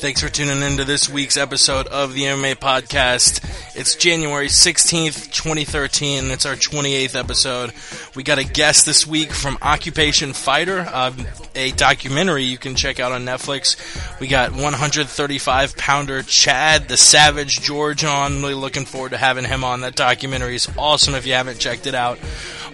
Thanks for tuning in to this week's episode of the MMA Podcast. It's January 16th, 2013, and it's our 28th episode. We got a guest this week from Occupation Fighter, a documentary you can check out on Netflix. We got 135-pounder Chad the Savage George on. Really looking forward to having him on. That documentary is awesome if you haven't checked it out.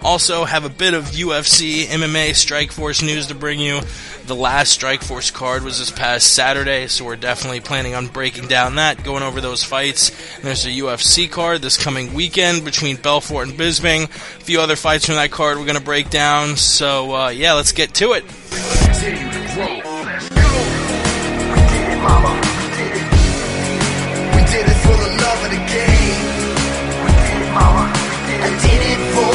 Also have a bit of UFC, MMA, Strikeforce news to bring you. The last Strikeforce card was this past Saturday, so we're definitely planning on breaking down that, going over those fights. And there's a UFC card this coming weekend between Belfort and Bisping. A few other fights from that card we're going to break down. So, yeah, let's get to it. We did it for the love of the game. We did it, mama. I did it for.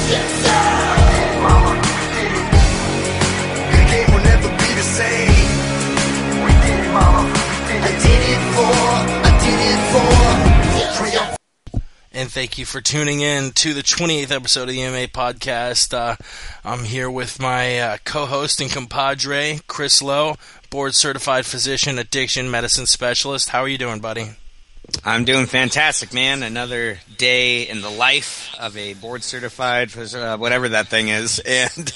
Yes, mama. The game will never be the same. We did it, mama. I did it for. And thank you for tuning in to the 28th episode of the MMA Podcast. I'm here with my co-host and compadre, Chris Lowe, board-certified physician, addiction medicine specialist. How are you doing, buddy? I'm doing fantastic, man. Another day in the life of a board-certified, whatever that thing is. And,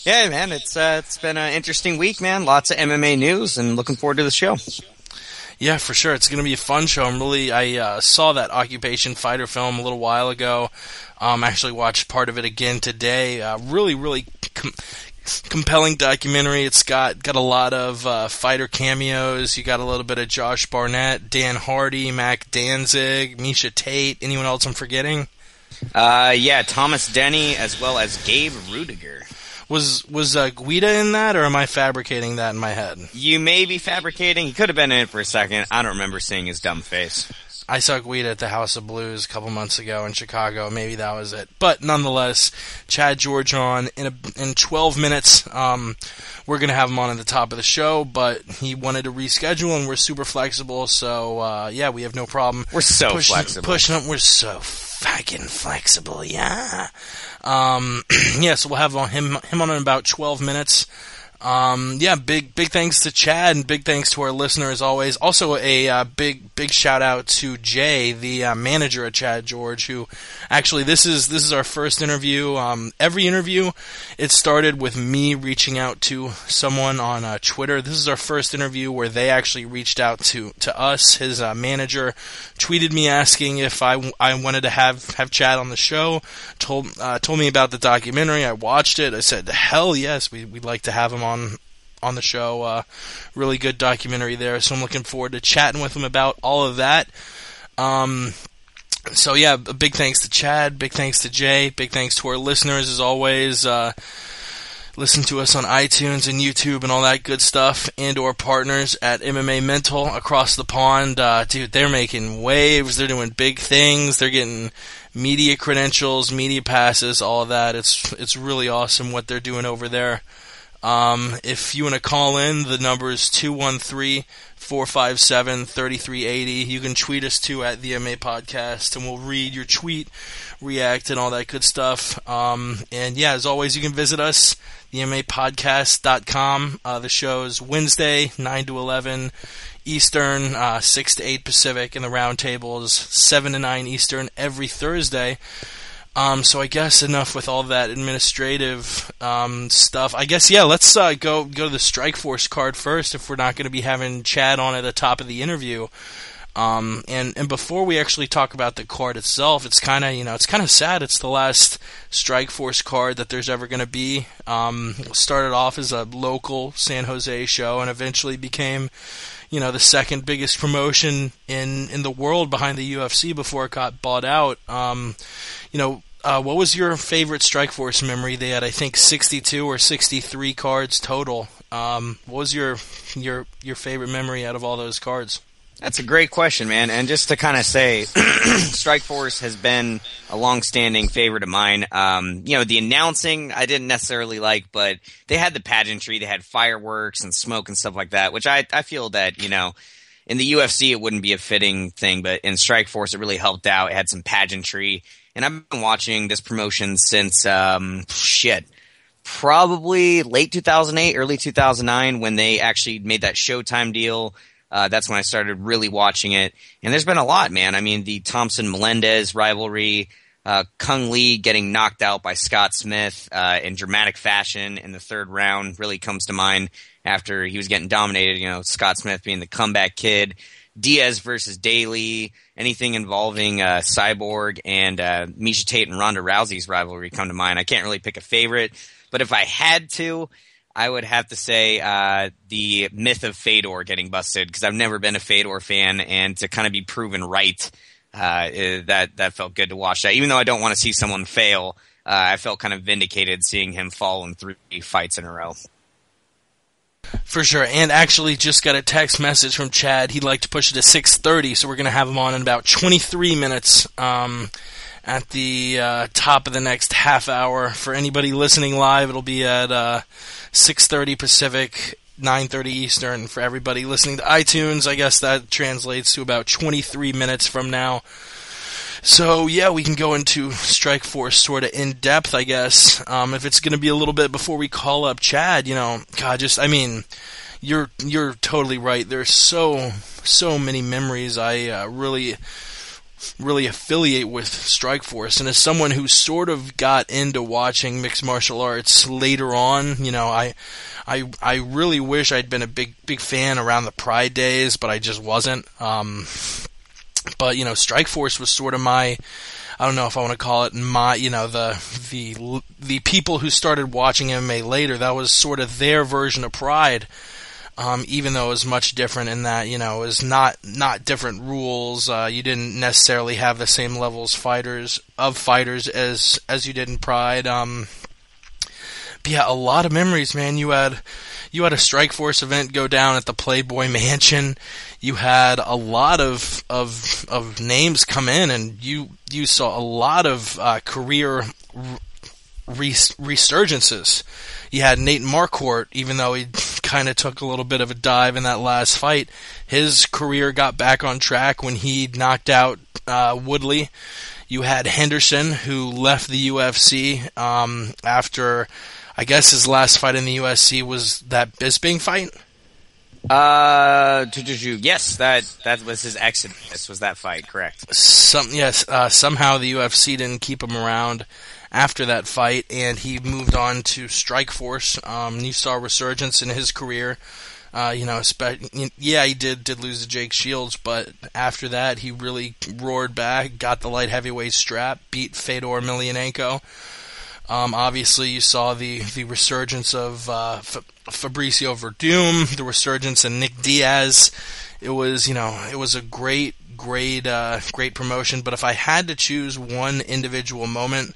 yeah, man, it's been an interesting week, man. Lots of MMA news, and looking forward to the show. Yeah, for sure. It's going to be a fun show. I saw that Occupation Fighter film a little while ago. Actually watched part of it again today. Really compelling documentary. It's got a lot of fighter cameos. You got a little bit of Josh Barnett, Dan Hardy, Mac Danzig, Misha Tate. Anyone else I'm forgetting? Yeah, Thomas Denny as well as Gabe Rudiger. Was Guida in that, or am I fabricating that in my head? You may be fabricating. He could have been in it for a second. I don't remember seeing his dumb face. I saw Guida at the House of Blues a couple months ago in Chicago. Maybe that was it. But nonetheless, Chad George on in 12 minutes. We're going to have him on at the top of the show, but he wanted to reschedule, and we're super flexible. So, yeah, we have no problem. We're so flexible. Pushing up. We're so fucking flexible, yeah. Yeah, so we'll have him on in about 12 minutes. Yeah, big thanks to Chad, and big thanks to our listener as always. Also a big shout out to Jay, the manager of Chad George, who actually this is our first interview. Every interview, it started with me reaching out to someone on Twitter. This is our first interview where they actually reached out to us. His manager tweeted me asking if I wanted to have Chad on the show. Told me about the documentary. I watched it. I said, hell yes, we'd like to have him on the show. Really good documentary there, so I'm looking forward to chatting with him about all of that. So yeah, a big thanks to Chad, big thanks to Jay, big thanks to our listeners as always. Listen to us on iTunes and YouTube and all that good stuff, and our partners at MMA Mental across the pond. Dude, they're making waves, they're doing big things, they're getting media credentials, media passes, all of that. It's really awesome what they're doing over there. If you want to call in, the number is 213-457-3380. You can tweet us too at the MMA Podcast, and we'll read your tweet, react, and all that good stuff. And yeah, as always, you can visit us, themapodcast.com. The show is Wednesday, 9 to 11 Eastern, 6 to 8 Pacific, and the roundtable is 7 to 9 Eastern every Thursday. So I guess enough with all that administrative stuff. I guess, yeah, let's go to the Strikeforce card first if we're not going to be having Chad on at the top of the interview. And before we actually talk about the card itself, it's kind of sad. It's the last Strikeforce card that there's ever going to be. Started off as a local San Jose show and eventually became, the second biggest promotion in the world behind the UFC before it got bought out. What was your favorite Strikeforce memory? They had, I think, 62 or 63 cards total. What was your favorite memory out of all those cards? That's a great question, man. And just to kind of say, Strikeforce has been a long-standing favorite of mine. The announcing I didn't necessarily like, but they had the pageantry, they had fireworks and smoke and stuff like that, which I feel that, in the UFC it wouldn't be a fitting thing, but in Strikeforce it really helped out. It had some pageantry. And I've been watching this promotion since, probably late 2008, early 2009 when they actually made that Showtime deal. That's when I started really watching it. And there's been a lot, man. I mean, the Thompson-Melendez rivalry, Kung Lee getting knocked out by Scott Smith in dramatic fashion in the third round really comes to mind after he was getting dominated, Scott Smith being the comeback kid. Diaz versus Daly, anything involving Cyborg and Miesha Tate and Ronda Rousey's rivalry come to mind. I can't really pick a favorite, but if I had to, I would have to say the myth of Fedor getting busted, because I've never been a Fedor fan, and to kind of be proven right, that felt good to watch that. Even though I don't want to see someone fail, I felt kind of vindicated seeing him fall in 3 fights in a row. For sure, and actually just got a text message from Chad. He'd like to push it to 6:30, so we're going to have him on in about 23 minutes at the top of the next half hour. For anybody listening live, it'll be at 6:30 Pacific, 9:30 Eastern. For everybody listening to iTunes, I guess that translates to about 23 minutes from now. So, yeah, we can go into Strikeforce sort of in depth, I guess. If it's going to be a little bit before we call up Chad, God, you're totally right. There's so many memories I really affiliate with Strikeforce. And as someone who sort of got into watching mixed martial arts later on, I really wish I'd been a big fan around the Pride days, but I just wasn't. But Strikeforce was sort of my, I don't know if I want to call it my, the people who started watching MMA later. That was sort of their version of Pride, even though it was much different in that it was not different rules. You didn't necessarily have the same levels fighters as you did in Pride. But yeah, a lot of memories, man. You had a Strikeforce event go down at the Playboy Mansion. You had a lot of names come in, and you saw a lot of career resurgences. You had Nate Marquardt, even though he kind of took a little bit of a dive in that last fight. His career got back on track when he knocked out Woodley. You had Henderson, who left the UFC after, I guess his last fight in the UFC was that Bisping fight? Yes, that was his exodus, was that fight, correct? Somehow the UFC didn't keep him around after that fight, and he moved on to Strikeforce. You saw a resurgence in his career. He did lose to Jake Shields, but after that he really roared back, got the light heavyweight strap, beat Fedor Emelianenko. Obviously, you saw the resurgence of Fabricio Verdum, the resurgence of Nick Diaz. It was a great promotion. But if I had to choose one individual moment,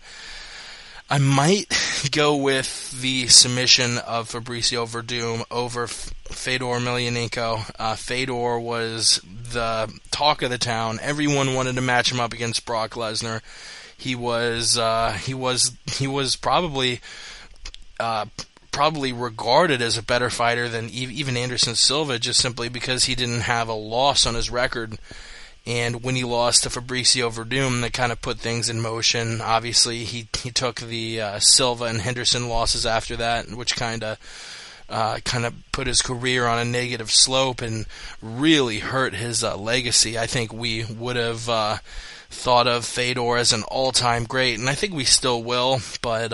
I might go with the submission of Fabricio Verdum over Fedor Emelianenko. Fedor was the talk of the town. Everyone wanted to match him up against Brock Lesnar. He was probably regarded as a better fighter than even Anderson Silva, just simply because he didn't have a loss on his record. And when he lost to Fabricio Verdum, that kind of put things in motion. Obviously, he took the Silva and Henderson losses after that, which kind of put his career on a negative slope and really hurt his legacy. I think we would have thought of Fedor as an all-time great, and I think we still will, but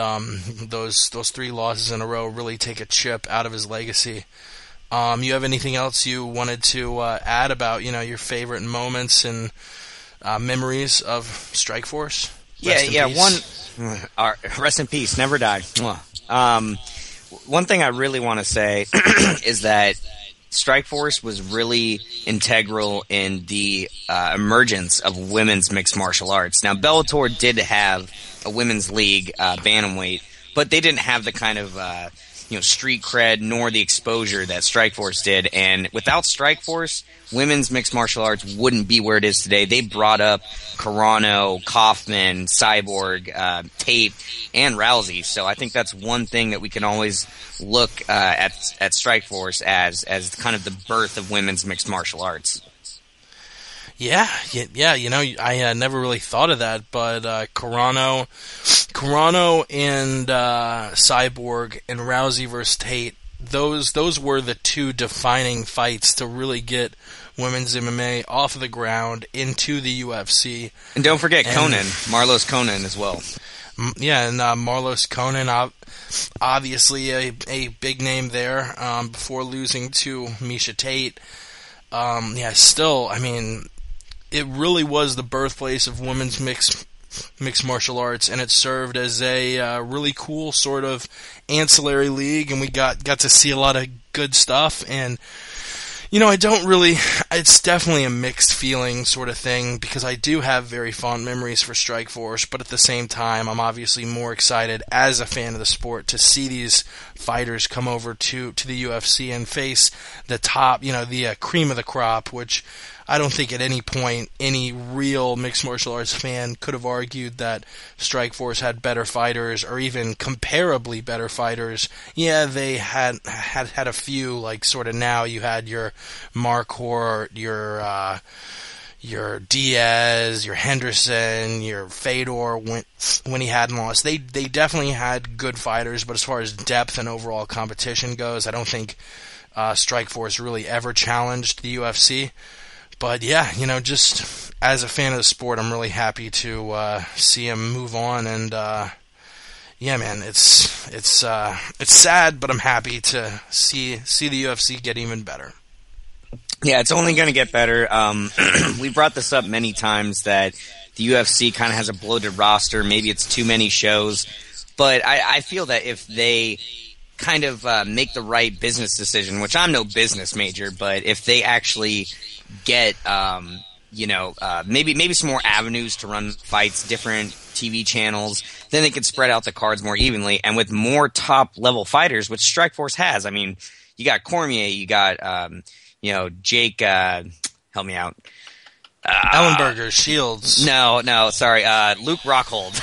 those 3 losses in a row really take a chip out of his legacy. You have anything else you wanted to add about your favorite moments and memories of Strikeforce? Rest in peace, never die. One thing I really want to say is that Strikeforce was really integral in the emergence of women's mixed martial arts. Now, Bellator did have a women's league, bantamweight, but they didn't have the kind of street cred nor the exposure that Strikeforce did. And without Strikeforce, women's mixed martial arts wouldn't be where it is today. They brought up Carano, Kaufman, Cyborg, Tate, and Rousey. So I think that's one thing that we can always look at Strikeforce as kind of the birth of women's mixed martial arts. Yeah. I never really thought of that, but Carano Carano and Cyborg and Rousey versus Tate, those were the two defining fights to really get women's MMA off of the ground into the UFC. And don't forget Conan, Marlos Conan as well. Yeah, and Marlos Conan, obviously a big name there before losing to Miesha Tate. Still, I mean, it really was the birthplace of women's mixed martial arts, and it served as a really cool sort of ancillary league, and we got to see a lot of good stuff. And it's definitely a mixed feeling sort of thing, because I do have very fond memories for Strikeforce, but at the same time, I'm obviously more excited as a fan of the sport to see these fighters come over to the UFC and face the top, the cream of the crop, which I don't think at any point any real mixed martial arts fan could have argued that Strikeforce had better fighters, or even comparably better fighters. Yeah, they had a few, like sort of now you had your Marquardt, your Diaz, your Henderson, your Fedor when he hadn't lost. They definitely had good fighters, but as far as depth and overall competition goes, I don't think Strikeforce really ever challenged the UFC. But yeah, just as a fan of the sport, I'm really happy to see him move on. And yeah, man, it's sad, but I'm happy to see the UFC get even better. Yeah, it's only going to get better. We brought this up many times that the UFC kind of has a bloated roster. Maybe it's too many shows, but I feel that if they kind of make the right business decision, which I'm no business major, but if they actually get maybe some more avenues to run fights, different TV channels, then they could spread out the cards more evenly, and with more top level fighters, which Strikeforce has. I mean, you got Cormier, you got Jake, help me out. Ellenberger, Shields. No, sorry, Luke Rockhold.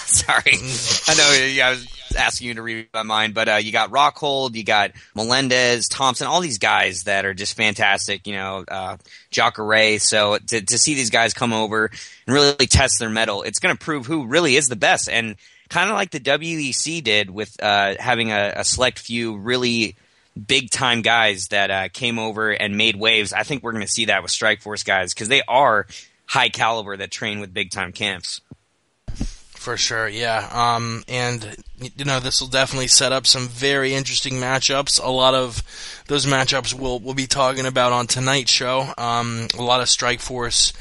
Sorry, I know I was asking you to read my mind, but you got Rockhold, you got Melendez, Thompson, all these guys that are just fantastic, Jacare. So to see these guys come over and really test their mettle, it's going to prove who really is the best. And kind of like the WEC did with having a select few really big-time guys that came over and made waves, I think we're going to see that with Strikeforce guys, because they are high caliber that train with big-time camps. For sure, yeah. And, this will definitely set up some very interesting matchups. A lot of those matchups we'll be talking about on tonight's show. A lot of Strikeforce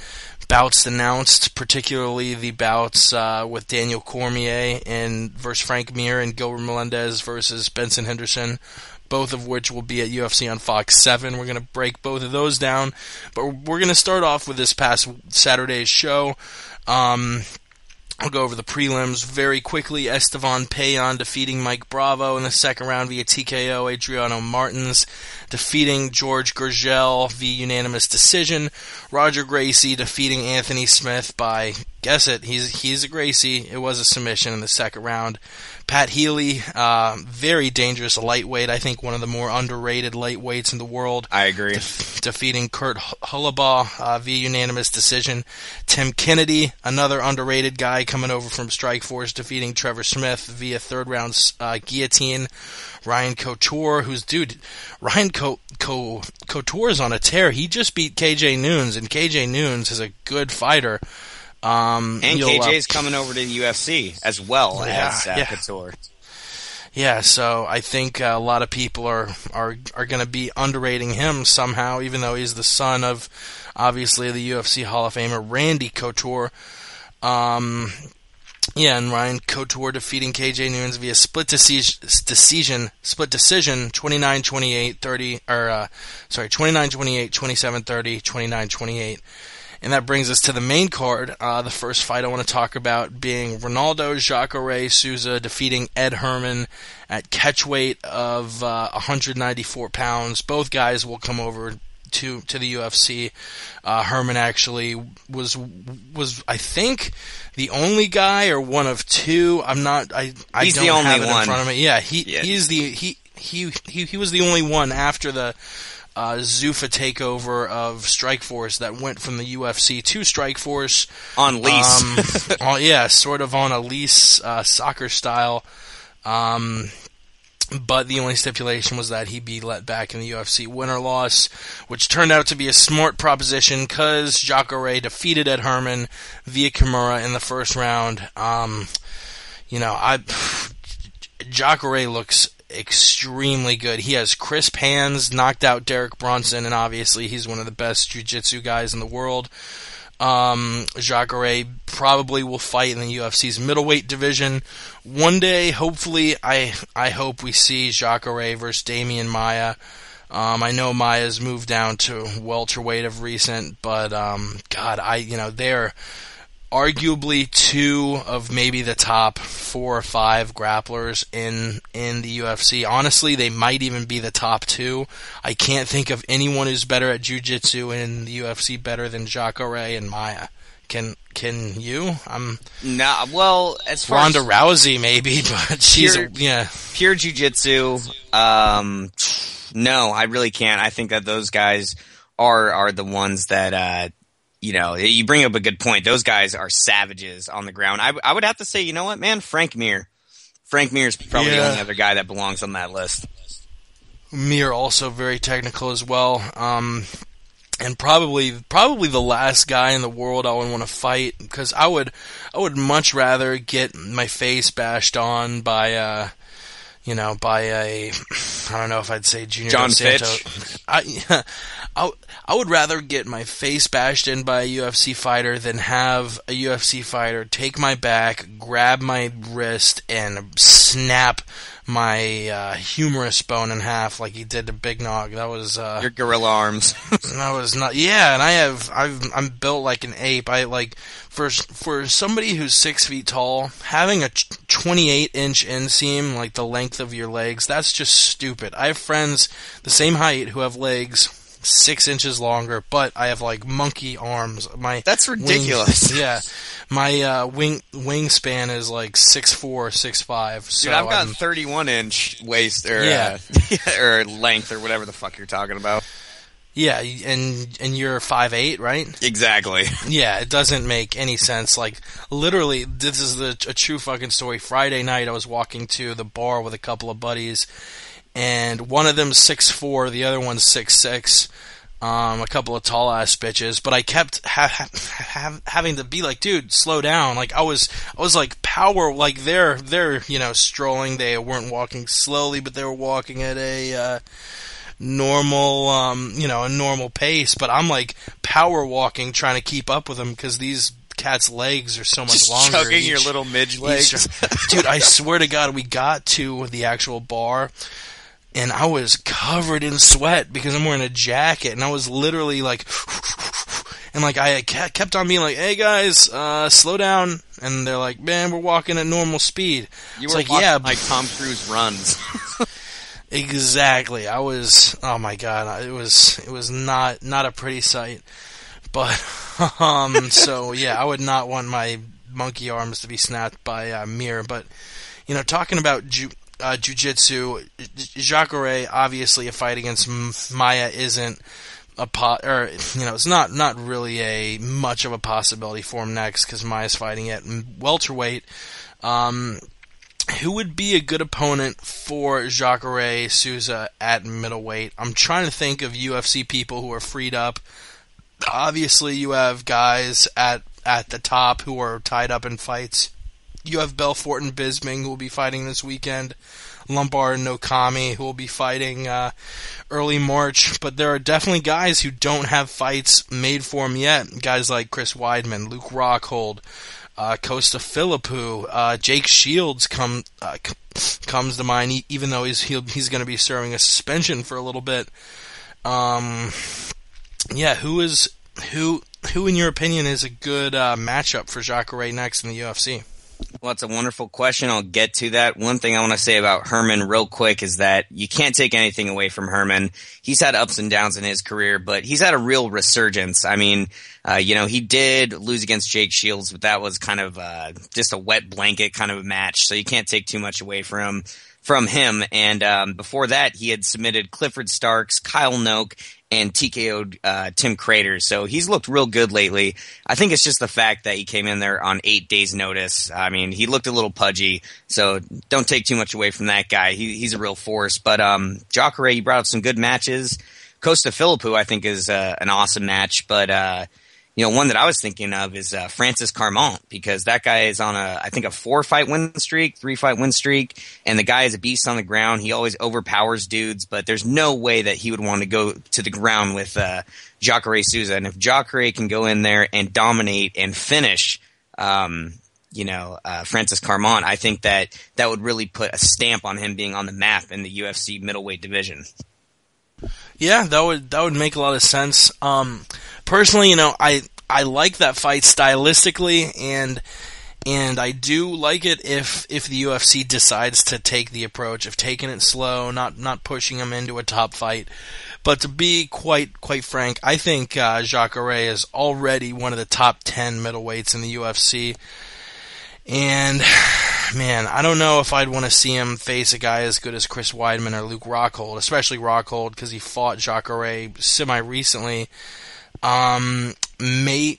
bouts announced, particularly the bouts with Daniel Cormier versus Frank Mir, and Gilbert Melendez versus Benson Henderson, both of which will be at UFC on Fox 7. We're going to break both of those down. But we're going to start off with this past Saturday's show. I'll go over the prelims very quickly. Estevan Payan defeating Mike Bravo in the second round via TKO. Adriano Martins defeating George Gurgel via unanimous decision. Roger Gracie defeating Anthony Smith by, guess it, he's a Gracie. It was a submission in the second round. Pat Healy, very dangerous lightweight. I think one of the more underrated lightweights in the world. I agree. Defeating Kurt Hullabaugh via unanimous decision. Tim Kennedy, another underrated guy coming over from Strikeforce, defeating Trevor Smith via third round guillotine. Ryan Couture, Ryan Couture is on a tear. He just beat KJ Noons, and KJ Noons is a good fighter. And KJ's coming over to the UFC as well as Couture. Yeah, so I think a lot of people are going to be underrating him somehow, even though he's the son of, obviously, the UFC Hall of Famer Randy Couture. And Ryan Couture defeating KJ Noons via split decision, 29-28, 30, 29-28, 27-30, 29-28. And that brings us to the main card. The first fight I want to talk about being Ronaldo Jacare Souza defeating Ed Herman at catchweight of 194 pounds. Both guys will come over to the UFC. Herman actually was I think the only guy or one of two. I'm not. I He's don't the only have it one. in front of me. Yeah, he was the only one after the Zuffa takeover of Strikeforce that went from the UFC to Strikeforce on lease. Yeah, sort of on a lease, soccer style. But the only stipulation was that he be let back in the UFC win-or-loss, which turned out to be a smart proposition because Jacare defeated Ed Herman via Kimura in the first round. Jacare looks extremely good. He has crisp hands, knocked out Derek Brunson, and obviously he's one of the best jiu-jitsu guys in the world. Jacare probably will fight in the UFC's middleweight division. One day, hopefully, I hope we see Jacare versus Damian Maia. I know Maia's moved down to welterweight of recent, but they're arguably two of maybe the top 4 or 5 grapplers in the UFC. Honestly, they might even be the top 2. I can't think of anyone who's better at jiu-jitsu in the UFC better than Jacare and Maia. Can you? No. Well, as far Ronda as Rousey maybe, but she's pure jiu-jitsu. No, I really can't. I think that those guys are the ones that. You bring up a good point. Those guys are savages on the ground. I would have to say, you know what, man? Frank Mir. Frank Mir is probably the only other guy that belongs on that list. Mir also very technical as well. And probably the last guy in the world I would want to fight, because I would much rather get my face bashed on by a I don't know if I'd say Junior John Dos Santos. Fitch. I would rather get my face bashed in by a UFC fighter than have a UFC fighter take my back, grab my wrist, and snap my humerus bone in half like he did to Big Nog. That was your gorilla arms. That was not. Yeah, and I'm built like an ape. For somebody who's 6 feet tall, having a 28-inch inseam, like the length of your legs, that's just stupid. I have friends the same height who have legs 6 inches longer, but I have like monkey arms. That's ridiculous. My wingspan is like 6'4", 6'5". So dude, I've got 31-inch waist or or length or whatever the fuck you're talking about. Yeah, and you're 5'8", right? Exactly. Yeah, it doesn't make any sense. Like, literally, this is a true fucking story. Friday night, I was walking to the bar with a couple of buddies, and one of them's 6'4", the other one's 6'6", a couple of tall-ass bitches, but I kept having to be like, dude, slow down. Like, I was like, power, like, they're strolling, they weren't walking slowly, but they were walking at a normal, a normal pace, but I'm like power walking, trying to keep up with them because these cats' legs are so much just longer. Chugging your little midge legs. Dude, I swear to God, we got to the actual bar, and I was covered in sweat because I'm wearing a jacket, and I was literally like, and like I kept on being like, "Hey guys, slow down," and they're like, "Man, we're walking at normal speed." You it's were like, walking like Tom Cruise runs. Exactly. I was. Oh my God! It was not a pretty sight. But so yeah, I would not want my monkey arms to be snapped by Mir. But talking about jiu-jitsu, Jacare, obviously a fight against Maia isn't it's not really a much of a possibility for him next because Maia's fighting at welterweight. Who would be a good opponent for Jacare Souza at middleweight? I'm trying to think of UFC people who are freed up. Obviously, you have guys at the top who are tied up in fights. You have Belfort and Bisping who will be fighting this weekend. Lombard and Okami who will be fighting early March. But there are definitely guys who don't have fights made for them yet. Guys like Chris Weidman, Luke Rockhold, Costa Philippou, Jake Shields comes to mind, even though he's going to be serving a suspension for a little bit. Who in your opinion is a good matchup for Jacare next in the UFC? Well, that's a wonderful question. I'll get to that. One thing I want to say about Herman real quick is that you can't take anything away from Herman. He's had ups and downs in his career, but he's had a real resurgence. I mean, he did lose against Jake Shields, but that was kind of just a wet blanket kind of a match, so you can't take too much away from him. from him. And before that, he had submitted Clifford Starks, Kyle Noak, and TKO'd Tim Crater. So he's looked real good lately. I think it's just the fact that he came in there on 8 days' notice. I mean, he looked a little pudgy, so don't take too much away from that guy. He's a real force. But Jacare, you brought up some good matches. Costa Philippou, I think, is an awesome match. But one that I was thinking of is Francis Carmont, because that guy is on I think a 3-fight win streak, and the guy is a beast on the ground. He always overpowers dudes, but there's no way that he would want to go to the ground with Jacare Souza. And if Jacare can go in there and dominate and finish, Francis Carmont, I think that would really put a stamp on him being on the map in the UFC middleweight division. Yeah, that would make a lot of sense. Personally, I like that fight stylistically, and I do like it if the UFC decides to take the approach of taking it slow, not pushing him into a top fight. But to be quite frank, I think Jacare is already one of the top 10 middleweights in the UFC. And, man, I don't know if I'd want to see him face a guy as good as Chris Weidman or Luke Rockhold, especially Rockhold, because he fought Jacare semi-recently. Maybe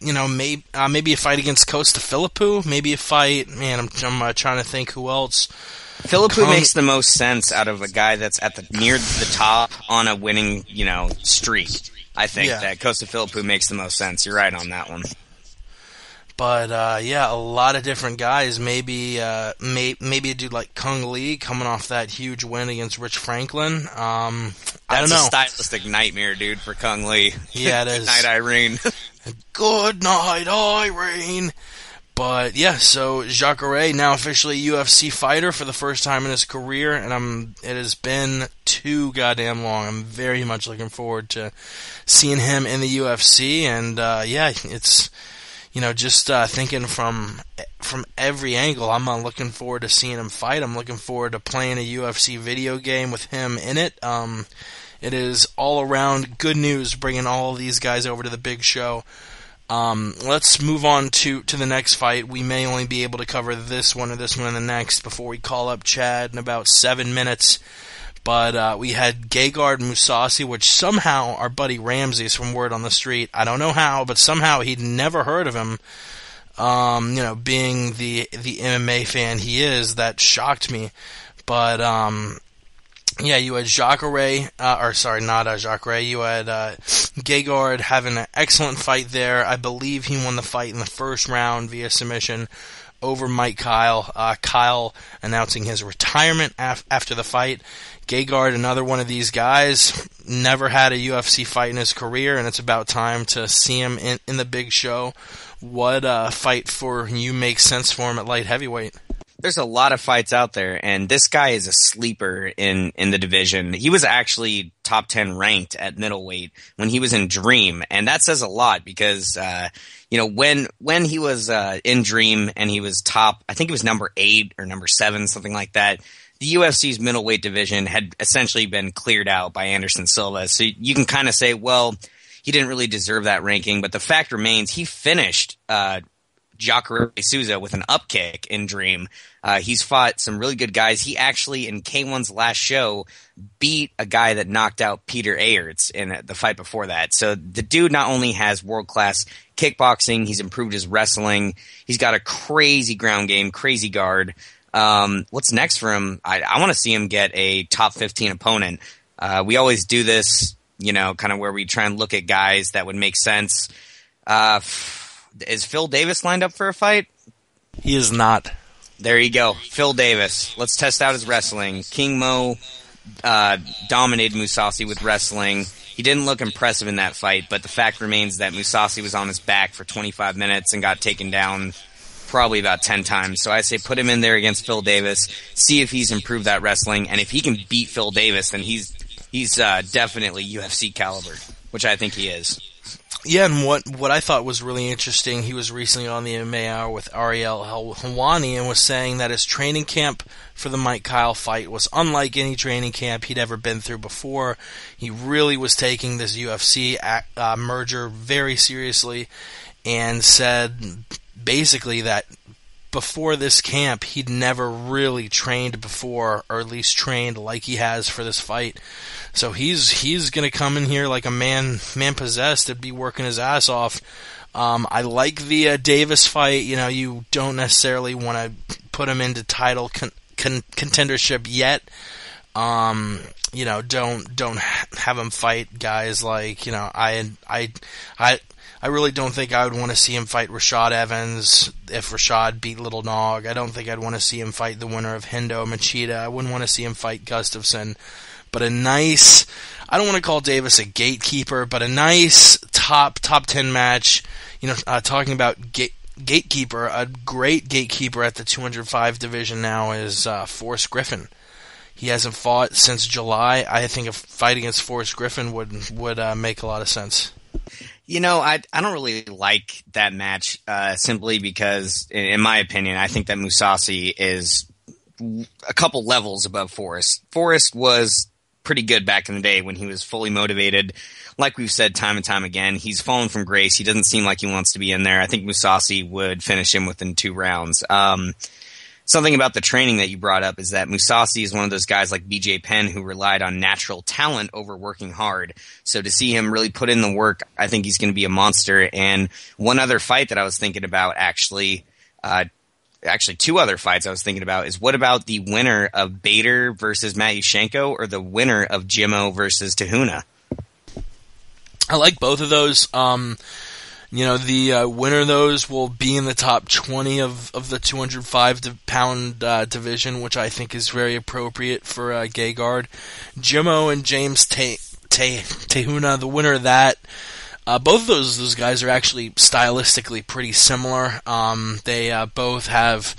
a fight against Costa Philippou. Maybe a fight, man, I'm trying to think who else. Philippou makes the most sense out of a guy that's near the top on a winning, streak. I think that Costa Philippou makes the most sense. You're right on that one. But a lot of different guys. Maybe a dude like Kung Lee coming off that huge win against Rich Franklin. I don't know. That's a stylistic nightmare, dude, for Kung Lee. Yeah, it is. Good night, Irene. Good night, Irene. But yeah, so Jacare now officially a UFC fighter for the first time in his career, and it has been too goddamn long. I'm very much looking forward to seeing him in the UFC, and it's. Just thinking from every angle, I'm looking forward to seeing him fight. I'm looking forward to playing a UFC video game with him in it. It is all around good news bringing all of these guys over to the big show. Let's move on to the next fight. We may only be able to cover this one and the next before we call up Chad in about 7 minutes. But we had Gegard Mousasi, which somehow our buddy Ramsey's from Word on the Street. I don't know how, but somehow he'd never heard of him. Being the MMA fan he is, that shocked me. But you had Jacare, Jacare. You had Gegard having an excellent fight there. I believe he won the fight in the first round via submission over Mike Kyle. Kyle announcing his retirement after the fight. Gegard, another one of these guys, never had a UFC fight in his career, and it's about time to see him in the big show. What fight for you makes sense for him at light heavyweight? There's a lot of fights out there, and this guy is a sleeper in the division. He was actually top 10 ranked at middleweight when he was in Dream, and that says a lot because when he was in Dream and he was top, I think it was number 8 or number 7, something like that. The UFC's middleweight division had essentially been cleared out by Anderson Silva. So you can kind of say, well, he didn't really deserve that ranking. But the fact remains, he finished Jacare Souza with an upkick in Dream. He's fought some really good guys. He actually, in K1's last show, beat a guy that knocked out Peter Ayerts in the fight before that. So the dude not only has world-class kickboxing, he's improved his wrestling. He's got a crazy ground game, crazy guard. What's next for him? I want to see him get a top 15 opponent. We always do this, kind of where we try and look at guys that would make sense. Is Phil Davis lined up for a fight? He is not. There you go. Phil Davis. Let's test out his wrestling. King Mo dominated Mousasi with wrestling. He didn't look impressive in that fight, but the fact remains that Mousasi was on his back for 25 minutes and got taken down probably about 10 times. So I say put him in there against Phil Davis, see if he's improved that wrestling, and if he can beat Phil Davis, then he's definitely UFC caliber, which I think he is. Yeah, and what I thought was really interesting, he was recently on the MMA Hour with Ariel Helwani and was saying that his training camp for the Mike Kyle fight was unlike any training camp he'd ever been through before. He really was taking this UFC merger very seriously and said basically that before this camp, he'd never really trained before, or at least trained like he has for this fight. So he's going to come in here like a man possessed and be working his ass off. I like the Davis fight. You know, you don't necessarily want to put him into title contendership yet. You know, don't have him fight guys like, you know, I really don't think I would want to see him fight Rashad Evans if Rashad beat Little Nog. I don't think I'd want to see him fight the winner of Hendo Machida. I wouldn't want to see him fight Gustafsson. But a nice, I don't want to call Davis a gatekeeper, but a nice top 10 match. You know, talking about gatekeeper, a great gatekeeper at the 205 division now is Forrest Griffin. He hasn't fought since July. I think a fight against Forrest Griffin would make a lot of sense. You know, I don't really like that match simply because, in my opinion, I think that Mousasi is a couple levels above Forrest. Forrest was pretty good back in the day when he was fully motivated. Like we've said time and time again, he's fallen from grace. He doesn't seem like he wants to be in there. I think Mousasi would finish him within 2 rounds. Something about the training that you brought up is that Mousasi is one of those guys like BJ Penn who relied on natural talent over working hard. So to see him really put in the work, I think he's going to be a monster. And one other fight that I was thinking about actually 2 other fights I was thinking about is what about the winner of Bader versus Matyushenko or the winner of Jimmo versus Tahuna? I like both of those. You know, the winner of those will be in the top 20 of the 205-pound division, which I think is very appropriate for Gegard. Jimmo and James Tahuna, the winner of that, both of those guys are actually stylistically pretty similar. They both have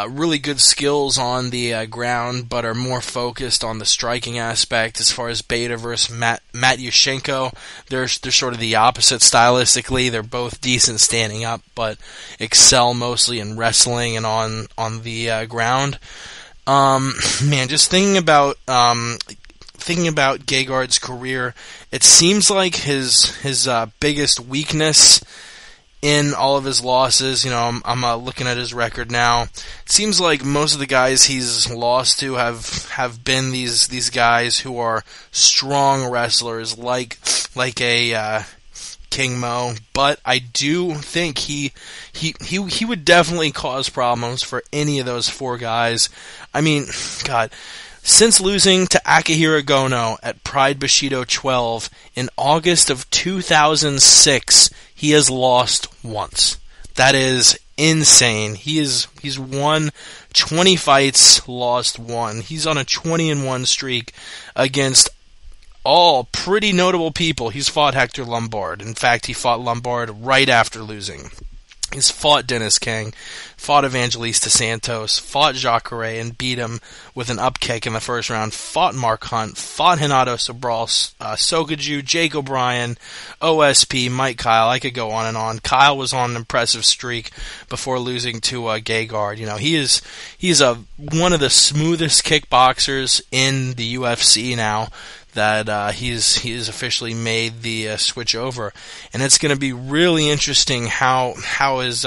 really good skills on the ground, but are more focused on the striking aspect. As far as Beta versus Matyushenko, they're sort of the opposite stylistically. They're both decent standing up, but excel mostly in wrestling and on the ground. Man, just thinking about Gegard's career, it seems like his biggest weakness in all of his losses, you know, I'm looking at his record now. It seems like most of the guys he's lost to have been these guys who are strong wrestlers, like a King Mo. But I do think he would definitely cause problems for any of those 4 guys. I mean, God. Since losing to Akihiro Gono at Pride Bushido 12 in August of 2006, he has lost once. That is insane. He's won 20 fights, lost 1. He's on a 20-1 streak against all pretty notable people. He's fought Hector Lombard. In fact, he fought Lombard right after losing. He's fought Dennis King, fought Evangelista Santos, fought Jacare and beat him with an upkick in the first round, fought Mark Hunt, fought Hinato Sobral, Sokaju, Jake O'Brien, OSP, Mike Kyle. I could go on and on. Kyle was on an impressive streak before losing to Gegard. You know, he's one of the smoothest kickboxers in the UFC now. That he's officially made the switch over, and it's going to be really interesting how his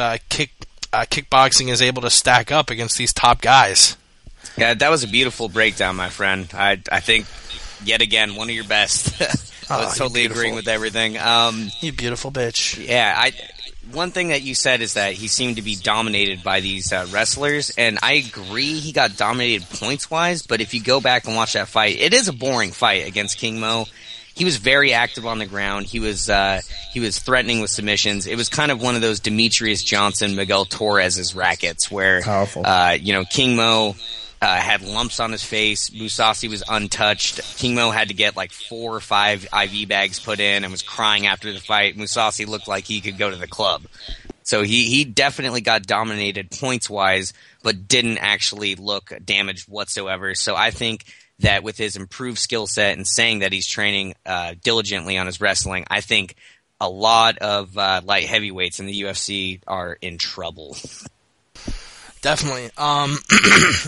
kickboxing is able to stack up against these top guys. Yeah, that was a beautiful breakdown, my friend. I think yet again one of your best. I was totally agreeing with everything. You beautiful bitch. Yeah, one thing that you said is that he seemed to be dominated by these wrestlers, and I agree he got dominated points-wise, but if you go back and watch that fight, it is a boring fight against King Mo. He was very active on the ground. He was threatening with submissions. It was kind of one of those Demetrius Johnson, Miguel Torres' rackets where, King Mo had lumps on his face. Mousasi was untouched. King Mo had to get like 4 or 5 IV bags put in and was crying after the fight. Mousasi looked like he could go to the club. So he definitely got dominated points-wise, but didn't actually look damaged whatsoever. So I think that with his improved skill set and saying that he's training diligently on his wrestling, I think a lot of light heavyweights in the UFC are in trouble. Definitely.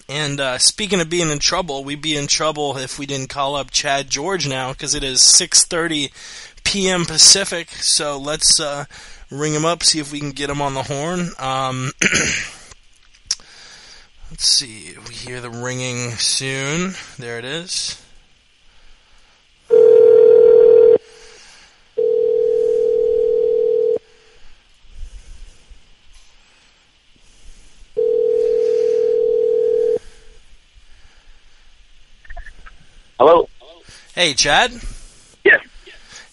And speaking of being in trouble, we'd be in trouble if we didn't call up Chad George now, because it is 6:30 p.m. Pacific. So let's ring him up, see if we can get him on the horn. Let's see. We hear the ringing soon. There it is. Hello? Hey, Chad? Yes.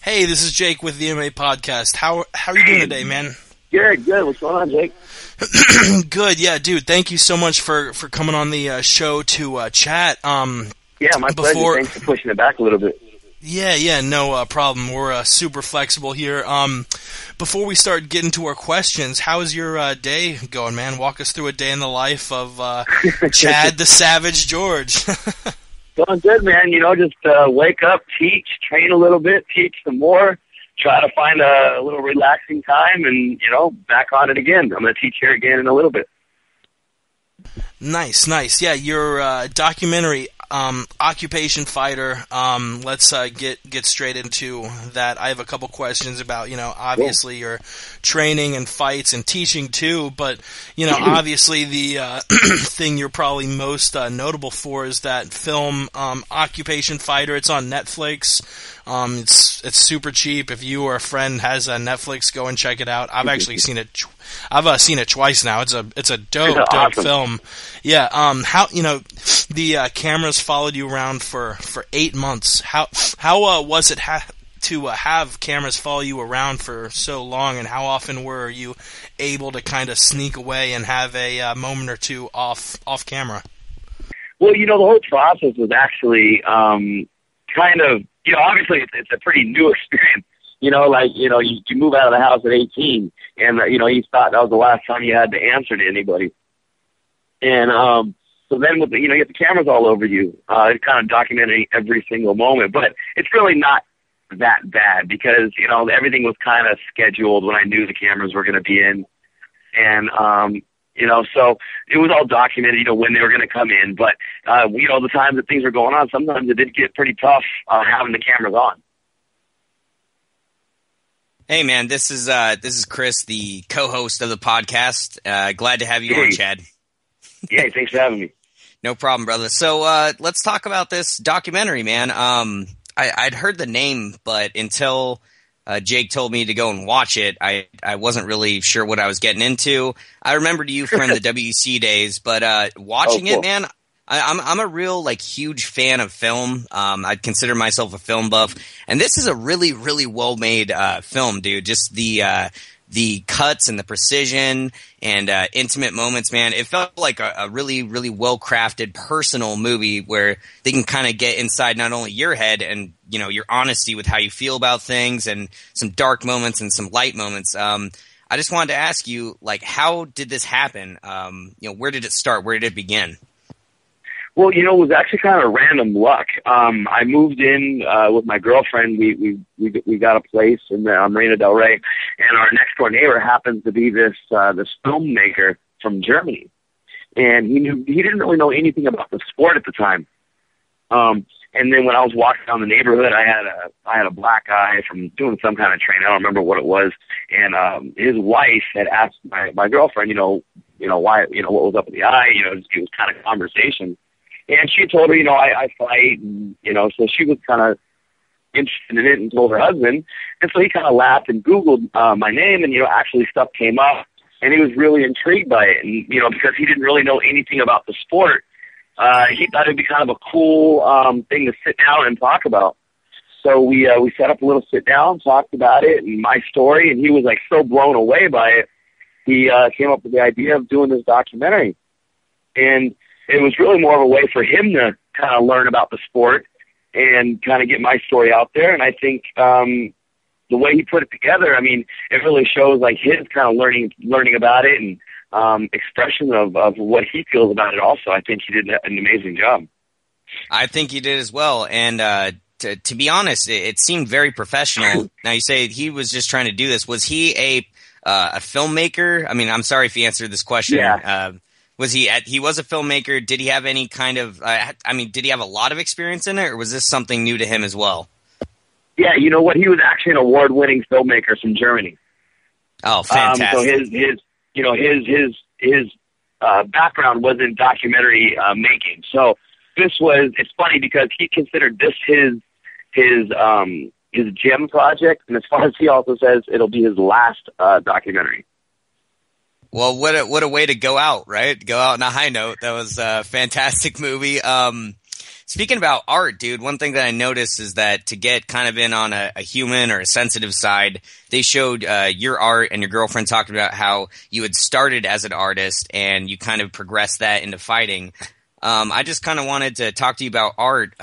Hey, this is Jake with the MMA podcast. How are you doing today, man? Good. What's going on, Jake? Good, yeah, dude. Thank you so much for coming on the show to chat. Yeah, my pleasure. Thanks for pushing it back a little bit. Yeah, no problem. We're super flexible here. Before we start getting to our questions, how's your day going, man? Walk us through a day in the life of Chad the Savage George. Going good, man. Just wake up, teach, train a little bit, teach some more, try to find a little relaxing time, and, back on it again. I'm going to teach here again in a little bit. Nice. Yeah, your documentary, Occupation Fighter. Let's get straight into that. I have a couple questions about, obviously your training and fights and teaching too, but, obviously the thing you're probably most notable for is that film, Occupation Fighter. It's on Netflix. It's super cheap. If you or a friend has a Netflix, go and check it out. I've actually seen it. I've seen it twice now. It's a dope awesome film. Yeah. How the cameras followed you around for 8 months. How was it to have cameras follow you around for so long, and how often were you able to kind of sneak away and have a moment or two off camera? Well, the whole process was actually kind of, obviously it's a pretty new experience. You move out of the house at 18, and, you thought that was the last time you had to answer to anybody. And so then with you get the cameras all over you, kind of documenting every single moment. But it's really not that bad because, everything was kind of scheduled when I knew the cameras were going to be in. And, so it was all documented, when they were going to come in. But, the times that things were going on, sometimes it did get pretty tough having the cameras on. Hey man, this is Chris, the co-host of the podcast. Glad to have you on, Chad. Yeah, thanks for having me. No problem, brother. So let's talk about this documentary, man. I'd heard the name, but until Jake told me to go and watch it, I wasn't really sure what I was getting into. I remembered you from the WC days, but watching cool. it, man, I'm a real huge fan of film. I'd consider myself a film buff, and this is a really, really well made film, dude. Just the cuts and the precision and intimate moments, man. It felt like a really, really well crafted personal movie where they can kind of get inside not only your head and your honesty with how you feel about things and some dark moments and some light moments. I just wanted to ask you, how did this happen? Where did it start? Where did it begin? Well, it was actually kind of random luck. I moved in with my girlfriend. We got a place in Marina del Rey, and our next door neighbor happens to be this filmmaker from Germany, and he didn't really know anything about the sport at the time. And then when I was walking down the neighborhood, I had a black eye from doing some kind of training. I don't remember what it was, and his wife had asked my girlfriend, why, what was up with the eye, it was kind of conversation. And she told her, I fight, and, so she was kind of interested in it and told her husband. And so he kind of laughed and Googled my name, and, actually stuff came up. And he was really intrigued by it. And, because he didn't really know anything about the sport, he thought it'd be kind of a cool thing to sit down and talk about. So we set up a little sit down, talked about it and my story, and he was, so blown away by it. He came up with the idea of doing this documentary. And it was really more of a way for him to kind of learn about the sport and kind of get my story out there. And I think the way he put it together, it really shows his kind of learning about it and expression of what he feels about it also. I think he did an amazing job. I think he did as well. And to be honest, it seemed very professional. Now you say he was just trying to do this. Was he a filmmaker? I'm sorry if you answered this question. Yeah. Was he was a filmmaker? Did he have any kind of, did he have a lot of experience in it, or was this something new to him as well? Yeah, you know what? He was actually an award-winning filmmaker from Germany. Oh, fantastic! So his background was in documentary making. So it's funny because he considered this his gem project, and as far as he also says, it'll be his last documentary. Well, what a way to go out, right? Go out on a high note. That was a fantastic movie. Speaking about art, dude, one thing that I noticed is that to get kind of in on a human or a sensitive side, they showed your art, and your girlfriend talked about how you had started as an artist and you kind of progressed that into fighting. I just kind of wanted to talk to you about art,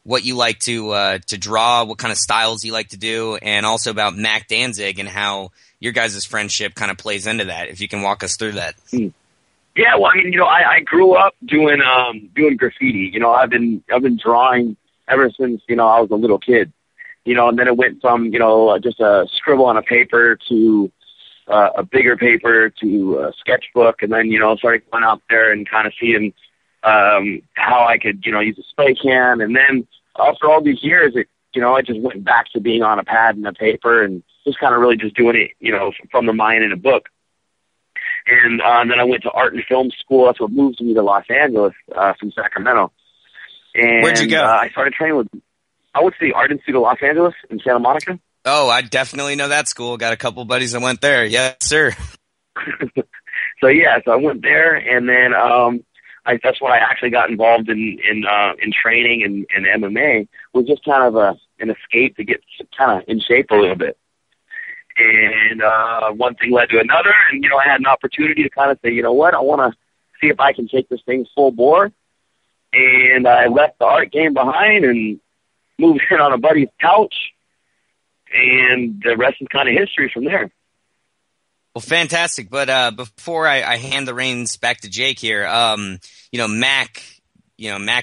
what you like to draw, what kind of styles you like to do, and also about Mac Danzig and how your guys' friendship kind of plays into that. If you can walk us through that. Yeah, well, I mean, I grew up doing graffiti. I've been drawing ever since I was a little kid. And then it went from just a scribble on a paper to a bigger paper to a sketchbook, and then started going out there and kind of seeing how I could use a spray can, and then after all these years, I just went back to being on a pad and a paper and just kind of really just doing it from the mind in a book. And then I went to art and film school. That's what moved me to Los Angeles from Sacramento. And where'd you go? I started training I went to the Art Institute of Los Angeles in Santa Monica. Oh, I definitely know that school. Got a couple buddies that went there. Yes, sir. So I went there, and then that's when I actually got involved in training and MMA. Was just kind of an escape to get kind of in shape a little bit. And one thing led to another, and I had an opportunity to kind of say, what, I want to see if I can take this thing full bore. And I left the art game behind and moved in on a buddy's couch, and the rest is kind of history from there. Well, fantastic. But before I hand the reins back to Jake here, Mac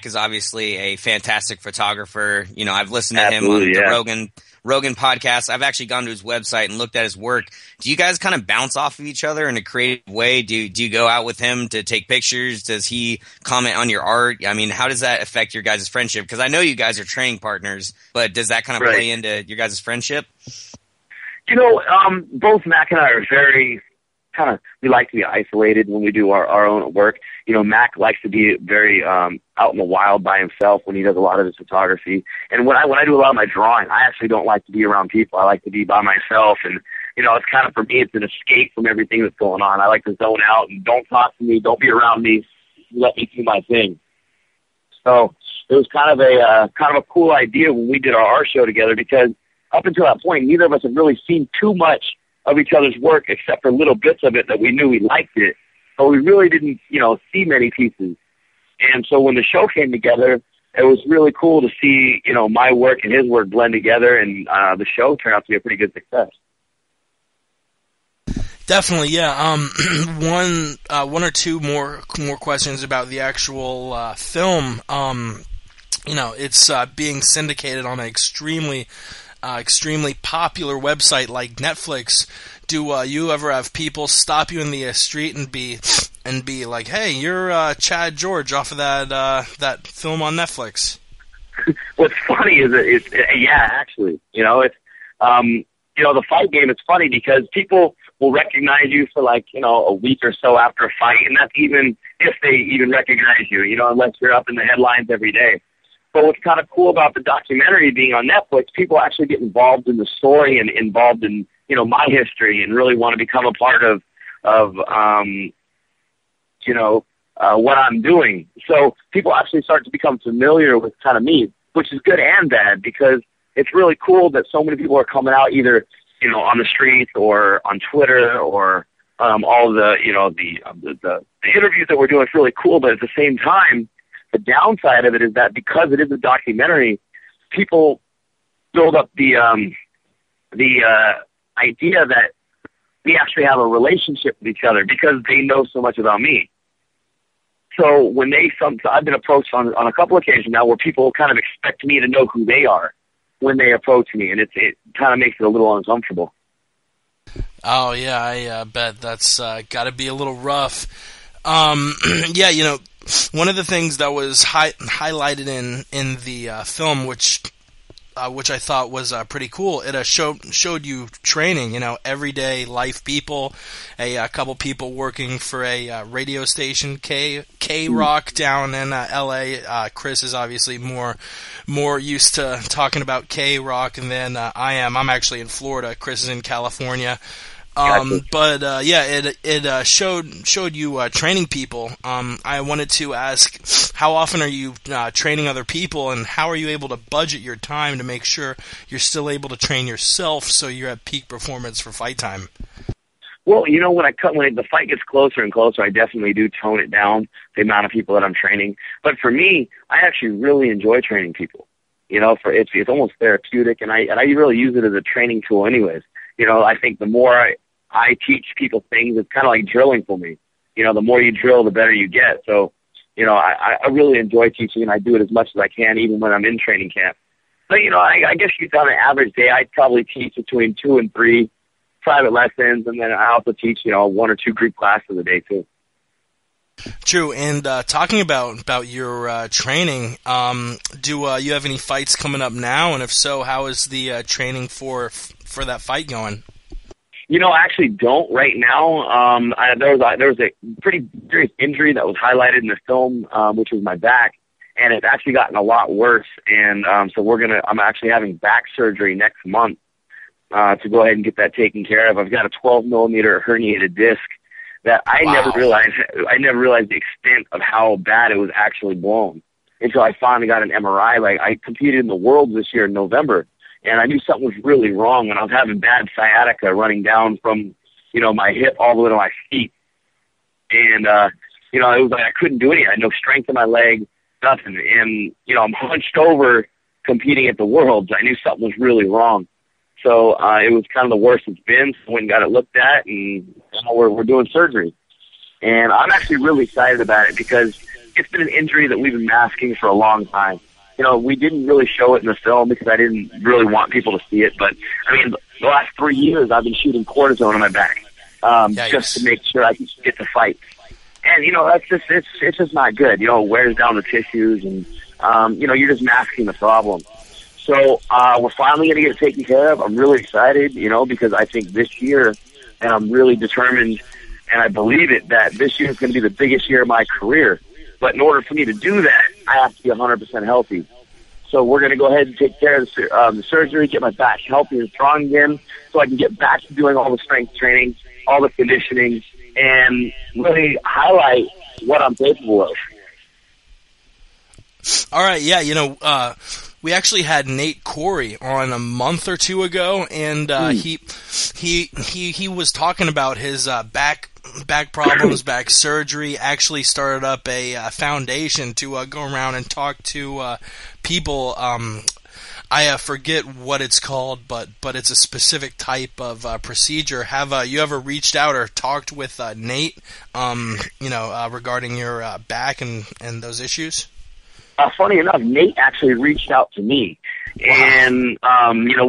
is obviously a fantastic photographer. I've listened to him on the Rogan podcast. I've actually gone to his website and looked at his work. Do you guys kind of bounce off of each other in a creative way? Do you go out with him to take pictures? Does he comment on your art? I mean, how does that affect your guys' friendship? Because I know you guys are training partners, but does that kind of play into your guys' friendship? Both Mac and I are very we like to be isolated when we do our own work. Mac likes to be very out in the wild by himself when he does a lot of his photography. And when I do a lot of my drawing, I actually don't like to be around people. I like to be by myself. And, it's kind of, for me, it's an escape from everything that's going on. I like to zone out and don't talk to me, don't be around me, let me do my thing. So it was kind of a cool idea when we did our art show together, because up until that point, neither of us had really seen too much of each other's work except for little bits of it that we knew we liked it. But we really didn't, see many pieces. And so when the show came together, it was really cool to see, my work and his work blend together, and the show turned out to be a pretty good success. Definitely, yeah. One or two more questions about the actual film. It's being syndicated on an extremely popular website like Netflix. Do you ever have people stop you in the street and be like, "Hey, you're Chad George off of that film on Netflix"? What's funny is actually, the fight game. It's funny because people will recognize you for a week or so after a fight, and that's even if they even recognize you, unless you're up in the headlines every day. But what's kind of cool about the documentary being on Netflix, people actually get involved in the story and involved in, my history, and really want to become a part of what I'm doing. So people actually start to become familiar with kind of me, which is good and bad, because it's really cool that so many people are coming out either, on the streets or on Twitter or all the interviews that we're doing. It's really cool, but at the same time, the downside of it is that because it is a documentary, people build up the idea that we actually have a relationship with each other because they know so much about me. So when I've been approached on a couple occasions now where people kind of expect me to know who they are when they approach me, and it kind of makes it a little uncomfortable. Oh yeah, I bet that's got to be a little rough. Yeah, one of the things that was highlighted in the film, which which I thought was pretty cool. It showed you training, everyday life people, a couple people working for a radio station, K Rock down in L.A. Chris is obviously more used to talking about K Rock than I am. I'm actually in Florida. Chris is in California. It showed you training people. I wanted to ask, how often are you training other people, and how are you able to budget your time to make sure you're still able to train yourself so you're at peak performance for fight time? Well, when the fight gets closer and closer, I definitely do tone it down, the amount of people that I'm training. But for me, I actually really enjoy training people. It's almost therapeutic, and I really use it as a training tool anyways. I think the more I teach people things, it's kind of like drilling for me. The more you drill, the better you get. So, I really enjoy teaching, and I do it as much as I can, even when I'm in training camp. But, I guess on an average day, I'd probably teach between 2 and 3 private lessons, and then I also teach, 1 or 2 group classes a day, too. True, and talking about your training, do you have any fights coming up now? And if so, how is the training for that fight going? I actually don't right now. There was a pretty serious injury that was highlighted in the film, which was my back, and it's actually gotten a lot worse. And so I'm actually having back surgery next month to go ahead and get that taken care of. I've got a 12 millimeter herniated disc that I never realized the extent of how bad it was actually blown until I finally got an MRI. Like, I competed in the Worlds this year in November, and I knew something was really wrong, and I was having bad sciatica running down from, my hip all the way to my feet. And, it was like I couldn't do anything. I had no strength in my leg, nothing. And, I'm hunched over competing at the Worlds. I knew something was really wrong. So it was kind of the worst it's been. So I went and got it looked at, and we're doing surgery. And I'm actually really excited about it because it's been an injury that we've been masking for a long time. We didn't really show it in the film because I didn't really want people to see it. But, the last 3 years I've been shooting cortisone on my back just to make sure I can get the fight. And, it's just not good. It wears down the tissues, and, you're just masking the problem. So we're finally going to get it taken care of. I'm really excited, because I think this year, and I'm really determined, and I believe it, that this year is going to be the biggest year of my career. But in order for me to do that, I have to be 100% healthy. So we're going to go ahead and take care of the surgery, get my back healthy and strong again, so I can get back to doing all the strength training, all the conditioning, and really highlight what I'm capable of. All right, yeah, we actually had Nate Corey on a month or 2 ago, and he was talking about his back problems, back surgery. Actually started up a foundation to go around and talk to people. I forget what it's called, but it's a specific type of procedure. Have you ever reached out or talked with Nate, regarding your back and those issues? Funny enough, Nate actually reached out to me, and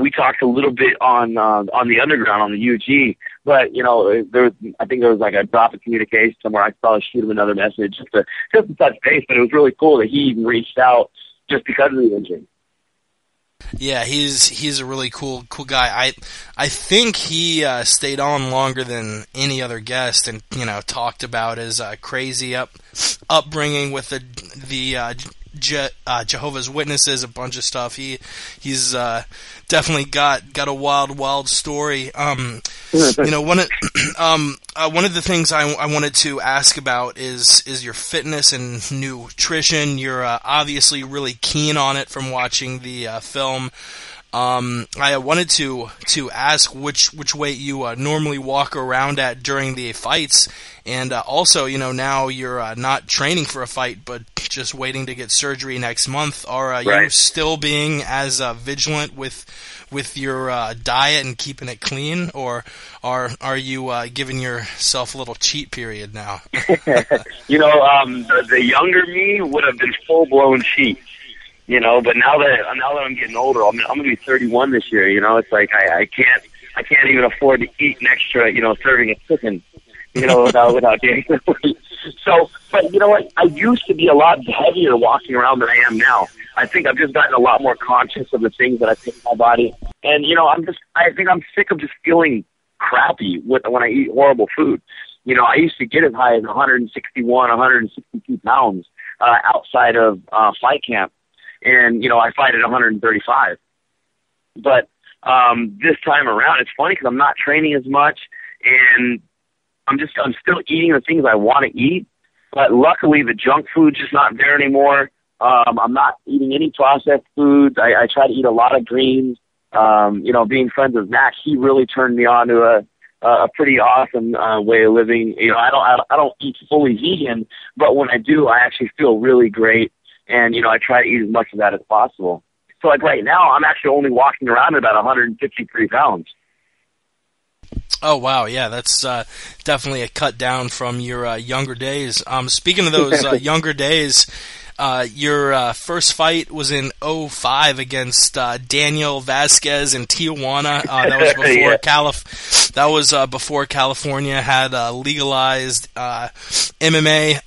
we talked a little bit on the underground on the UG. But I think there was like a drop of communication somewhere. I probably shoot him another message just to touch base. But it was really cool that he even reached out just because of the injury. Yeah, he's a really cool guy. I think he stayed on longer than any other guest, and talked about his crazy upbringing with the Jehovah's Witnesses, a bunch of stuff. He's definitely got a wild story. One of the things I wanted to ask about is your fitness and nutrition. You're obviously really keen on it from watching the film. I wanted to ask which weight you normally walk around at during the fights, and also, now you're not training for a fight, but just waiting to get surgery next month. Are you still being as vigilant with your diet and keeping it clean, or are you giving yourself a little cheat period now? The younger me would have been full blown cheat. But now that I'm getting older, I'm going to be 31 this year. It's like I can't even afford to eat an extra, serving of chicken, without getting. So, but you know what? I used to be a lot heavier walking around than I am now. I think I've just gotten a lot more conscious of the things that I put in my body. And, you know, I think I'm sick of just feeling crappy when I eat horrible food. You know, I used to get as high as 161, 162 pounds outside of fight camp. And, you know, I fight at 135. But this time around, it's funny because I'm not training as much, and I'm still eating the things I want to eat. But luckily, the junk food's just not there anymore. I'm not eating any processed foods. I try to eat a lot of greens. You know, being friends with Mac, he really turned me on to a pretty awesome way of living. You know, I don't eat fully vegan, but when I do, I actually feel really great. And, you know, I try to eat as much of that as possible. So, like, right now, I'm actually only walking around at about 153 pounds. Oh, wow. Yeah, that's definitely a cut down from your younger days. Speaking of those younger days, your first fight was in 2005 against Daniel Vasquez in Tijuana. That was before that was before California had legalized MMA.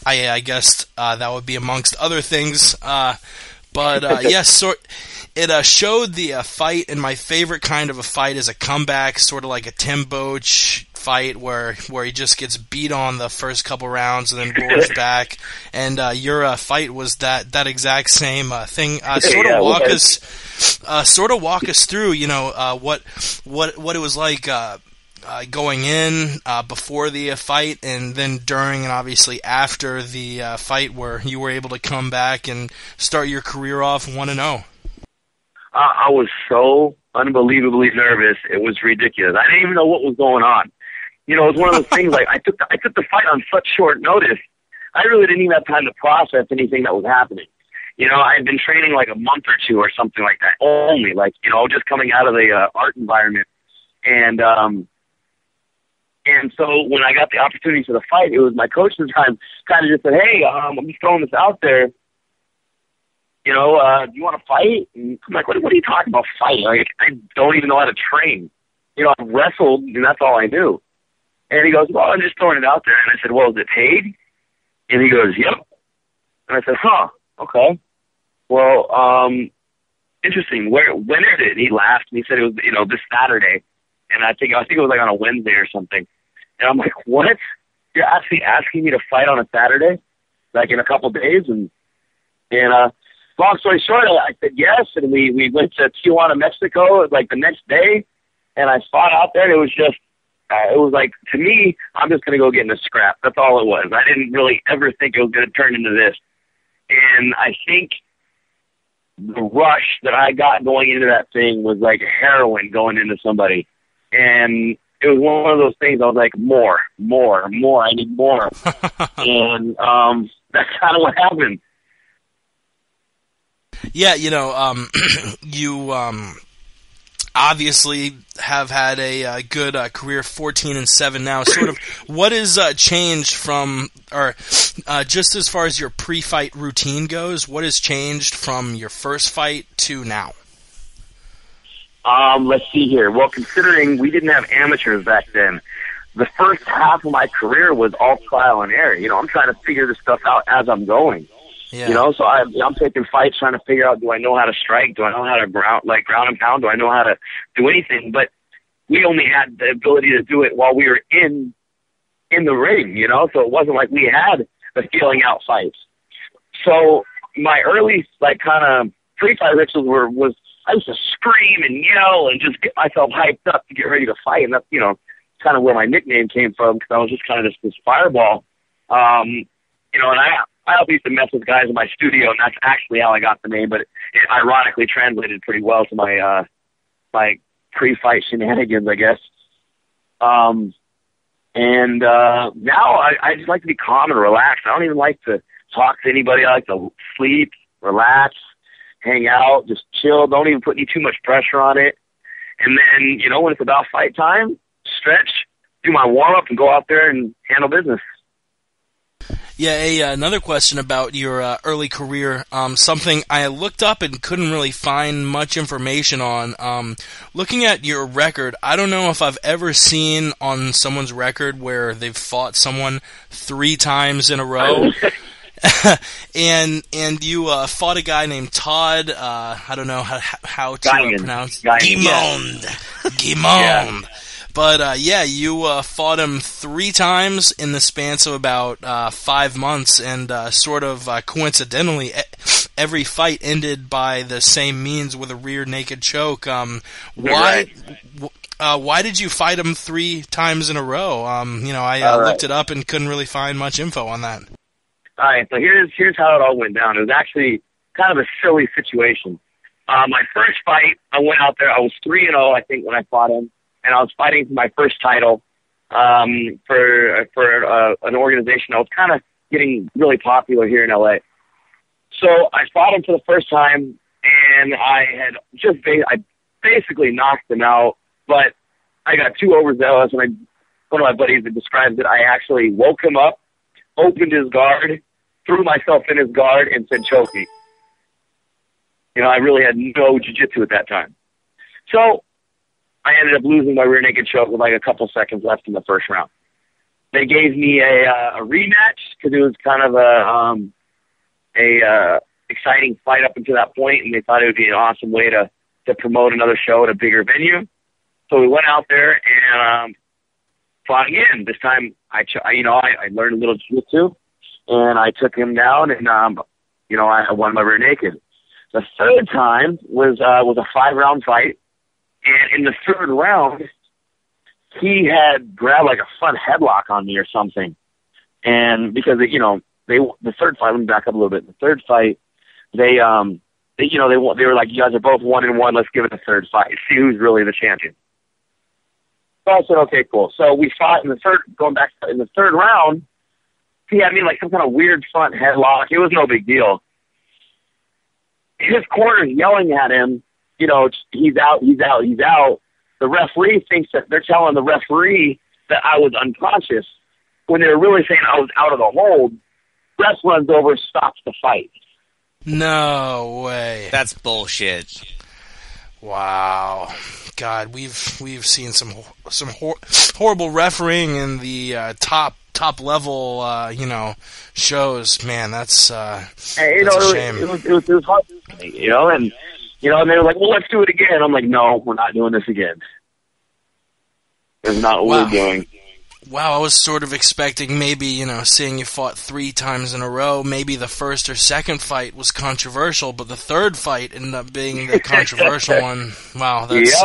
I guess that would be amongst other things. But yes, it showed the fight, and my favorite kind of a fight is a comeback, sort of like a Tim Boetsch fight where he just gets beat on the first couple rounds and then roars back. And your fight was that exact same thing. Sort of walk us through, you know, what it was like going in before the fight, and then during and obviously after the fight, where you were able to come back and start your career off 1-0. I was so unbelievably nervous. It was ridiculous. I didn't even know what was going on. You know, it was one of those things, like, I took the fight on such short notice. I really didn't even have time to process anything that was happening. You know, I had been training like a month or two or something like that only, like, you know, just coming out of the art environment. And so when I got the opportunity for the fight, it was my coach at the time kind of just said, hey, I'm just throwing this out there. You know, do you want to fight? And I'm like, what are you talking about fighting? Like, I don't even know how to train. You know, I've wrestled, and that's all I knew. And he goes, well, I'm just throwing it out there. And I said, well, is it paid? And he goes, yep. And I said, huh, okay. Well, interesting. When is it? And he laughed, and he said it was, you know, this Saturday. And I think it was like on a Wednesday or something. And I'm like, what? You're actually asking me to fight on a Saturday? Like in a couple days? And long story short, I said yes, and we went to Tijuana, Mexico, like the next day, and I fought out there. It was just, it was like, to me, I'm just going to go get in a scrap. That's all it was. I didn't really ever think it was going to turn into this. And I think the rush that I got going into that thing was like heroin going into somebody. And it was one of those things I was like, more, I need more. And that's kind of what happened. Yeah, you know, you obviously have had a good career, 14-7 now. Sort of, what has changed from, or just as far as your pre-fight routine goes, what has changed from your first fight to now? Let's see here. Well, considering we didn't have amateurs back then, the first half of my career was all trial and error. You know, I'm trying to figure this stuff out as I'm going. Yeah. You know, so I'm taking fights trying to figure out, do I know how to strike? Do I know how to ground and pound? Do I know how to do anything? But we only had the ability to do it while we were in the ring, you know, so it wasn't like we had the feeling out fights. So my early, like, kind of pre-fight rituals was I used to scream and yell and just get myself hyped up to get ready to fight. And that's, you know, kind of where my nickname came from, because I was just kind of this fireball. You know, and I always used to mess with guys in my studio, and that's actually how I got the name, but it ironically translated pretty well to my my pre-fight shenanigans, I guess. And now I just like to be calm and relaxed. I don't even like to talk to anybody. I like to sleep, relax, hang out, just chill. Don't even put too much pressure on it. And then, you know, when it's about fight time, stretch, do my warm-up, and go out there and handle business. Another question about your early career. Something I looked up and couldn't really find much information on. Looking at your record, I don't know if I've ever seen on someone's record where they've fought someone 3 times in a row. and you fought a guy named Todd. I don't know how to pronounce Guimond. Guimond. But you fought him 3 times in the span of about 5 months, and sort of coincidentally, every fight ended by the same means with a rear naked choke. Why did you fight him 3 times in a row? I looked it up and couldn't really find much info on that. All right, so here's how it all went down. It was actually kind of a silly situation. My first fight, I went out there. I was 3-0, I think, when I fought him. And I was fighting for my first title for an organization that was kind of getting really popular here in LA. So I fought him for the first time, and I basically knocked him out. But I got too overzealous, and one of my buddies that describes it, I actually woke him up, opened his guard, threw myself in his guard, and said, "Choke me." I really had no jiu-jitsu at that time. So I ended up losing my rear naked choke with like a couple seconds left in the first round. They gave me a rematch because it was kind of a exciting fight up until that point, and they thought it would be an awesome way to promote another show at a bigger venue. So we went out there and fought again. This time I learned a little jiu-jitsu, and I took him down, and I won my rear naked. The third time was a 5-round fight. And in the third round, he had grabbed like a front headlock on me or something. And because, the third fight, let me back up a little bit. The third fight, they were like, "You guys are both 1-1. Let's give it a third fight. See who's really the champion." So I said, "Okay, cool." So we fought in the third round. He had me like some kind of weird front headlock. It was no big deal. His corner's yelling at him, "He's out, he's out, he's out." The referee thinks that they're telling the referee that I was unconscious when they were really saying I was out of the hold. Ref runs over, stops the fight. No way. That's bullshit. Wow. God, we've seen some horrible refereeing in the top level shows. Man, that's a shame. It was hard, and and they were like, "Well, let's do it again." I'm like, "No, we're not doing this again. It's not what we're doing." Wow, I was sort of expecting maybe, seeing you fought 3 times in a row, maybe the first or second fight was controversial, but the third fight ended up being the controversial one. Wow, that's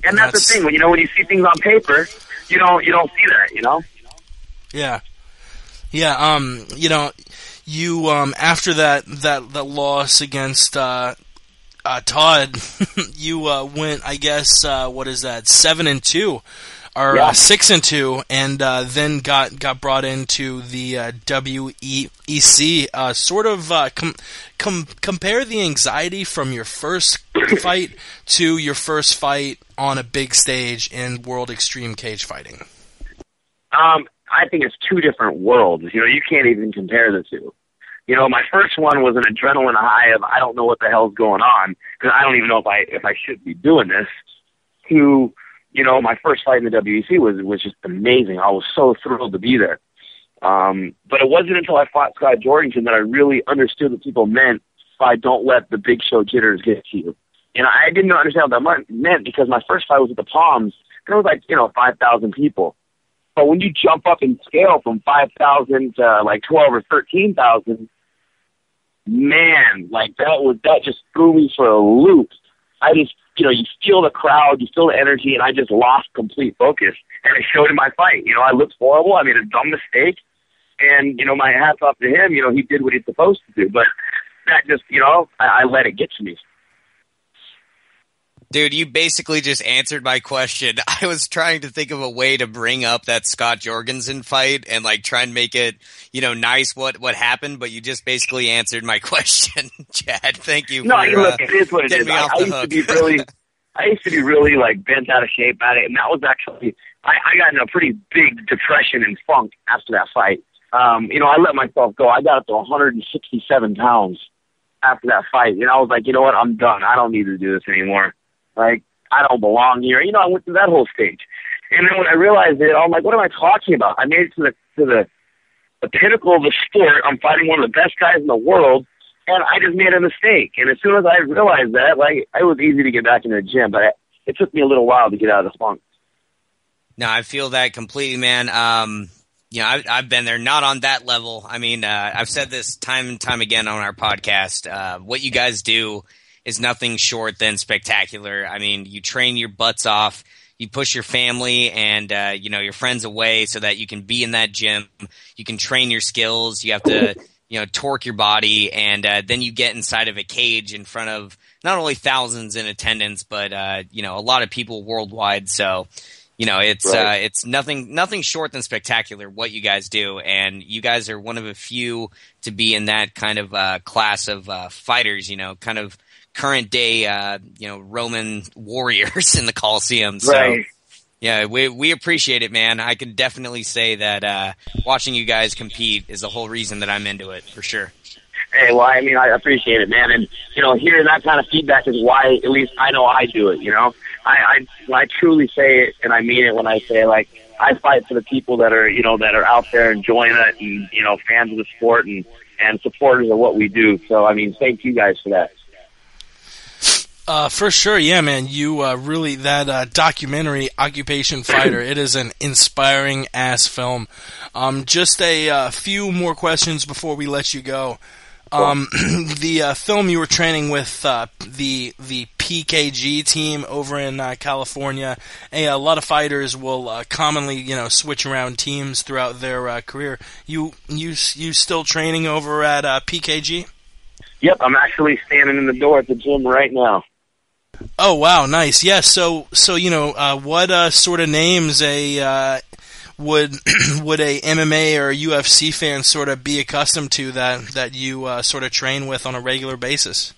and that's the thing, when you see things on paper, you don't see that, Yeah. Yeah, you after that loss against Todd, you went, I guess, 7-2 or 6-2, and then got brought into the WEC. Sort of compare the anxiety from your first fight to your first fight on a big stage in World Extreme Cage Fighting. I think it's 2 different worlds. You can't even compare the two. My first one was an adrenaline high of I don't know what the hell's going on because I don't even know if I should be doing this. To my first fight in the WEC was just amazing. I was so thrilled to be there. But it wasn't until I fought Scott Jorgensen that I really understood what people meant by don't let the big show jitters get to you. And I didn't understand what that meant because my first fight was at the Palms. And it was like 5,000 people. But when you jump up in scale from 5,000 to like 12 or 13,000, man, that just threw me for a loop. I just, you feel the crowd, you feel the energy, and I just lost complete focus. And it showed in my fight. I looked horrible. I made a dumb mistake. And, my hat's off to him. He did what he's supposed to do. But that just, I let it get to me. Dude, you basically just answered my question. I was trying to think of a way to bring up that Scott Jorgensen fight and try and make it, nice what happened, but you just basically answered my question, Chad. Thank you. No, look, it is what it is. I used to be really bent out of shape at it, and that was actually I got in a pretty big depression and funk after that fight. I let myself go. I got up to 167 pounds after that fight. I was like, you know what? I'm done. I don't need to do this anymore. Like, I don't belong here. I went through that whole stage. And then when I realized it, I'm like, what am I talking about? I made it to the pinnacle of the sport. I'm fighting one of the best guys in the world, and I just made a mistake. And as soon as I realized that, like, it was easy to get back into the gym, but it took me a little while to get out of the funk. No, I feel that completely, man. I've been there, not on that level. I mean, I've said this time and time again on our podcast. What you guys do is nothing short than spectacular. I mean, you train your butts off. You push your family and, your friends away so that you can be in that gym. You can train your skills. You have to, torque your body. And then you get inside of a cage in front of not only thousands in attendance, but, a lot of people worldwide. So, it's right. It's nothing short than spectacular what you guys do. And you guys are one of a few to be in that kind of class of fighters, kind of current day, Roman warriors in the Coliseum. So, right. Yeah, we appreciate it, man. I can definitely say that watching you guys compete is the whole reason that I'm into it, for sure. Hey, well, I mean, I appreciate it, man. And, hearing that kind of feedback is why at least I know I do it, I truly say it, and I mean it when I say, like, I fight for the people that are, that are out there enjoying it and, fans of the sport and supporters of what we do. So, I mean, thank you guys for that. For sure, yeah, man. You really, that documentary, Occupation Fighter, it is an inspiring ass film. Just a few more questions before we let you go. The film you were training with the PKG team over in California. A lot of fighters will commonly, switch around teams throughout their career. You still training over at PKG? Yep, I'm actually standing in the door at the gym right now. Oh wow, nice. Yeah, so what sort of names would a MMA or UFC fan sort of be accustomed to that you sort of train with on a regular basis?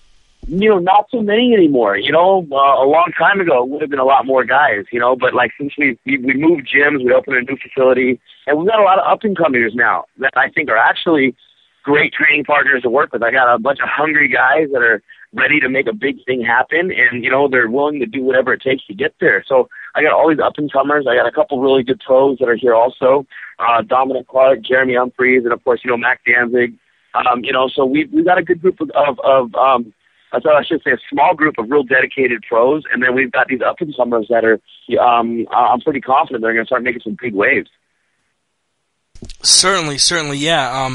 Not too many anymore. A long time ago it would have been a lot more guys. But like since we moved gyms, we opened a new facility, and we've got a lot of up and comers now that I think are actually great training partners to work with. I got a bunch of hungry guys that are ready to make a big thing happen, and they're willing to do whatever it takes to get there. So I got all these up and comers. I got a couple really good pros that are here also, Dominic Clark, Jeremy Humphreys, and of course Mac Danzig. So we've got a good group I should say a small group of real dedicated pros, and then we've got these up and comers that are I'm pretty confident they're going to start making some big waves. Certainly, yeah.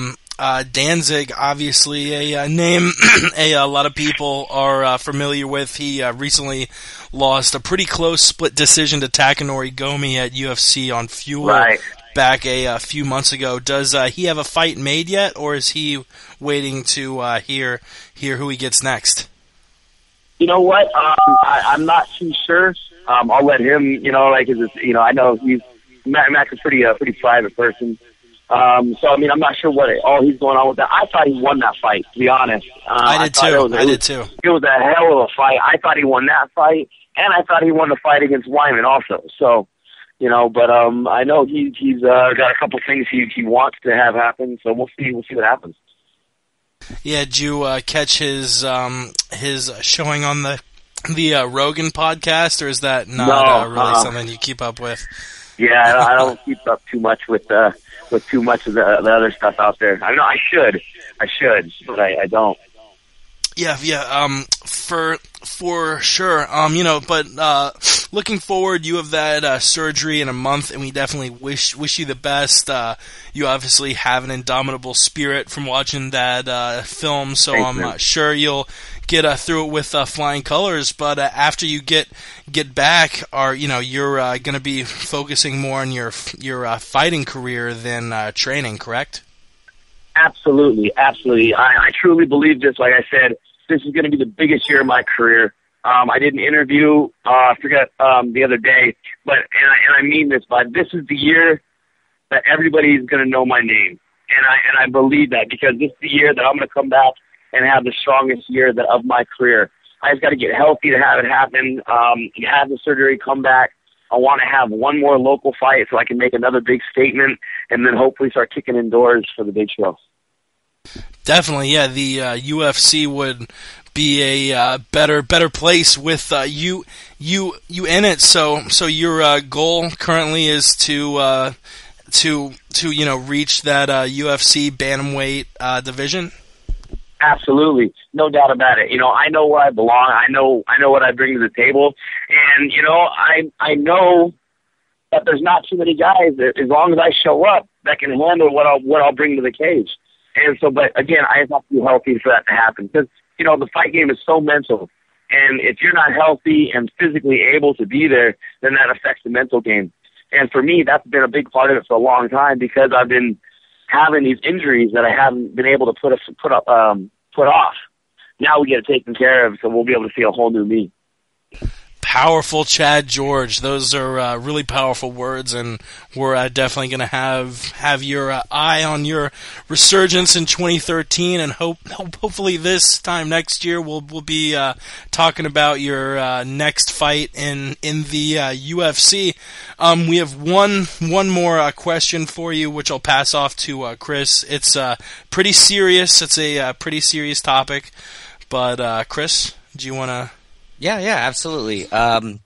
Danzig, obviously a name a lot of people are familiar with. He recently lost a pretty close split decision to Takanori Gomi at UFC on Fuel back a few months ago. Does he have a fight made yet, or is he waiting to hear who he gets next? You know what? I'm not too sure. I'll let him. I know Mac's a pretty private person. So, I mean, I'm not sure what all he's going on with that. I thought he won that fight, to be honest. I did too. It was a hell of a fight. I thought he won that fight, and I thought he won the fight against Wyman also. So, but I know he's got a couple things he wants to have happen, so we'll see what happens. Yeah, did you catch his showing on the Rogan podcast, or is that not really something you keep up with? Yeah, I don't keep up too much with too much of the other stuff out there. I know I should, but I don't. Yeah, for sure. But looking forward, you have that surgery in a month, and we definitely wish you the best. You obviously have an indomitable spirit from watching that film, so Thanks, I'm man. Sure you'll get through it with flying colors. But after you get back, you're going to be focusing more on your fighting career than training, correct? Absolutely. I truly believe this. Like I said, this is going to be the biggest year of my career. I did an interview, I forgot the other day, but and I mean this, but this is the year that everybody's going to know my name, and I believe that because this is the year that I'm going to come back and have the strongest year of my career. I just got to get healthy to have it happen. Have the surgery, come back, I want to have one more local fight so I can make another big statement, and then hopefully start kicking in doors for the big show. Definitely, yeah. The UFC would be a better place with you in it. So your goal currently is to reach that UFC bantamweight division. Absolutely, no doubt about it. I know where I belong. I know what I bring to the table, and I know that there's not too many guys that, as long as I show up, that can handle what I'll bring to the cage. And so, but again, I have to be healthy for that to happen, because the fight game is so mental, and if you're not healthy and physically able to be there, then that affects the mental game. And for me, that's been a big part of it for a long time, because I've been having these injuries that I haven't been able to put off. Now we get it taken care of, so we'll be able to see a whole new me. Powerful, Chad George. Those are really powerful words, and we're definitely going to have your eye on your resurgence in 2013, and hopefully this time next year we'll be talking about your next fight in the UFC. We have one more question for you, which I'll pass off to Chris. It's pretty serious. It's a pretty serious topic, but Chris, do you want to? Yeah, absolutely.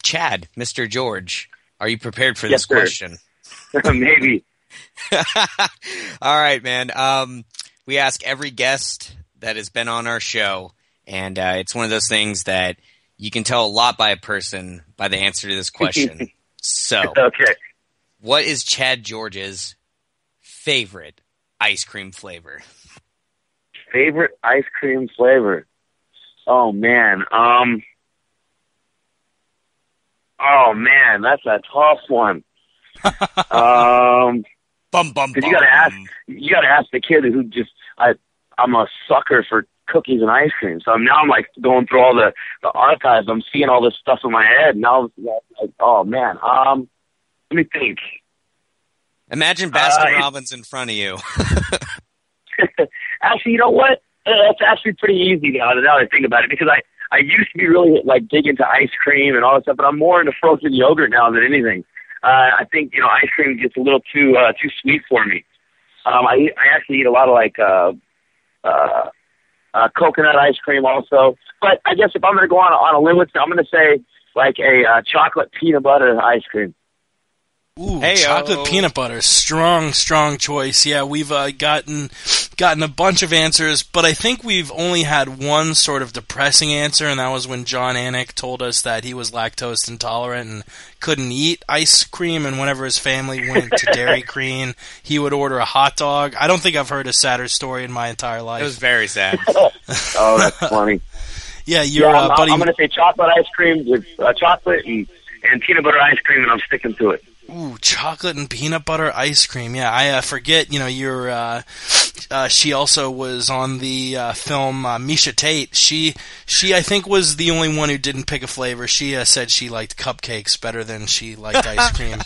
Chad, Mr. George, are you prepared for this sir. question? Maybe. All right, man. We ask every guest that has been on our show, and it's one of those things that you can tell a lot by a person by the answer to this question. So, okay. What is Chad George's favorite ice cream flavor? Favorite ice cream flavor? Oh, man. Oh man, that's a tough one. Bum bum bum. You gotta ask the kid who I'm a sucker for cookies and ice cream. So now I'm like going through all the archives. I'm seeing all this stuff in my head. Now, oh man. Let me think. Imagine Baskin Robbins in front of you. Actually, you know what? That's actually pretty easy now that I think about it, because I used to be really big into ice cream and all that stuff, but I'm more into frozen yogurt now than anything. I think ice cream gets a little too sweet for me. I actually eat a lot of coconut ice cream also. But I guess if I'm going to go on a limb with it, I'm going to say a chocolate peanut butter ice cream. Ooh, chocolate peanut butter, strong choice. Yeah, we've gotten a bunch of answers, but I think we've only had one sort of depressing answer, and that was when John Anik told us that he was lactose intolerant and couldn't eat ice cream, and whenever his family went to Dairy Queen, he would order a hot dog. I don't think I've heard a sadder story in my entire life. It was very sad. Oh, that's funny. Yeah, buddy. I'm going to say chocolate ice cream with chocolate and peanut butter ice cream, and I'm sticking to it. Ooh, chocolate and peanut butter ice cream. Yeah, I forget. She also was on the film Misha Tate. She I think was the only one who didn't pick a flavor. She said she liked cupcakes better than she liked ice cream.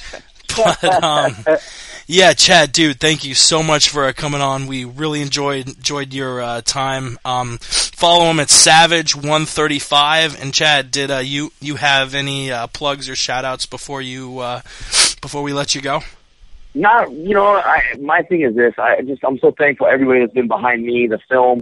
But yeah, Chad, dude, thank you so much for coming on. We really enjoyed your time. Follow him at Savage135. And Chad, did you have any plugs or shout outs before we let you go? Not, my thing is this. I'm so thankful everybody that's been behind me, the film.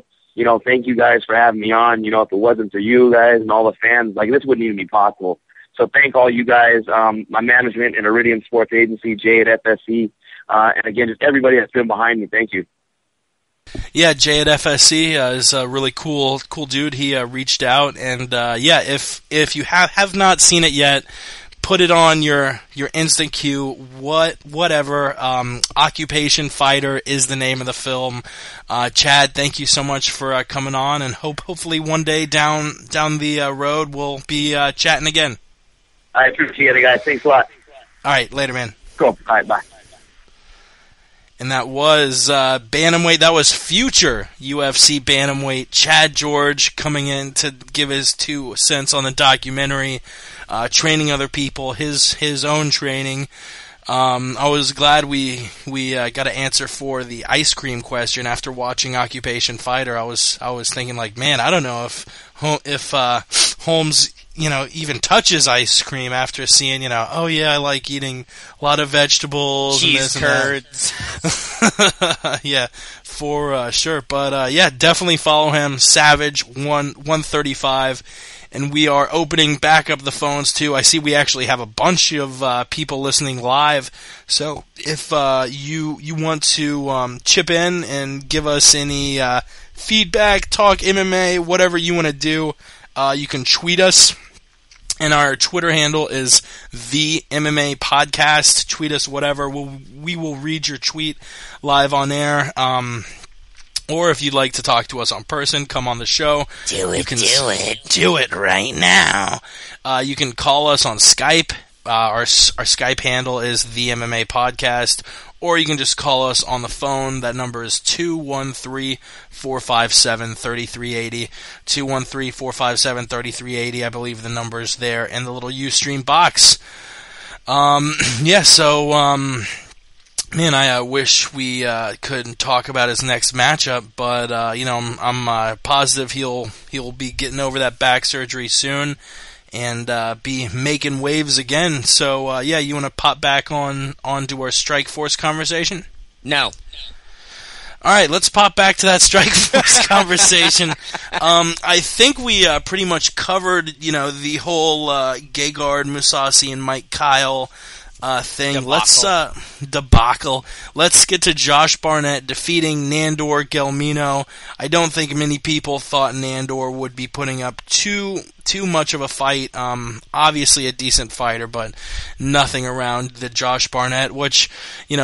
Thank you guys for having me on. If it wasn't for you guys and all the fans, this wouldn't even be possible. So thank all you guys, my management and Iridium Sports Agency, Jay at FSC, and again, just everybody that's been behind me. Thank you. Yeah, Jay at FSC is a really cool dude. He reached out, and if you have not seen it yet, put it on your instant queue. Whatever. Occupation Fighter is the name of the film. Chad, thank you so much for coming on, and hopefully one day down the road we'll be chatting again. I appreciate it, guys. Thanks a lot. All right, later, man. Cool. All right, bye. And that was bantamweight. That was future UFC bantamweight Chad George coming in to give his 2 cents on the documentary, training other people, his own training. I was glad we got an answer for the ice cream question after watching Occupation Fighter. I was thinking man, I don't know if Holmes even touches ice cream after seeing, oh yeah, I like eating a lot of vegetables cheese and curds. Yeah, for sure. But yeah, definitely follow him, Savage 135. And we are opening back up the phones too. I see we actually have a bunch of people listening live. So if you want to chip in and give us any feedback, talk MMA, whatever you want to do, you can tweet us. And our Twitter handle is the MMA Podcast. Tweet us whatever. We will read your tweet live on air. Or if you'd like to talk to us on person, come on the show. Do it right now. You can call us on Skype. Our Skype handle is the MMA Podcast. Or you can just call us on the phone. That number is 213-457-3380. 213-457-3380. I believe the number is there in the little Ustream box. Man, I wish we could talk about his next matchup, but I'm positive he'll be getting over that back surgery soon and be making waves again. So yeah, you want to pop back onto our Strikeforce conversation? No. All right, let's pop back to that Strikeforce conversation. I think we pretty much covered the whole Gegard Mousasi and Mike Kyle thing. Debacle. Debacle. Let's get to Josh Barnett defeating Nandor Gelmino. I don't think many people thought Nandor would be putting up too much of a fight. Obviously a decent fighter, but nothing around the Josh Barnett, which,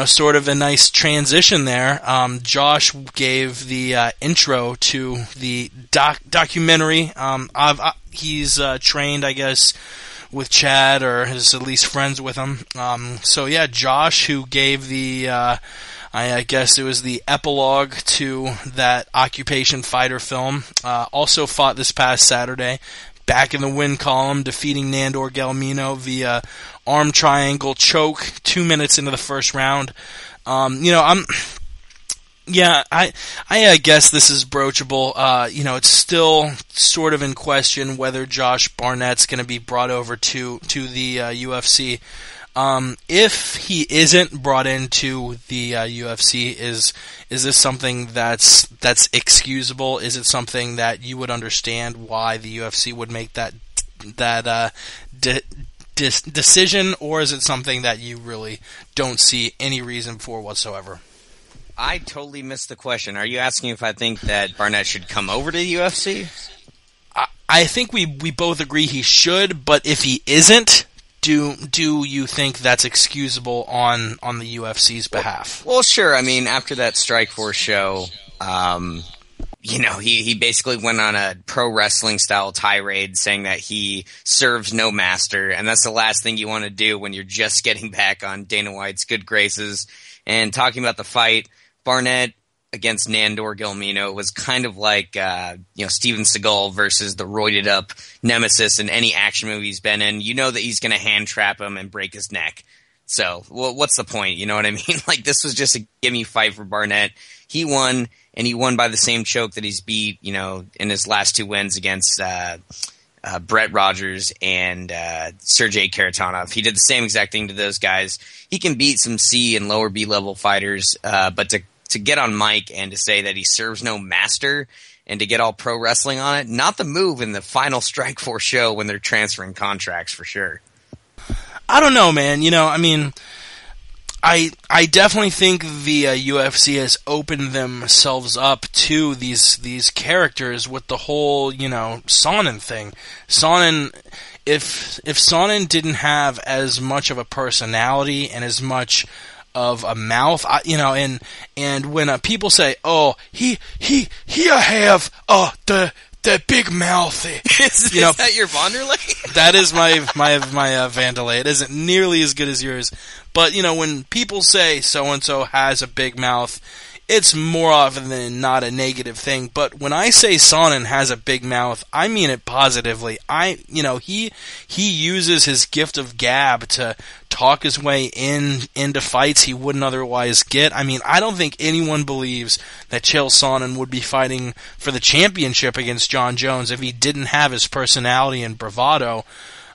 sort of a nice transition there. Josh gave the intro to the documentary. He's trained, I guess, with Chad, or is at least friends with him. So yeah, Josh, who gave the, I guess it was the epilogue to that Occupation Fighter film, also fought this past Saturday, back in the win column, defeating Nandor Gelmino via arm triangle choke 2 minutes into the first round. I guess this is broachable. It's still sort of in question whether Josh Barnett's going to be brought over to the UFC. If he isn't brought into the UFC, is this something that's excusable? Is it something that you would understand why the UFC would make that decision, or is it something that you really don't see any reason for whatsoever? I totally missed the question. Are you asking if I think that Barnett should come over to the UFC? I think we both agree he should, but if he isn't, do you think that's excusable on the UFC's behalf? Well, sure. I mean, after that Strikeforce show, he basically went on a pro wrestling style tirade saying that he serves no master, and that's the last thing you want to do when you're just getting back on Dana White's good graces. And talking about the fight, Barnett against Nandor Gelmino was kind of like, Steven Seagal versus the roided up nemesis in any action movie he's been in. You know that he's going to hand trap him and break his neck. So what's the point? You know what I mean? Like, this was just a gimme fight for Barnett. He won, and he won by the same choke that he's beat, in his last two wins against, Brett Rogers and Sergey Karatanov. He did the same exact thing to those guys. He can beat some C and lower B level fighters, but to get on Mike and to say that he serves no master and to get all pro wrestling on it, not the move in the final Strikeforce show when they're transferring contracts for sure. I don't know, man. I definitely think the UFC has opened themselves up to these characters with the whole, Sonnen thing. Sonnen, if Sonnen didn't have as much of a personality and as much of a mouth, and when people say, "Oh, he have the big mouth," is that your Vonderlei? That is my Vanderlei. It isn't nearly as good as yours, but when people say so and so has a big mouth, it's more often than not a negative thing. But when I say Sonnen has a big mouth, I mean it positively. He uses his gift of gab to talk his way into fights he wouldn't otherwise get. I mean, I don't think anyone believes that Chael Sonnen would be fighting for the championship against John Jones if he didn't have his personality and bravado.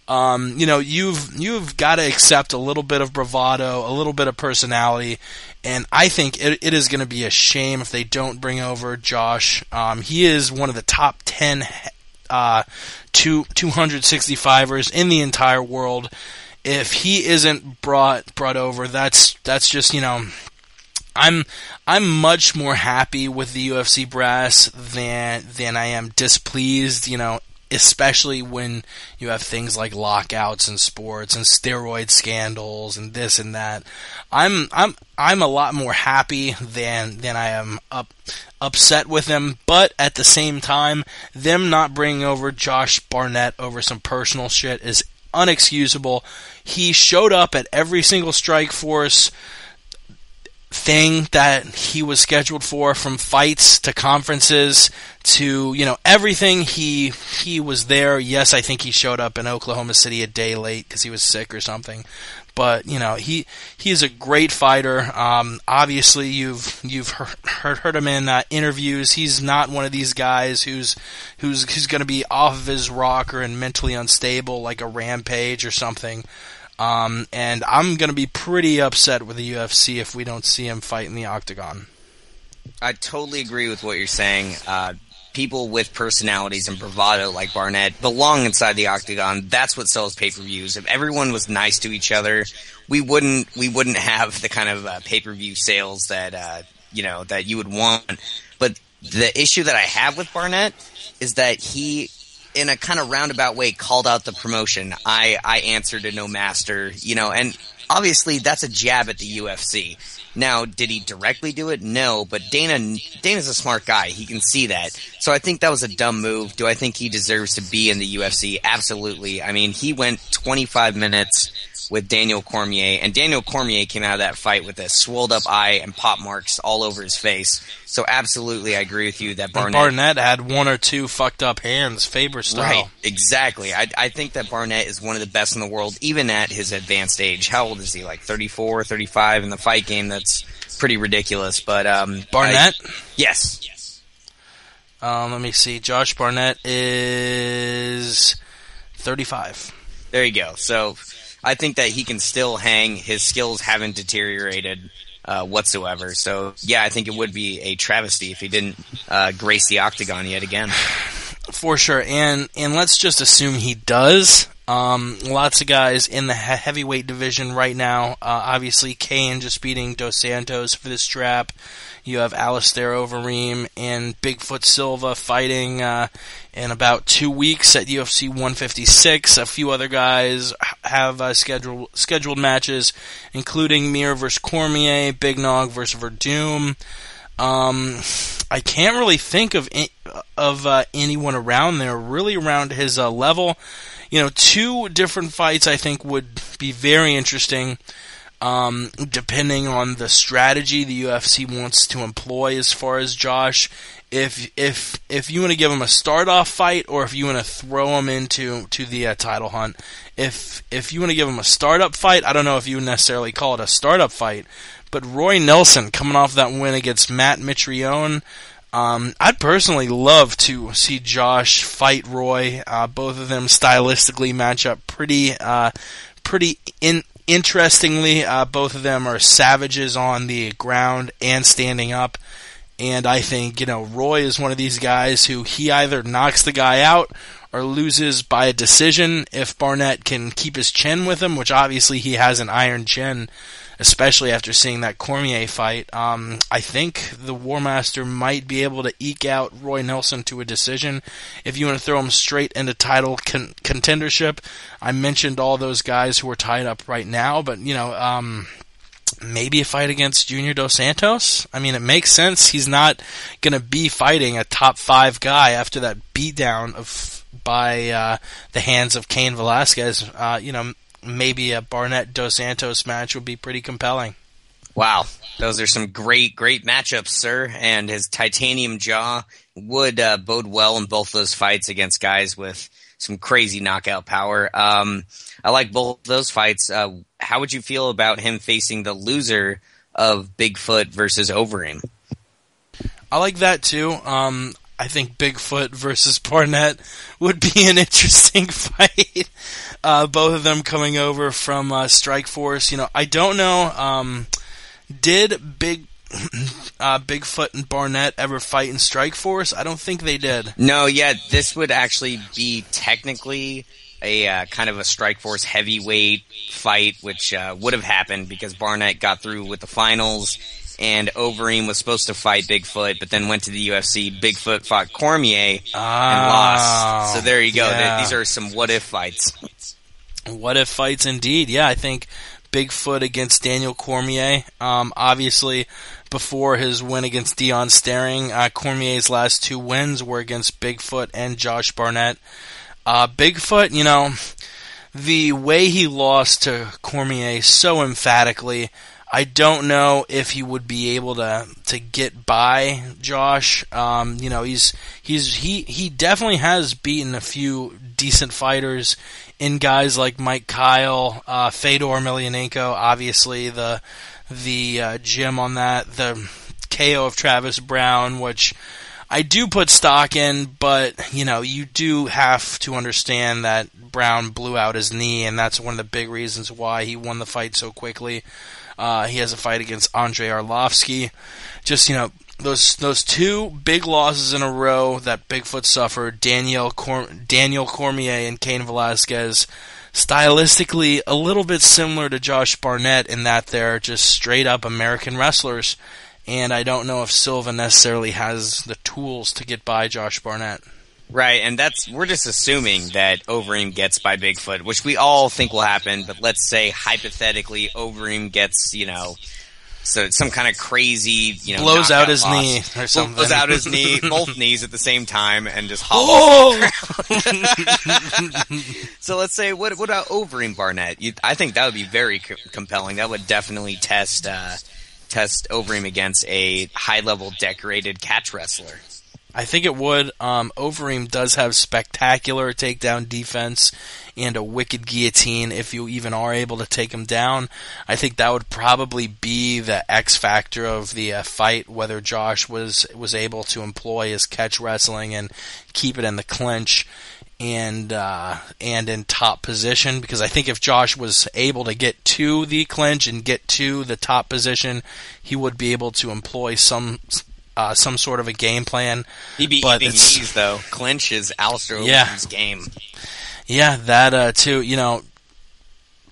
You've got to accept a little bit of bravado, a little bit of personality, and I think it is going to be a shame if they don't bring over Josh. He is one of the top 10 265ers in the entire world. If he isn't brought over, that's just, I'm much more happy with the UFC brass than I am displeased, especially when you have things like lockouts in sports and steroid scandals and this and that. I'm a lot more happy than I am upset with them, but at the same time, them not bringing over Josh Barnett over some personal shit is unexcusable. He showed up at every single Strikeforce thing that he was scheduled for, from fights to conferences to, everything. He was there. Yes, I think he showed up in Oklahoma City a day late because he was sick or something. But he's a great fighter. Obviously, you've heard him in interviews. He's not one of these guys who's going to be off of his rocker and mentally unstable like a Rampage or something. And I'm going to be pretty upset with the UFC if we don't see him fight in the octagon. I totally agree with what you're saying. People with personalities and bravado like Barnett belong inside the octagon. That's what sells pay-per-views. If everyone was nice to each other, we wouldn't have the kind of pay-per-view sales that that you would want. But the issue that I have with Barnett is that he, in a kind of roundabout way, called out the promotion. I answer to no master, and obviously that's a jab at the UFC. Now, did he directly do it? No, but Dana's a smart guy. He can see that. So I think that was a dumb move. Do I think he deserves to be in the UFC? Absolutely. I mean, he went 25 minutes with Daniel Cormier, and Daniel Cormier came out of that fight with a swelled up eye and pop marks all over his face. So absolutely, I agree with you that Barnett had one or two fucked up hands, Faber style. Right, exactly. I think that Barnett is one of the best in the world, even at his advanced age. How old is he? Like 34, 35 in the fight game? That's pretty ridiculous. But Barnett? Yes. Let me see. Josh Barnett is 35. There you go. So I think that he can still hang. His skills haven't deteriorated whatsoever. So, yeah, I think it would be a travesty if he didn't grace the octagon yet again. For sure. And let's just assume he does. Lots of guys in the heavyweight division right now. Obviously, Kane just beating Dos Santos for this strap. You have Alistair Overeem and Bigfoot Silva fighting in about 2 weeks at UFC 156. A few other guys have scheduled matches, including Mir versus Cormier, Big Nog versus Verdum. I can't really think of anyone around there, really around his level. Two different fights I think would be very interesting. Depending on the strategy the UFC wants to employ as far as Josh, if you want to give him a start-off fight or if you want to throw him into the title hunt. If you want to give him a start-up fight, I don't know if you would necessarily call it a start-up fight, but Roy Nelson coming off that win against Matt Mitrione, I'd personally love to see Josh fight Roy. Both of them stylistically match up pretty interestingly. Both of them are savages on the ground and standing up. And I think, Roy is one of these guys who he either knocks the guy out or loses by a decision. If Barnett can keep his chin with him, which obviously he has an iron chin, especially after seeing that Cormier fight, I think the War Master might be able to eke out Roy Nelson to a decision. If you want to throw him straight into title contendership, I mentioned all those guys who are tied up right now, but, maybe a fight against Junior Dos Santos? I mean, it makes sense. He's not going to be fighting a top 5 guy after that beatdown by the hands of Cain Velasquez. Maybe a Barnett Dos Santos match would be pretty compelling. Wow, those are some great matchups, sir. And his titanium jaw would bode well in both those fights against guys with some crazy knockout power. I like both those fights. How would you feel about him facing the loser of Bigfoot versus Overeem? I like that too. I think Bigfoot versus Barnett would be an interesting fight. Both of them coming over from Strikeforce. I don't know. Did Bigfoot and Barnett ever fight in Strikeforce? I don't think they did. No, yeah, this would actually be technically a kind of a Strikeforce heavyweight fight, which would have happened because Barnett got through with the finals. And Overeem was supposed to fight Bigfoot, but then went to the UFC. Bigfoot fought Cormier and lost. So there you go. Yeah. These are some what-if fights. What-if fights indeed. Yeah, I think Bigfoot against Daniel Cormier. Obviously, before his win against Dion Staring, Cormier's last 2 wins were against Bigfoot and Josh Barnett. Bigfoot, the way he lost to Cormier so emphatically, I don't know if he would be able to get by Josh. He definitely has beaten a few decent fighters in guys like Mike Kyle, Fedor Emelianenko, obviously the gym on that, the KO of Travis Brown, which I do put stock in, but you do have to understand that Brown blew out his knee, and that's one of the big reasons why he won the fight so quickly. He has a fight against Andrei Arlovsky. Just, those 2 big losses in a row that Bigfoot suffered, Daniel Cormier and Cain Velasquez, stylistically a little bit similar to Josh Barnett in that they're just straight-up American wrestlers, and I don't know if Silva necessarily has the tools to get by Josh Barnett. Right, and we're just assuming that Overeem gets by Bigfoot, which we all think will happen, but let's say hypothetically Overeem gets, so some kind of crazy, blows out his loss. knee or something. Blows out his knee, both knees at the same time, and just hobbles. So let's say, what about Overeem Barnett? I think that would be very compelling. That would definitely test Overeem against a high-level decorated catch wrestler. I think it would. Overeem does have spectacular takedown defense and a wicked guillotine if you even are able to take him down. I think that would probably be the X factor of the fight, whether Josh was able to employ his catch wrestling and keep it in the clinch and in top position, because I think if Josh was able to get to the clinch and get to the top position, he would be able to employ some sort of a game plan. He'd be eating knees, though. Clinch is Alistair Overeem's game. Yeah, that too.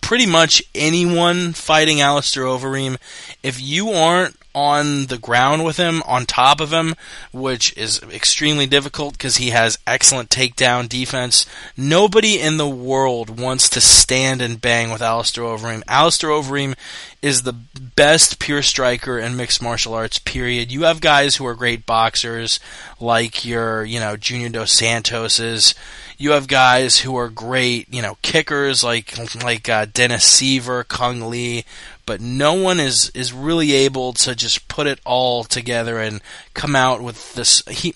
Pretty much anyone fighting Alistair Overeem, if you aren't on the ground with him, on top of him, which is extremely difficult because he has excellent takedown defense, nobody in the world wants to stand and bang with Alistair Overeem. Alistair Overeem is the best pure striker in mixed martial arts, period. You have guys who are great boxers, like your, Junior Dos Santoses. You have guys who are great, kickers, like Dennis Seaver, Kung Lee, but no one is really able to just put it all together and come out with this. He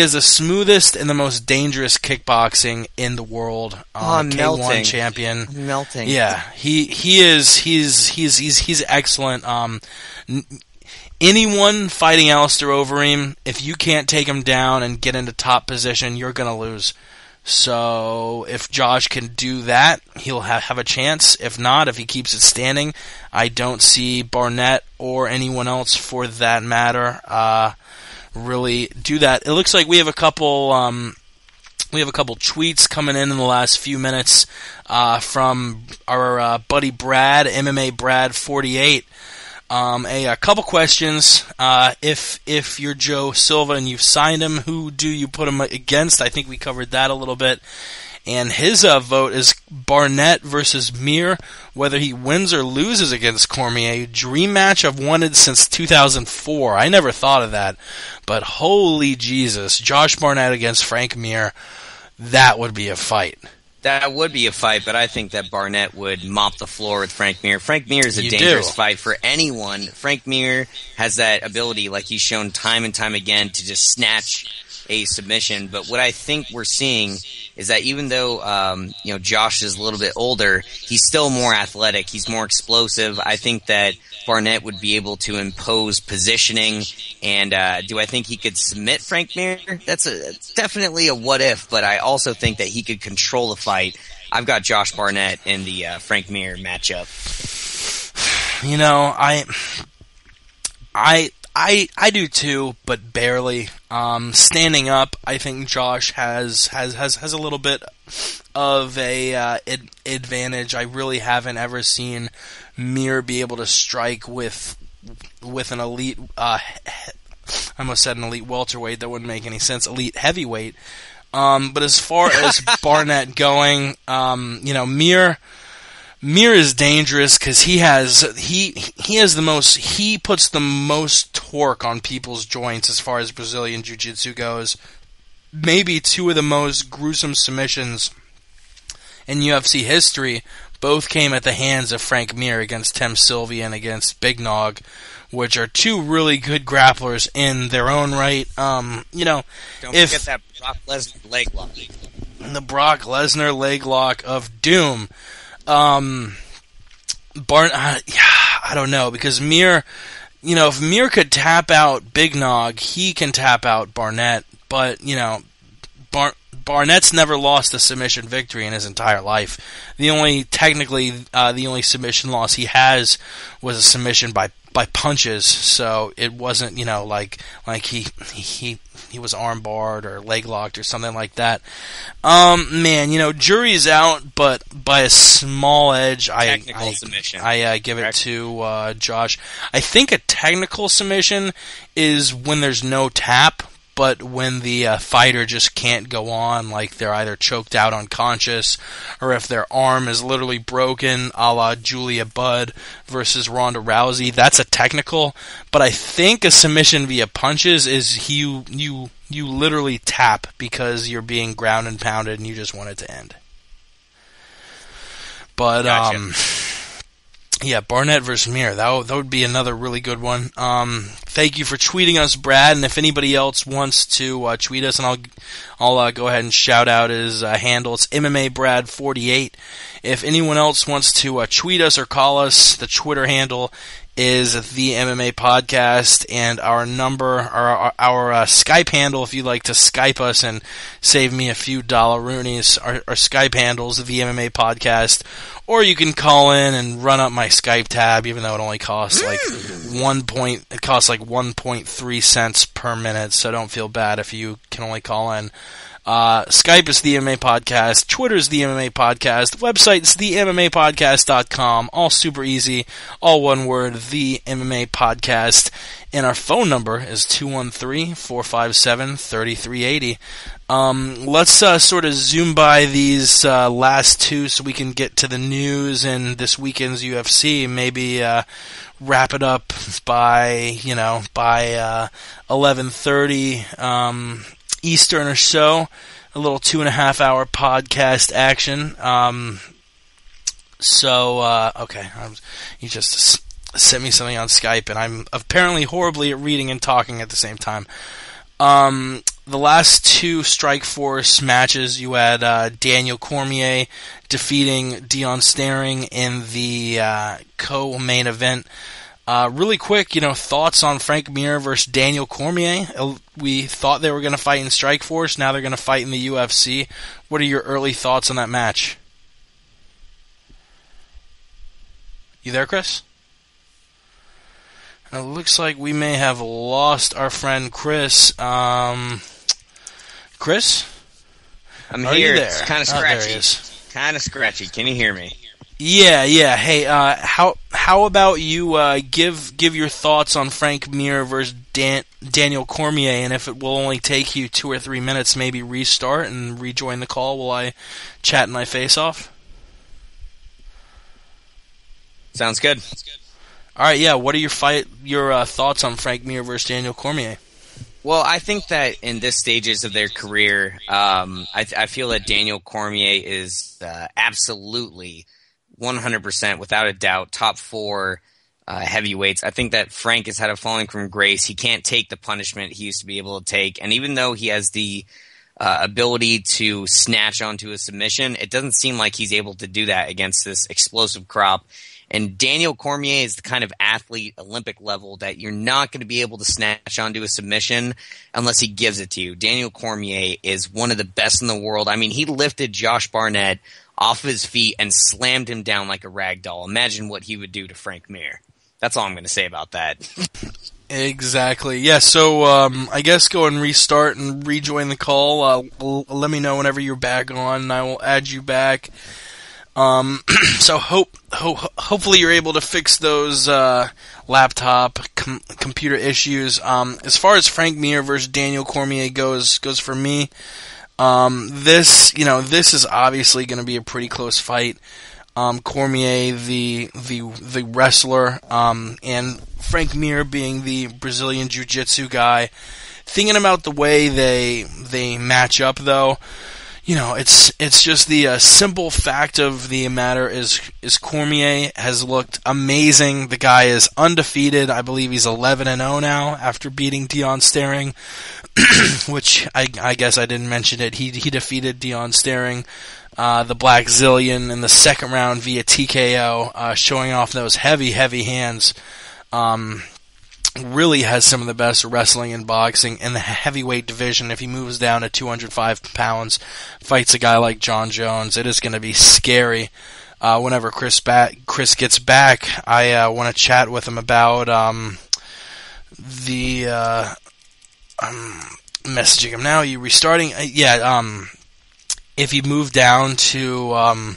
has the smoothest and the most dangerous kickboxing in the world. K1 champion. I'm melting. Yeah, he's excellent. Anyone fighting Alistair Overeem, if you can't take him down and get into top position, you're gonna lose. So if Josh can do that, he'll have a chance. If not, if he keeps it standing, I don't see Barnett or anyone else for that matter really do that. It looks like we have a couple tweets coming in the last few minutes from our buddy Brad, MMA Brad 48. A couple questions. If you're Joe Silva and you've signed him, who do you put him against? I think we covered that a little bit. And his vote is Barnett versus Mir, whether he wins or loses against Cormier. Dream match I've wanted since 2004. I never thought of that. But holy Jesus, Josh Barnett against Frank Mir, that would be a fight. That would be a fight, but I think that Barnett would mop the floor with Frank Mir. Frank Mir is a dangerous fight for anyone. Frank Mir has that ability, like he's shown time and time again, to just snatch a submission. But what I think we're seeing is that even though Josh is a little bit older, he's still more athletic. He's more explosive. I think that Barnett would be able to impose positioning. And do I think he could submit Frank Mir? That's definitely a what if. But I also think that he could control the fight. I've got Josh Barnett in the Frank Mir matchup. I do too, but barely. Standing up, I think Josh has a little bit of a advantage. I really haven't ever seen Mir be able to strike with an elite. I almost said an elite welterweight. That wouldn't make any sense. Elite heavyweight. But as far as Barnett going, Mir is dangerous because he puts the most torque on people's joints as far as Brazilian Jiu-Jitsu goes. Maybe two of the most gruesome submissions in UFC history both came at the hands of Frank Mir against Tim Sylvia and against Big Nog, which are two really good grapplers in their own right. Don't forget that Brock Lesnar leg lock. The Brock Lesnar leg lock of doom. I don't know, because Mir, if Mir could tap out Big Nog, he can tap out Barnett, but, Barnett's never lost a submission victory in his entire life. The only submission loss he has was a submission by punches, so it wasn't, like he was arm barred or leg locked or something like that. Jury's out, but by a small edge, submission. I give it to Josh. I think a technical submission is when there's no tap, but when the fighter just can't go on, like they're either choked out unconscious, or if their arm is literally broken, a la Julia Budd versus Ronda Rousey, that's a technical. But I think a submission via punches is you literally tap because you're being ground and pounded and you just want it to end. But gotcha. Yeah, Barnett versus Mir. That would be another really good one. Thank you for tweeting us, Brad. And if anybody else wants to tweet us, and I'll go ahead and shout out his handle. It's MMA Brad 48. If anyone else wants to tweet us or call us, the Twitter handle is the MMA Podcast, and our number, our Skype handle, if you'd like to Skype us and save me a few dollaroonies, our Skype handle is the MMA Podcast, or you can call in and run up my Skype tab, even though it only costs like 1.3 cents per minute, so don't feel bad if you can only call in. Skype is the MMA Podcast. Twitter is the MMA Podcast. Website is themmapodcast.com. All super easy. All one word, the MMA Podcast. And our phone number is 213-457-3380. Let's sort of zoom by these last two so we can get to the news and this weekend's UFC. Maybe wrap it up by 11:30 Eastern or so. A little 2.5 hour podcast action. Okay. You just sent me something on Skype, and I'm apparently horribly at reading and talking at the same time. The last two Strikeforce matches, you had Daniel Cormier defeating Dion Staring in the co-main event. Really quick, thoughts on Frank Mir versus Daniel Cormier. We thought they were going to fight in Strikeforce. Now they're going to fight in the UFC. What are your early thoughts on that match? You there, Chris? It looks like we may have lost our friend Chris. Chris? I'm Are here. you there? It's kind of scratchy. There he is. Kind of scratchy. Can you hear me? Yeah. Hey, how about you give your thoughts on Frank Mir versus Daniel Cormier, and if it will only take you 2 or 3 minutes, maybe restart and rejoin the call while I chat my face off? Sounds good. All right, yeah. What are your thoughts on Frank Mir versus Daniel Cormier? Well, I think that in this stages of their career, I feel that Daniel Cormier is absolutely 100%, without a doubt, top 4 heavyweights. I think that Frank has had a falling from grace. He can't take the punishment he used to be able to take. And even though he has the ability to snatch onto a submission, it doesn't seem like he's able to do that against this explosive crop. And Daniel Cormier is the kind of athlete, Olympic level, that you're not going to be able to snatch onto a submission unless he gives it to you. Daniel Cormier is one of the best in the world. I mean, he lifted Josh Barnett off of his feet and slammed him down like a rag doll. Imagine what he would do to Frank Mir. That's all I'm going to say about that. Exactly. Yeah, so I guess go and restart and rejoin the call. Let me know whenever you're back on, and I will add you back. So hopefully you're able to fix those laptop computer issues. As far as Frank Mir versus Daniel Cormier goes for me, this is obviously going to be a pretty close fight. Cormier, the wrestler, and Frank Mir being the Brazilian Jiu-Jitsu guy. Thinking about the way they match up, though, it's just the simple fact of the matter is Cormier has looked amazing. The guy is undefeated. I believe he's 11-0 now after beating Dion Staring, which I guess I didn't mention it. He defeated Dion Staring, the Black Zillion, in the second round via TKO, showing off those heavy hands. Really has some of the best wrestling and boxing in the heavyweight division. If he moves down to 205 pounds, fights a guy like John Jones, it is going to be scary. Whenever Chris gets back, I want to chat with him about messaging him now. Are you restarting? If he moved down to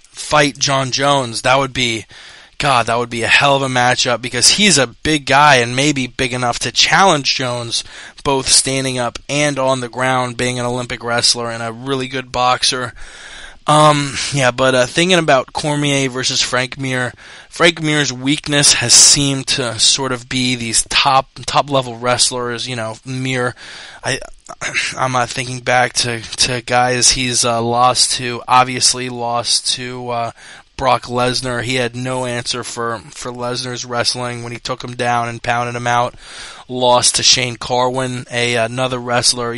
fight John Jones, that would be a hell of a matchup, because he's a big guy and maybe big enough to challenge Jones, both standing up and on the ground, being an Olympic wrestler and a really good boxer. But thinking about Cormier versus Frank Mir, Frank Mir's weakness has seemed to sort of be these top level wrestlers. Mir, I'm thinking back to guys he's lost to. Obviously, lost to Brock Lesnar. He had no answer for Lesnar's wrestling when he took him down and pounded him out. Lost to Shane Carwin, another wrestler.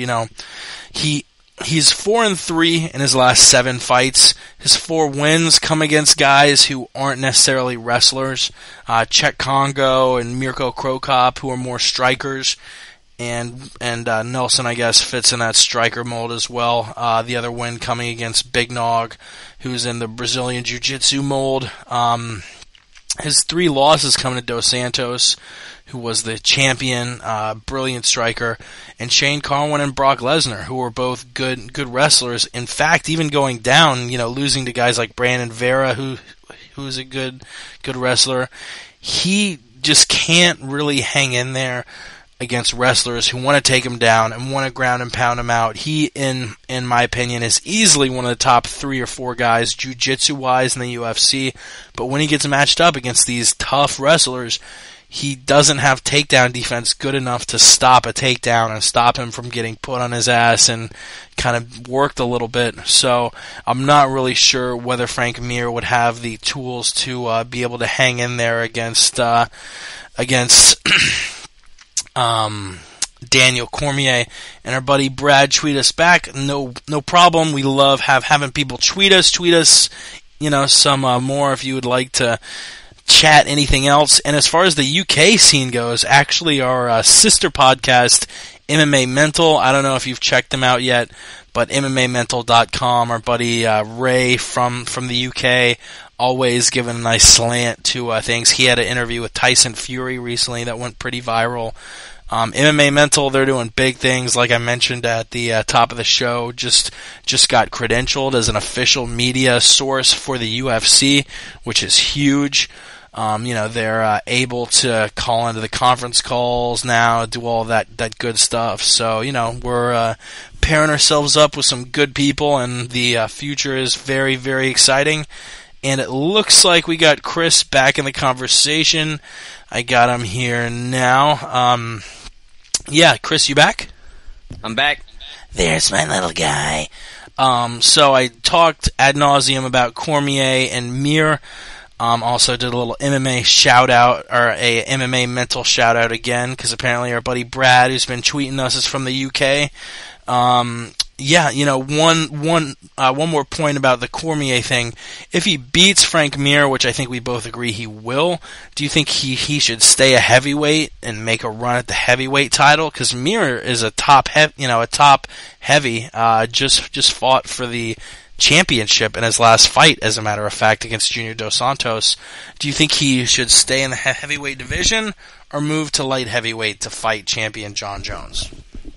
He's 4-3 in his last 7 fights. His 4 wins come against guys who aren't necessarily wrestlers. Czech Congo and Mirko Krokop, who are more strikers. And Nelson, I guess, fits in that striker mold as well. The other win coming against Big Nog, who's in the Brazilian Jiu-Jitsu mold. His 3 losses coming to Dos Santos, who was the champion, brilliant striker, and Shane Carwin and Brock Lesnar, who were both good wrestlers. In fact, even going down, losing to guys like Brandon Vera, who's a good wrestler, he just can't really hang in there against wrestlers who want to take him down and want to ground and pound him out. He, in my opinion, is easily one of the top 3 or 4 guys jiu-jitsu-wise in the UFC, but when he gets matched up against these tough wrestlers, he doesn't have takedown defense good enough to stop a takedown and stop him from getting put on his ass and kind of worked a little bit. So I'm not really sure whether Frank Mir would have the tools to be able to hang in there against Daniel Cormier. And our buddy Brad tweet us back. No problem. We love having people tweet us, some more if you would like to chat anything else. And as far as the UK scene goes, actually our sister podcast, MMA Mental, I don't know if you've checked them out yet, but MMAmental.com, our buddy Ray from the UK, always giving a nice slant to things. He had an interview with Tyson Fury recently that went pretty viral. MMA Mental, they're doing big things. Like I mentioned at the top of the show, just got credentialed as an official media source for the UFC, which is huge. They're able to call into the conference calls now, do all that good stuff. So, we're pairing ourselves up with some good people, and the future is very, very exciting. And it looks like we got Chris back in the conversation. I got him here now. Chris, you back? I'm back. There's my little guy. So I talked ad nauseum about Cormier and Mir. Also did a little MMA shout out, or a MMA mental shout out again, because apparently our buddy Brad, who's been tweeting us, is from the UK. Yeah, one more point about the Cormier thing. If he beats Frank Mir, which I think we both agree he will, do you think he should stay a heavyweight and make a run at the heavyweight title? Because Mir is a top heavy. Just fought for the championship in his last fight, as a matter of fact, against Junior Dos Santos. Do you think he should stay in the heavyweight division or move to light heavyweight to fight champion John Jones?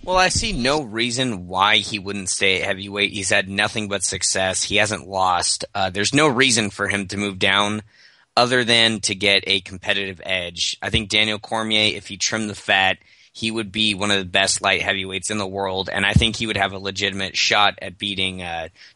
Well, I see no reason why he wouldn't stay at heavyweight. He's had nothing but success. He hasn't lost. There's no reason for him to move down other than to get a competitive edge. I think Daniel Cormier, if he trimmed the fat, he would be one of the best light heavyweights in the world, and I think he would have a legitimate shot at beating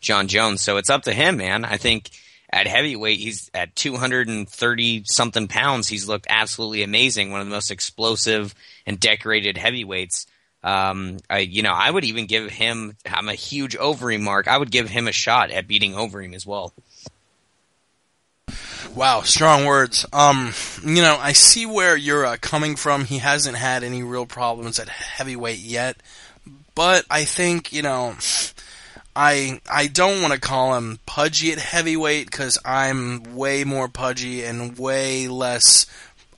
John Jones. So it's up to him, man. I think at heavyweight, he's at 230-something pounds. He's looked absolutely amazing, one of the most explosive and decorated heavyweights. I would even give him, I'm a huge Overeem mark, I would give him a shot at beating Overeem as well. Wow, strong words. I see where you're coming from. He hasn't had any real problems at heavyweight yet, but I think, I don't want to call him pudgy at heavyweight, because I'm way more pudgy and way less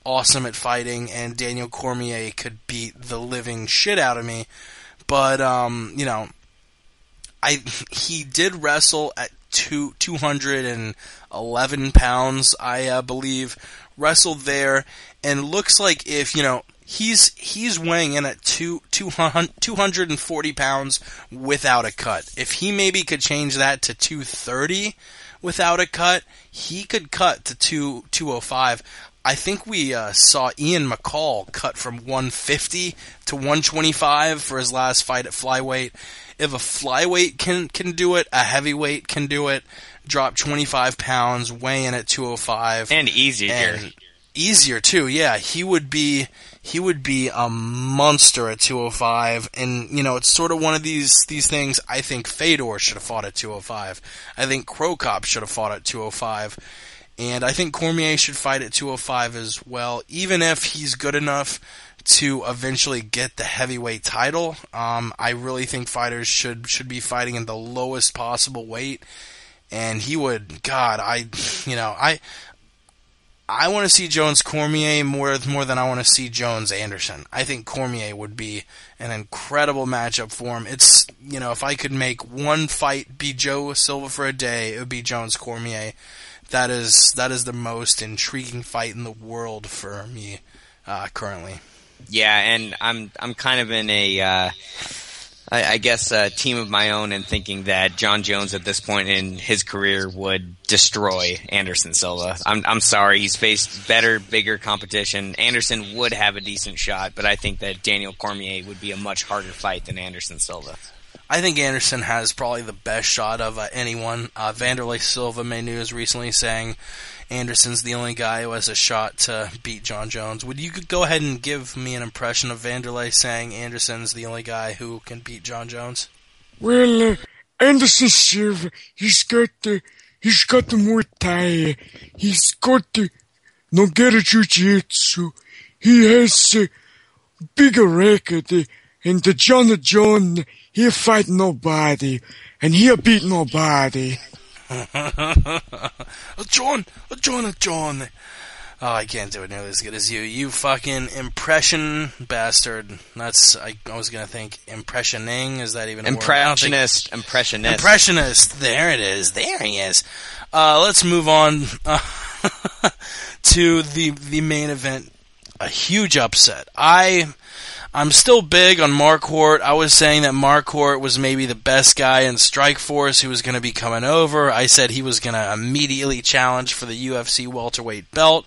awesome at fighting, and Daniel Cormier could beat the living shit out of me. But he did wrestle at 211 pounds, I believe, wrestled there, and looks like if he's weighing in at 240 pounds without a cut. If he maybe could change that to 230 without a cut, he could cut to 205. I think we saw Ian McCall cut from 150 to 125 for his last fight at flyweight. If a flyweight can do it, a heavyweight can do it. Drop 25 pounds, weigh in at 205. And easier. And easier, too, yeah. He would be a monster at 205. And, it's sort of one of these things. I think Fedor should have fought at 205. I think Cro Cop should have fought at 205. And I think Cormier should fight at 205 as well, even if he's good enough to eventually get the heavyweight title. I really think fighters should be fighting in the lowest possible weight, and he would. God, I want to see Jones Cormier more than I want to see Jones Anderson. I think Cormier would be an incredible matchup for him. It's if I could make one fight be Joe Silva for a day, it would be Jones Cormier. That is the most intriguing fight in the world for me currently. Yeah, and I'm kind of in a team of my own in thinking that John Jones at this point in his career would destroy Anderson Silva. I'm sorry, he's faced better, bigger competition. Anderson would have a decent shot, but I think that Daniel Cormier would be a much harder fight than Anderson Silva. I think Anderson has probably the best shot of anyone. Vanderlei Silva made news recently saying Anderson's the only guy who has a shot to beat John Jones. Would you go ahead and give me an impression of Vanderlei saying Anderson's the only guy who can beat John Jones? Well, Anderson Silva, he's got the Muay Thai, he's got the Nogueira Jiu-Jitsu, he has a bigger record, and the John, he'll fight nobody, and he'll beat nobody. John. Oh, I can't do it nearly as good as you. You fucking impression bastard. That's, I was going to think, impressioning. Is that even a word? Impressionist. There it is. There he is. Let's move on to the main event. A huge upset. I'm still big on Marquardt. I was saying that Marquardt was maybe the best guy in Strikeforce who was going to be coming over. I said he was going to immediately challenge for the UFC welterweight belt.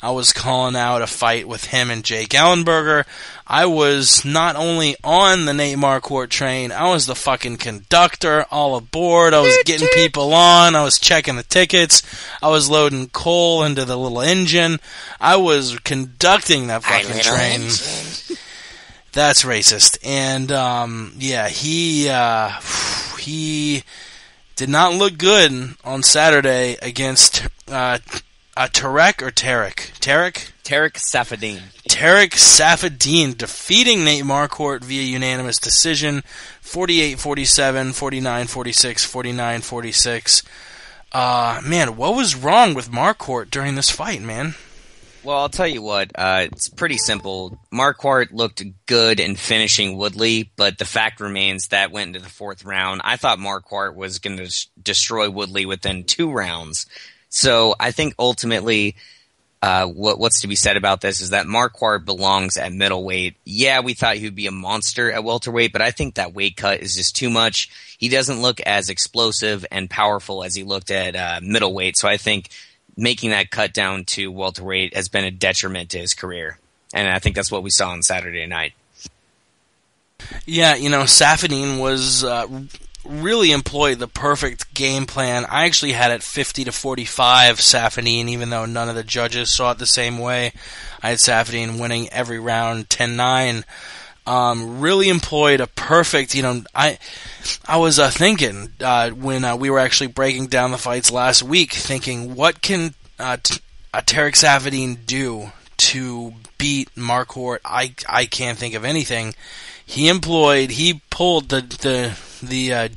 I was calling out a fight with him and Jake Ellenberger. I was not only on the Nate Marquardt train, I was the fucking conductor, all aboard. I was getting people on. I was checking the tickets. I was loading coal into the little engine. I was conducting that fucking train. That's racist. And, he did not look good on Saturday against Tarek or Tarek? Tarek? Tarek Safadine. Tarek Safadine defeating Nate Marquardt via unanimous decision, 48-47, 49-46, 49-46. Man, what was wrong with Marquardt during this fight, man? Well, I'll tell you what, it's pretty simple. Marquardt looked good in finishing Woodley, but the fact remains that went into the fourth round. I thought Marquardt was going to destroy Woodley within 2 rounds. So I think ultimately what's to be said about this is that Marquardt belongs at middleweight. Yeah, we thought he would be a monster at welterweight, but I think that weight cut is just too much. He doesn't look as explosive and powerful as he looked at middleweight. So I think making that cut down to welterweight has been a detriment to his career. And I think that's what we saw on Saturday night. Yeah, Safadine was really employed the perfect game plan. I actually had it 50-45 Safadine, even though none of the judges saw it the same way. I had Safadine winning every round 10-9. Really employed a perfect, I was thinking when we were actually breaking down the fights last week, thinking, what can Tarek Safadine do to beat Marquardt? I can't think of anything. He pulled the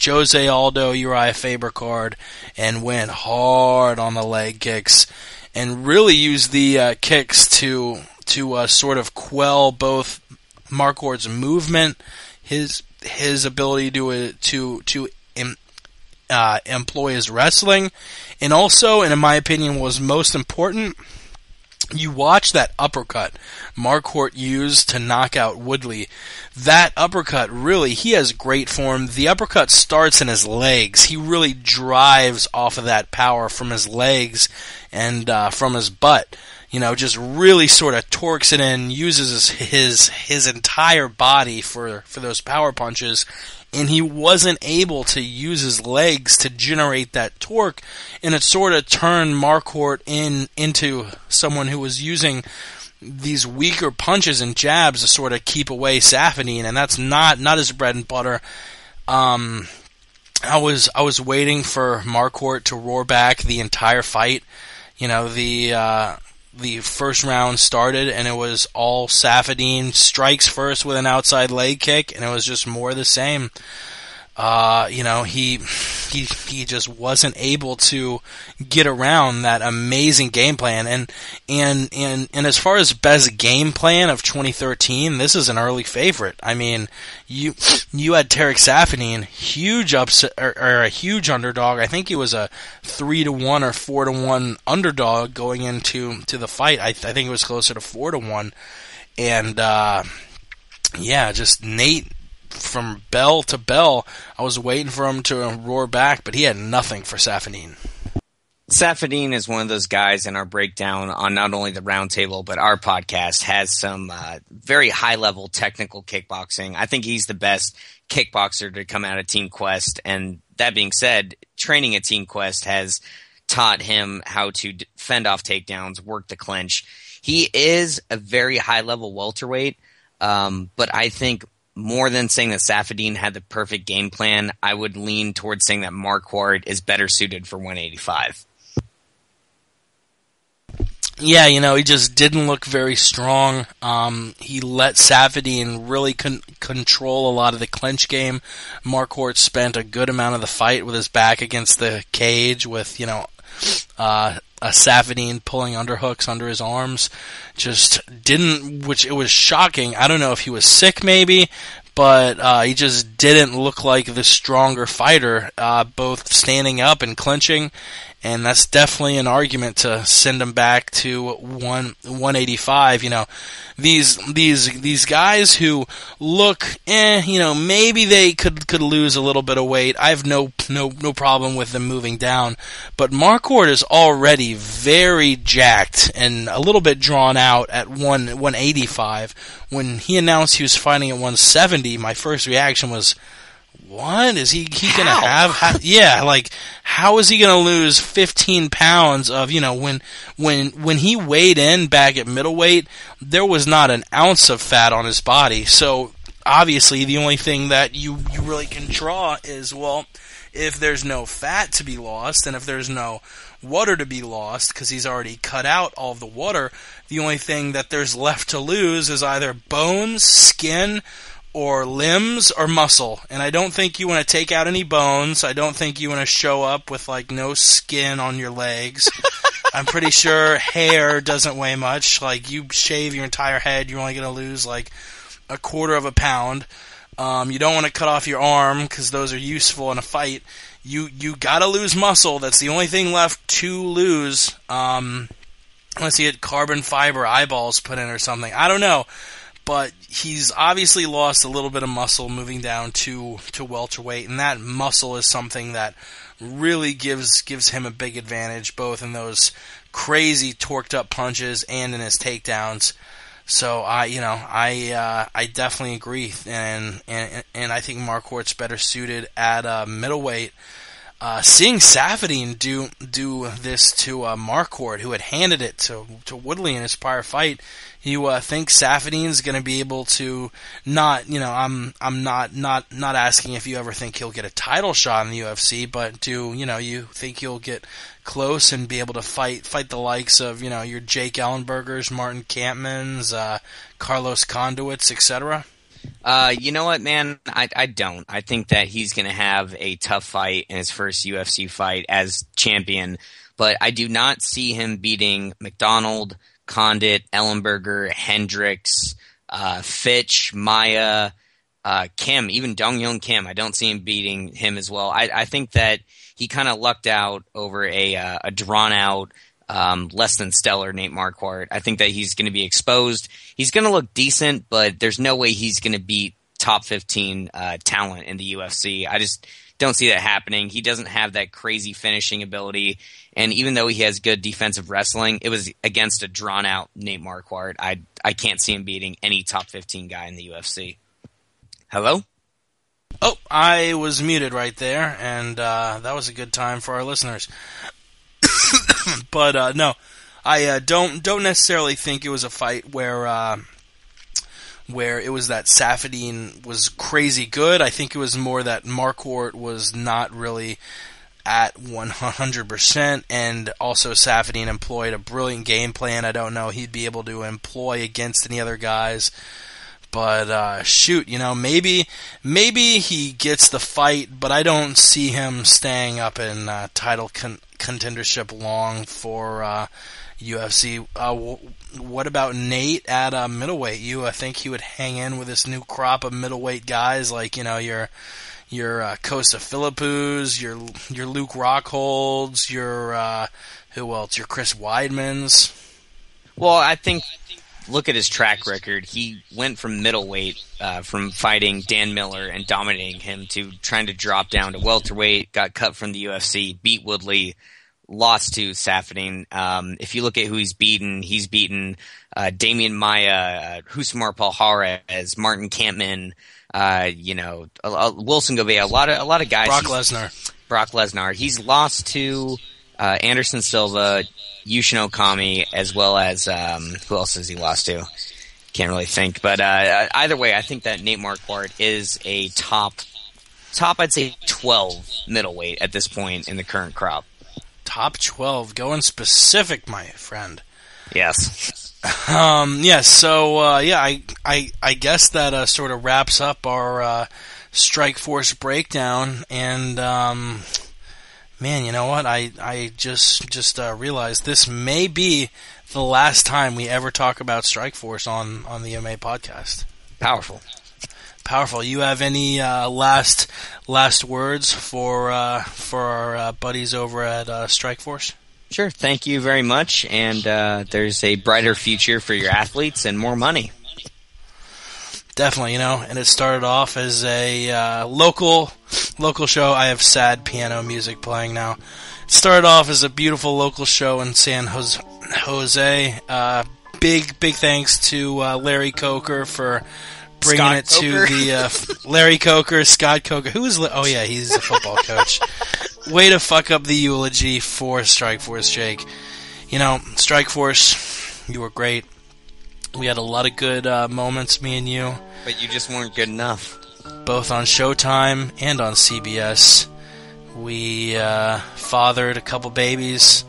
Jose Aldo Uriah Faber card and went hard on the leg kicks and really used the kicks to sort of quell both Marquardt's movement, his ability to employ his wrestling, and also, and in my opinion, was most important. You watch that uppercut Marquardt used to knock out Woodley. That uppercut, really, he has great form. The uppercut starts in his legs. He really drives off of that power from his legs and from his butt. Just really sort of torques it in, uses his entire body for those power punches, and he wasn't able to use his legs to generate that torque, and it sort of turned Marquardt into someone who was using these weaker punches and jabs to sort of keep away Safadine, and that's not his bread and butter. I was waiting for Marquardt to roar back the entire fight. The first round started, and it was all Safadine strikes first with an outside leg kick, and it was just more of the same. He just wasn't able to get around that amazing game plan. And as far as best game plan of 2013, this is an early favorite. I mean, you had Tarek Safadine, huge upset or a huge underdog. I think he was a 3-1 or 4-1 underdog going into the fight. I think it was closer to 4-1. And just Nate. From bell to bell, I was waiting for him to roar back, but he had nothing for Safadine. Safadine is one of those guys in our breakdown on not only the roundtable, but our podcast has some very high-level technical kickboxing. I think he's the best kickboxer to come out of Team Quest, and that being said, training at Team Quest has taught him how to fend off takedowns, work the clinch. He is a very high-level welterweight, but I think more than saying that Safadine had the perfect game plan, I would lean towards saying that Marquardt is better suited for 185. Yeah, he just didn't look very strong. He let Safadine really control a lot of the clinch game. Marquardt spent a good amount of the fight with his back against the cage with, a Safadine pulling underhooks under his arms. Just which it was shocking. I don't know if he was sick maybe, but he just didn't look like the stronger fighter, both standing up and clinching. And that's definitely an argument to send him back to 185. These guys who look, maybe they could lose a little bit of weight. I have no problem with them moving down. But Marquardt is already very jacked and a little bit drawn out at 185. When he announced he was fighting at 170, my first reaction was, what is he gonna have? How is he gonna lose 15 pounds of, when he weighed in back at middleweight, there was not an ounce of fat on his body. So obviously the only thing that you really can draw is, well, if there's no fat to be lost and if there's no water to be lost, because he's already cut out all of the water, the only thing that there's left to lose is either bones, skin, or limbs, or muscle. And I don't think you want to take out any bones. I don't think you want to show up with, like, no skin on your legs. I'm pretty sure hair doesn't weigh much. Like, you shave your entire head, you're only going to lose, like, a quarter of a pound. You don't want to cut off your arm, because those are useful in a fight. You got to lose muscle. That's the only thing left to lose. Unless you get carbon fiber eyeballs put in or something. I don't know. But he's obviously lost a little bit of muscle moving down to welterweight, and that muscle is something that really gives him a big advantage, both in those crazy torqued up punches and in his takedowns. So I definitely agree, and I think Marquardt's better suited at middleweight. Seeing Saffiedine do this to Marquardt, who had handed it to Woodley in his prior fight, you think Saffiedine's going to be able to not, I'm not asking if you ever think he'll get a title shot in the UFC, but you think he'll get close and be able to fight the likes of, your Jake Ellenbergers, Martin Kampmans, Carlos Conduits, etc.? You know what, man? I don't. I think that he's going to have a tough fight in his first UFC fight as champion, but I do not see him beating McDonald, Condit, Ellenberger, Hendricks, Fitch, Maya, Kim, even Dong-Young Kim. I don't see him beating him as well. I think that he kind of lucked out over a drawn-out, less than stellar Nate Marquardt. I think that he's going to be exposed. He's going to look decent, but there's no way he's going to beat top 15 talent in the UFC. I just don't see that happening. He doesn't have that crazy finishing ability, and even though he has good defensive wrestling, it was against a drawn-out Nate Marquardt. I can't see him beating any top 15 guy in the UFC. Hello? Oh, I was muted right there, and that was a good time for our listeners. But no, I don't necessarily think it was a fight where it was that Saffiedine was crazy good. I think it was more that Marquardt was not really at 100%, and also Saffiedine employed a brilliant game plan. I don't know he'd be able to employ against any other guys. But shoot, maybe he gets the fight, but I don't see him staying up in title contendership long for UFC. What about Nate at middleweight? You think he would hang in with this new crop of middleweight guys like your Costa Philippus, your Luke Rockholds, your who else? Your Chris Weidmans. Well, I think. Look at his track record. He went from middleweight, from fighting Dan Miller and dominating him, to trying to drop down to welterweight, got cut from the UFC, beat Woodley, lost to Saffiedine. If you look at who he's beaten Damian Maia, Husmar Palhares, Martin Kampman, Wilson Gouveia, a lot of guys. Brock Lesnar. He's lost to Anderson Silva, Yushin Okami, as well as who else has he lost to? Can't really think. But either way, I think that Nate Marquardt is a top I'd say 12 middleweight at this point in the current crop. Top 12, going specific, my friend. Yes. Yes. So I guess that sort of wraps up our Strikeforce breakdown. And man, you know what? I just realized this may be the last time we ever talk about Strikeforce on the MMA podcast. Powerful. You have any last words for our buddies over at Strikeforce? Sure. Thank you very much. And there's a brighter future for your athletes and more money. Definitely, and it started off as a local show. I have sad piano music playing now. It started off as a beautiful local show in San Jose. Big thanks to Larry Coker for bringing Scott it to Coker. the Larry Coker, Scott Coker. He's a football coach. Way to fuck up the eulogy for Strikeforce, Jake. Strikeforce, you were great. We had a lot of good moments, me and you, But you just weren't good enough. both on Showtime and on CBS. We fathered a couple babies.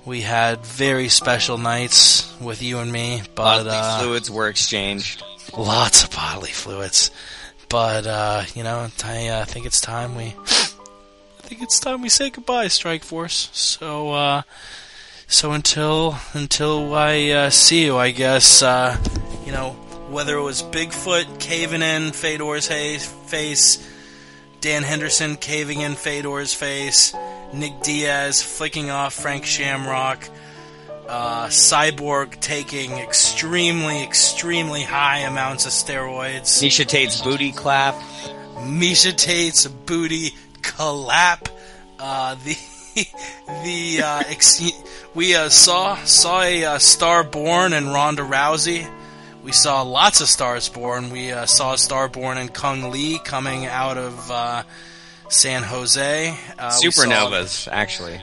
We had very special nights with you and me, but Bodily fluids were exchanged. lots of bodily fluids. But I think it's time we say goodbye, Strike Force. So until I see you, I guess whether it was Bigfoot caving in Fedor's face, Dan Henderson caving in Fedor's face, Nick Diaz flicking off Frank Shamrock, Cyborg taking extremely, extremely high amounts of steroids, Misha Tate's booty clap. Misha Tate's booty clap. We saw a star born in Ronda Rousey. We saw lots of stars born. We saw a star born in Kung Lee coming out of San Jose. Supernovas, actually.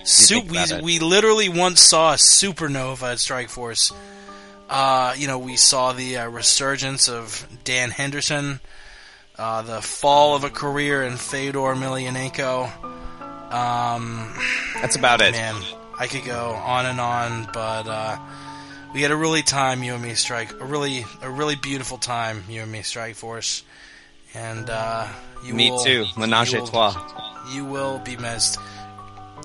We literally once saw a supernova at Strike Force. We saw the resurgence of Dan Henderson, the fall of a career in Fedor Emelianenko. That's about it. Man, I could go on and on, but we had a really time, you and me, a really beautiful time, you and me, Strike Force. And Me too. Menage a trois. You will be missed.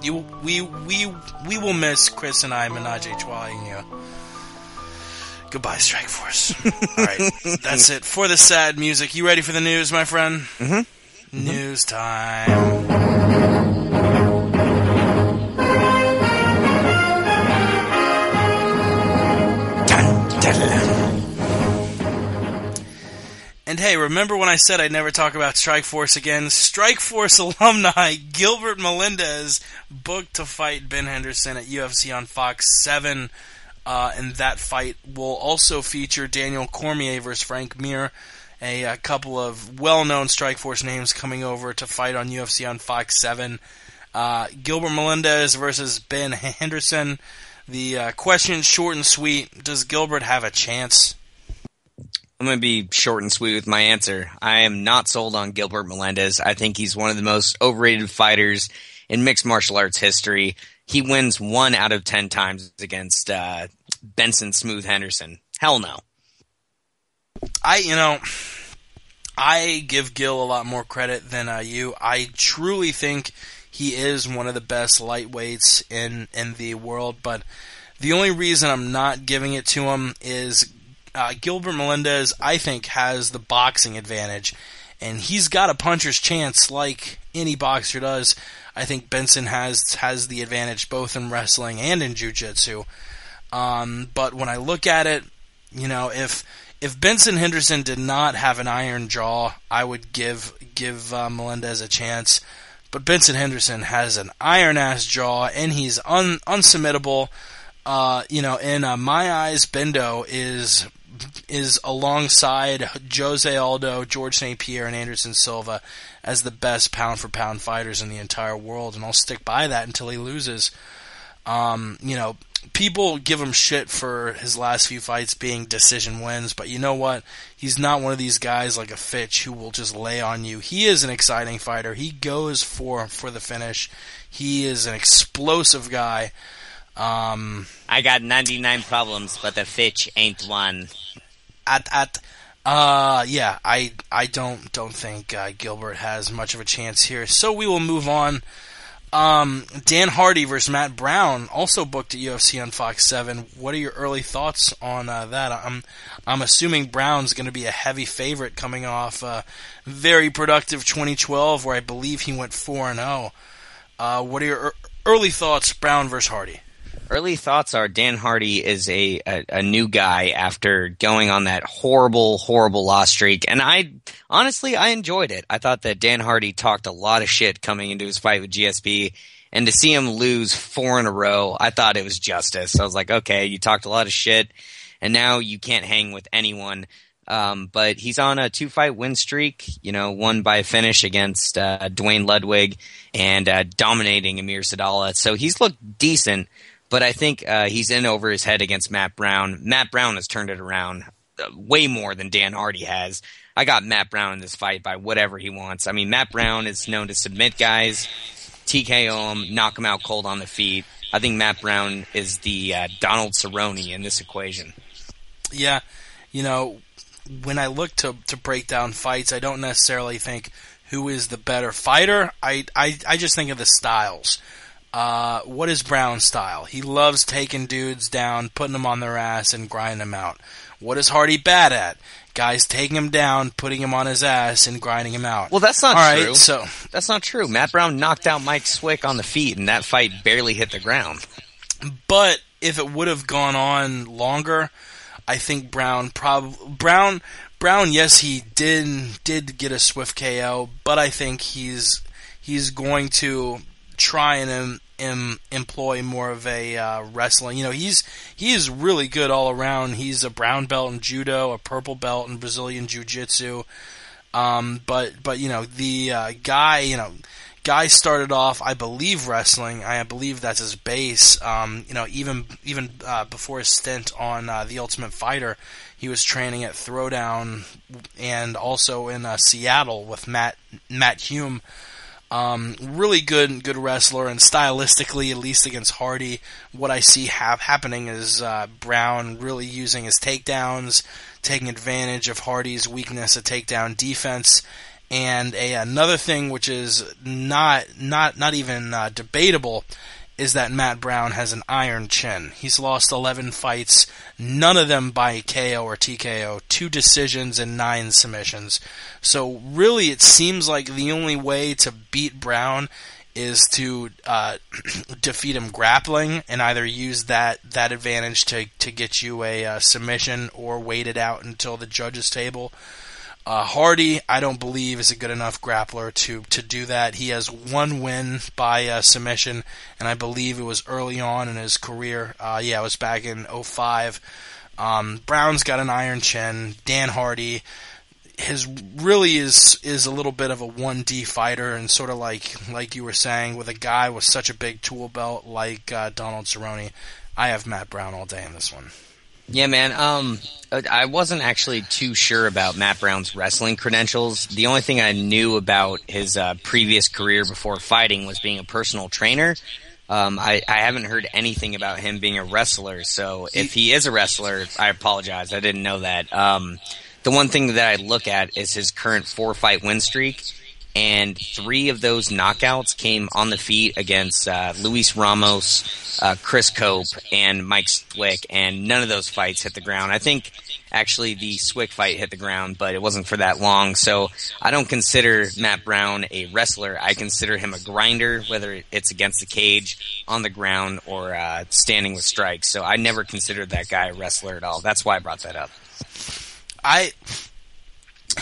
We will miss Chris and I menage a trois-ing you. Goodbye, Strike Force. All right, that's it for the sad music. You ready for the news, my friend? Mm-hmm. News time. And hey, remember when I said I'd never talk about Strike Force again? Strike Force alumni Gilbert Melendez booked to fight Ben Henderson at UFC on Fox 7. And that fight will also feature Daniel Cormier versus Frank Mir, a couple of well-known Strike Force names coming over to fight on UFC on Fox 7. Gilbert Melendez versus Ben Henderson. The question, short and sweet, does Gilbert have a chance? I'm going to be short and sweet with my answer. I am not sold on Gilbert Melendez. I think he's one of the most overrated fighters in mixed martial arts history. He wins 1 out of 10 times against Benson Smooth Henderson. Hell no. I give Gil a lot more credit than you. I truly think he is one of the best lightweights in the world, but the only reason I'm not giving it to him is Gilbert Melendez, I think, has the boxing advantage, and he's got a puncher's chance like any boxer does. I think Benson has the advantage both in wrestling and in jiu-jitsu. But when I look at it, if Benson Henderson did not have an iron jaw, I would give Melendez a chance. But Benson Henderson has an iron-ass jaw, and he's unsubmittable. In my eyes, Bendo is alongside Jose Aldo, George St. Pierre, and Anderson Silva as the best pound-for-pound fighters in the entire world, and I'll stick by that until he loses. People give him shit for his last few fights being decision wins, but you know what? He's not one of these guys like a Fitch who will just lay on you. He is an exciting fighter. He goes for the finish. He is an explosive guy. I got 99 problems, but the Fitch ain't one. I don't think Gilbert has much of a chance here. So we will move on. Dan Hardy versus Matt Brown, also booked at UFC on Fox 7. What are your early thoughts on that? I'm assuming Brown's going to be a heavy favorite coming off a very productive 2012, where I believe he went 4-0. What are your early thoughts, Brown versus Hardy? Early thoughts are Dan Hardy is a new guy after going on that horrible loss streak. And I enjoyed it. I thought that Dan Hardy talked a lot of shit coming into his fight with GSP. And to see him lose 4 in a row, I thought it was justice. I was like, okay, you talked a lot of shit, and now you can't hang with anyone. But he's on a 2-fight win streak, won by a finish against Dwayne Ludwig and dominating Amir Sadallah. So he's looked decent. But I think he's in over his head against Matt Brown. Matt Brown has turned it around way more than Dan Hardy has. I got Matt Brown in this fight by whatever he wants. I mean, Matt Brown is known to submit guys, TKO him, knock him out cold on the feet. I think Matt Brown is the Donald Cerrone in this equation. Yeah, you know, when I look to break down fights, I don't necessarily think who is the better fighter. I just think of the styles. What is Brown's style? He loves taking dudes down, putting them on their ass, and grinding them out. What is Hardy bad at? Guys taking him down, putting him on his ass, and grinding him out. Well, that's not All true. right, so that's not true. Matt Brown knocked out Mike Swick on the feet, and that fight barely hit the ground. But if it would have gone on longer, I think Brown, yes, he did get a swift KO, but I think he's going to try and employ more of a wrestling. You know, he's really good all around. He's a brown belt in judo, a purple belt in Brazilian jiu-jitsu. But you know, the guy started off, I believe, wrestling. I believe that's his base. You know, even before his stint on The Ultimate Fighter, he was training at Throwdown and also in Seattle with Matt Hume. Really good wrestler, and stylistically, at least against Hardy, what I see happening is Brown really using his takedowns, taking advantage of Hardy's weakness at takedown defense. And another thing which is not even debatable is that Matt Brown has an iron chin. He's lost 11 fights, none of them by KO or TKO, 2 decisions and 9 submissions. So really it seems like the only way to beat Brown is to defeat him grappling and either use that advantage to get you a submission or wait it out until the judges' table. Hardy, I don't believe, is a good enough grappler to do that. He has 1 win by submission, and I believe it was early on in his career. It was back in 2005. Brown's got an iron chin. Dan Hardy really is a little bit of a 1D fighter, and sort of like you were saying, with a guy with such a big tool belt like Donald Cerrone. I have Matt Brown all day in this one. Yeah, man. I wasn't actually too sure about Matt Brown's wrestling credentials. The only thing I knew about his previous career before fighting was being a personal trainer. I haven't heard anything about him being a wrestler, so if he is a wrestler, I apologize. I didn't know that. The one thing that I look at is his current 4-fight win streak, and 3 of those knockouts came on the feet against Luis Ramos, Chris Cope, and Mike Swick, and none of those fights hit the ground. I think actually the Swick fight hit the ground, but it wasn't for that long. So I don't consider Matt Brown a wrestler. I consider him a grinder, whether it's against the cage, on the ground, or standing with strikes. So I never considered that guy a wrestler at all. That's why I brought that up.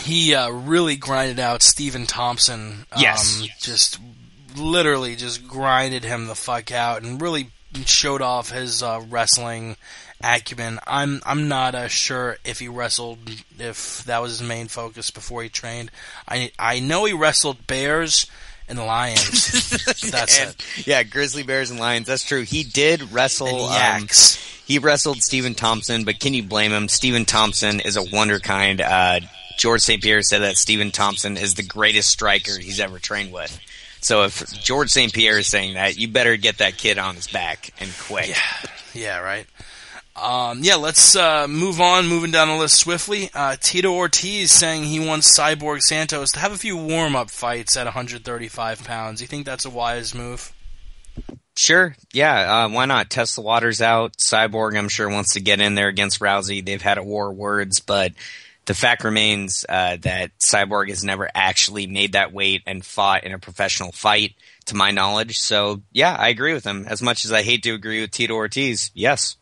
He really grinded out Stephen Thompson. Yes. Just literally just grinded him the fuck out and really showed off his wrestling acumen. I'm not sure if he wrestled, if that was his main focus before he trained. I know he wrestled bears and lions. That's it. Yeah, grizzly bears and lions. That's true. He did wrestle yaks. He wrestled Stephen Thompson, but can you blame him? Stephen Thompson is a wonderkind. George St. Pierre said that Stephen Thompson is the greatest striker he's ever trained with. So if George St. Pierre is saying that, you better get that kid on his back and quick. Yeah, right. Let's move on, moving down the list swiftly. Tito Ortiz saying he wants Cyborg Santos to have a few warm-up fights at 135 pounds. You think that's a wise move? Sure, yeah. Why not? Test the waters out. Cyborg, I'm sure, wants to get in there against Rousey. They've had a war of words, but the fact remains that Cyborg has never actually made that weight and fought in a professional fight, to my knowledge. So, yeah, I agree with him. As much as I hate to agree with Tito Ortiz, yes.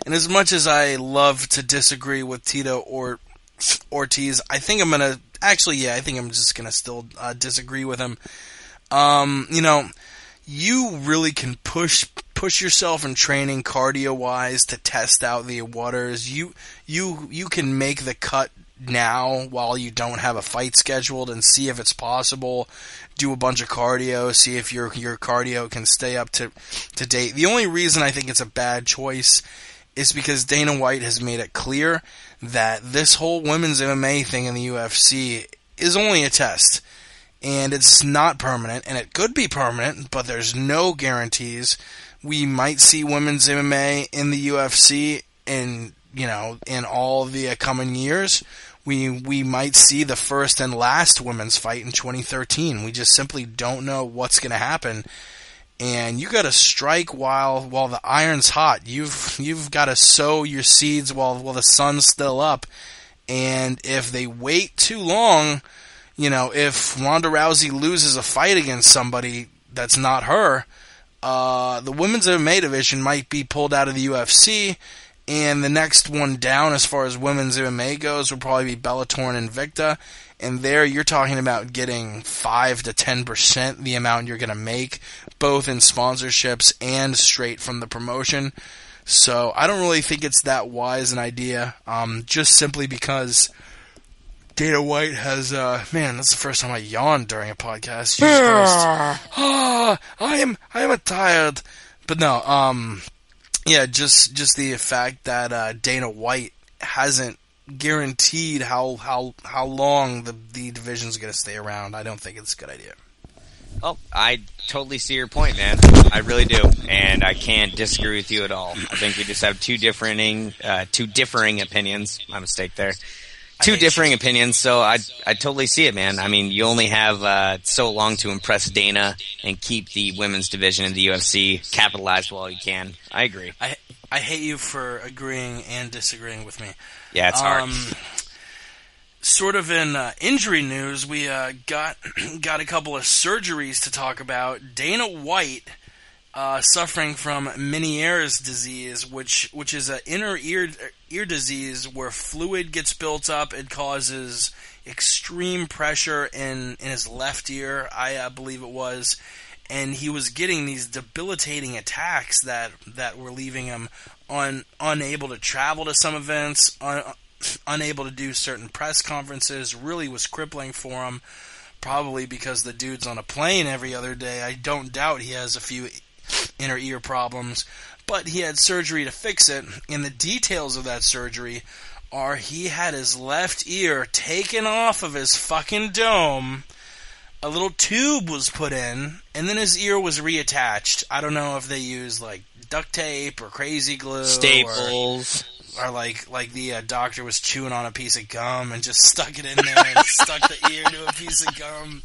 And as much as I love to disagree with Tito Ortiz, I think I'm going to... Actually, I think I'm just going to still disagree with him. You really can push yourself in training cardio-wise to test out the waters. You can make the cut now while you don't have a fight scheduled and see if it's possible. Do a bunch of cardio, see if your cardio can stay up to date. The only reason I think it's a bad choice is because Dana White has made it clear that this whole women's MMA thing in the UFC is only a test. And it's not permanent, and it could be permanent, but there's no guarantees. We might see women's MMA in the UFC in all the coming years. We might see the first and last women's fight in 2013. We just simply don't know what's going to happen. And you got to strike while the iron's hot. You've got to sow your seeds while the sun's still up. And if they wait too long, if Ronda Rousey loses a fight against somebody that's not her, the women's MMA division might be pulled out of the UFC, and the next one down as far as women's MMA goes will probably be Bellator and Invicta, and there you're talking about getting 5 to 10% the amount you're going to make, both in sponsorships and straight from the promotion. So I don't really think it's that wise an idea, just simply because Dana White has, man, that's the first time I yawned during a podcast. Jesus Christ. I am tired. But no, yeah, just the fact that Dana White hasn't guaranteed how long the division's going to stay around. I don't think it's a good idea. Oh, I totally see your point, man. I really do, and I can't disagree with you at all. I think we just have two differing opinions. My mistake there. Two differing opinions, so I totally see it, man. I mean, you only have so long to impress Dana and keep the women's division in the UFC capitalized while you can. I agree. I hate you for agreeing and disagreeing with me. Yeah, it's hard. Sort of in injury news, we got a couple of surgeries to talk about. Dana White suffering from Meniere's disease, which is an inner ear disease where fluid gets built up. It causes extreme pressure in his left ear, I believe it was, and he was getting these debilitating attacks that were leaving him unable to travel to some events, unable to do certain press conferences. Really was crippling for him, probably because the dude's on a plane every other day. I don't doubt he has a few inner ear problems, but he had surgery to fix it, and the details of that surgery are he had his left ear taken off of his fucking dome, a little tube was put in, and then his ear was reattached. I don't know if they used like duct tape or crazy glue, staples, or like the doctor was chewing on a piece of gum and just stuck it in there and stuck the ear to a piece of gum.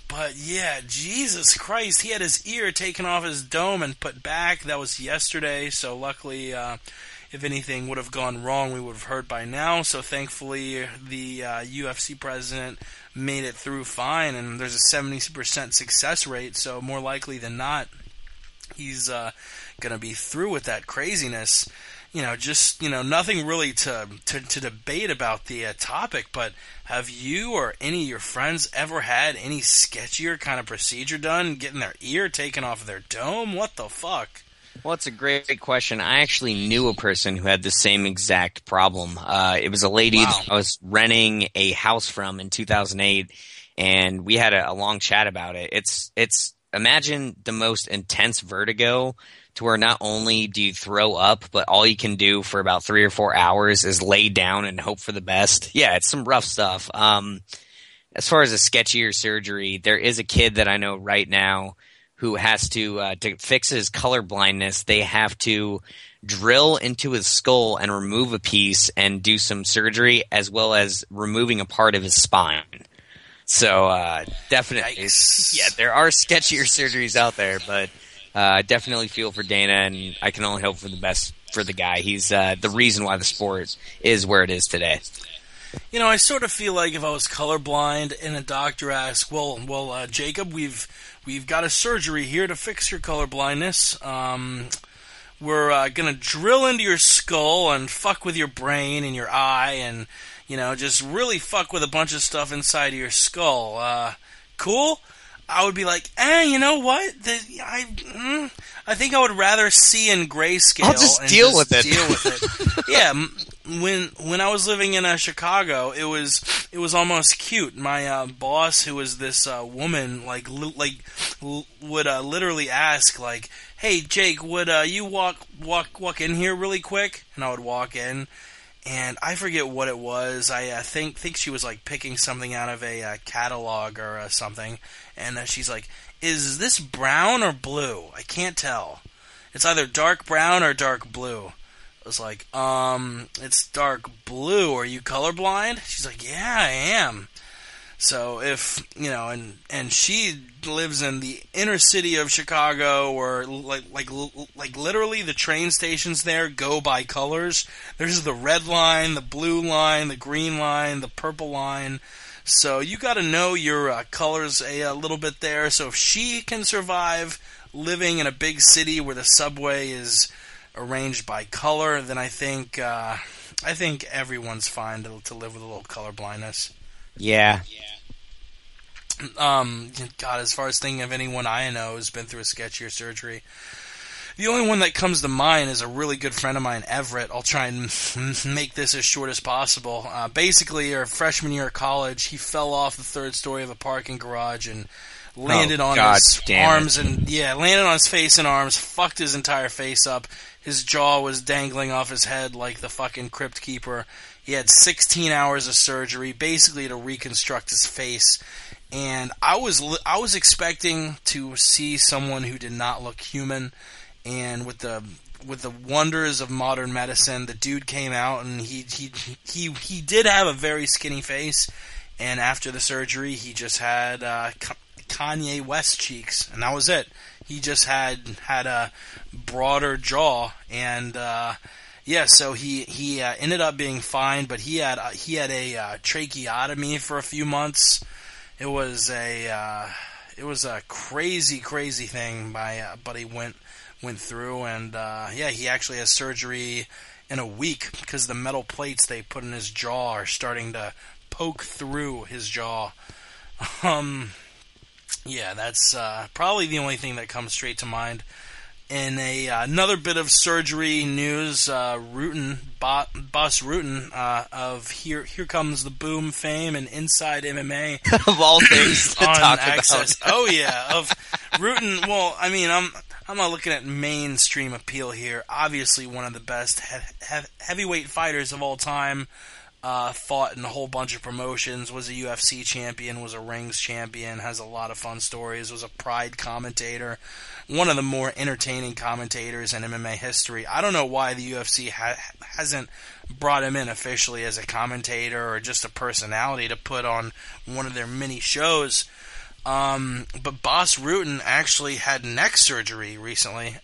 But yeah, Jesus Christ, he had his ear taken off his dome and put back. That was yesterday, so luckily, if anything would have gone wrong, we would have heard by now. So thankfully, the UFC president made it through fine, and there's a 70% success rate, so more likely than not, he's going to be through with that craziness. Nothing really to debate about the topic, but have you or any of your friends ever had any sketchier kind of procedure done, getting their ear taken off of their dome? What the fuck? Well, it's a great question. I actually knew a person who had the same exact problem. It was a lady that I was renting a house from in 2008, and we had a long chat about it. It's imagine the most intense vertigo to where not only do you throw up, but all you can do for about 3 or 4 hours is lay down and hope for the best. Yeah, it's some rough stuff. As far as a sketchier surgery, there is a kid that I know right now who has to fix his color blindness, they have to drill into his skull and remove a piece and do some surgery, as well as removing a part of his spine. So definitely, yeah, there are sketchier surgeries out there, but I definitely feel for Dana, and I can only hope for the best for the guy. He's the reason why the sport is where it is today. I sort of feel like if I was colorblind and a doctor asked, well, Jacob, we've got a surgery here to fix your color blindness. We're gonna drill into your skull and fuck with your brain and your eye, and just really fuck with a bunch of stuff inside of your skull. Cool? I would be like, you know what? I think I would rather see in grayscale. I'll just deal with it. Deal with it. Yeah, when I was living in Chicago, it was almost cute. My boss, who was this woman, would literally ask, like, "Hey Jake, would you walk in here really quick?" And I would walk in, and I forget what it was. I think she was like picking something out of a catalog or something, and she's like, "Is this brown or blue? I can't tell. It's either dark brown or dark blue." I was like, it's dark blue. Are you colorblind? She's like, yeah, I am. So if, and she lives in the inner city of Chicago, or like literally the train stations there go by colors. There's the red line, the blue line, the green line, the purple line. So you got to know your colors a little bit there. So if she can survive living in a big city where the subway is arranged by color, then I think everyone's fine to live with a little color blindness. Yeah. God, as far as thinking of anyone I know who's been through a sketchier surgery, the only one that comes to mind is a really good friend of mine, Everett. I'll try and make this as short as possible. Basically, our freshman year of college, he fell off the third story of a parking garage and landed on his arms landed on his face and arms, fucked his entire face up. His jaw was dangling off his head like the fucking crypt keeper. He had 16 hours of surgery, basically to reconstruct his face. And I was expecting to see someone who did not look human. And with the wonders of modern medicine, the dude came out and he did have a very skinny face. And after the surgery, he just had Kanye West cheeks, and that was it. He just had a broader jaw, and so he ended up being fine. But he had a tracheotomy for a few months. It was a crazy thing but he went through, and he actually has surgery in a week because the metal plates they put in his jaw are starting to poke through his jaw. Yeah, that's probably the only thing that comes straight to mind. In another bit of surgery news, Boss Rutten of Here Comes the Boom fame and Inside MMA of all things to on talk Access. about. Oh yeah, of Rutten. Well, I mean, I'm not looking at mainstream appeal here. Obviously, one of the best heavyweight fighters of all time. Fought in a whole bunch of promotions, was a UFC champion, was a Rings champion, has a lot of fun stories, was a Pride commentator, one of the more entertaining commentators in MMA history. I don't know why the UFC hasn't brought him in officially as a commentator or just a personality to put on one of their mini shows. But Boss Rutten actually had neck surgery recently.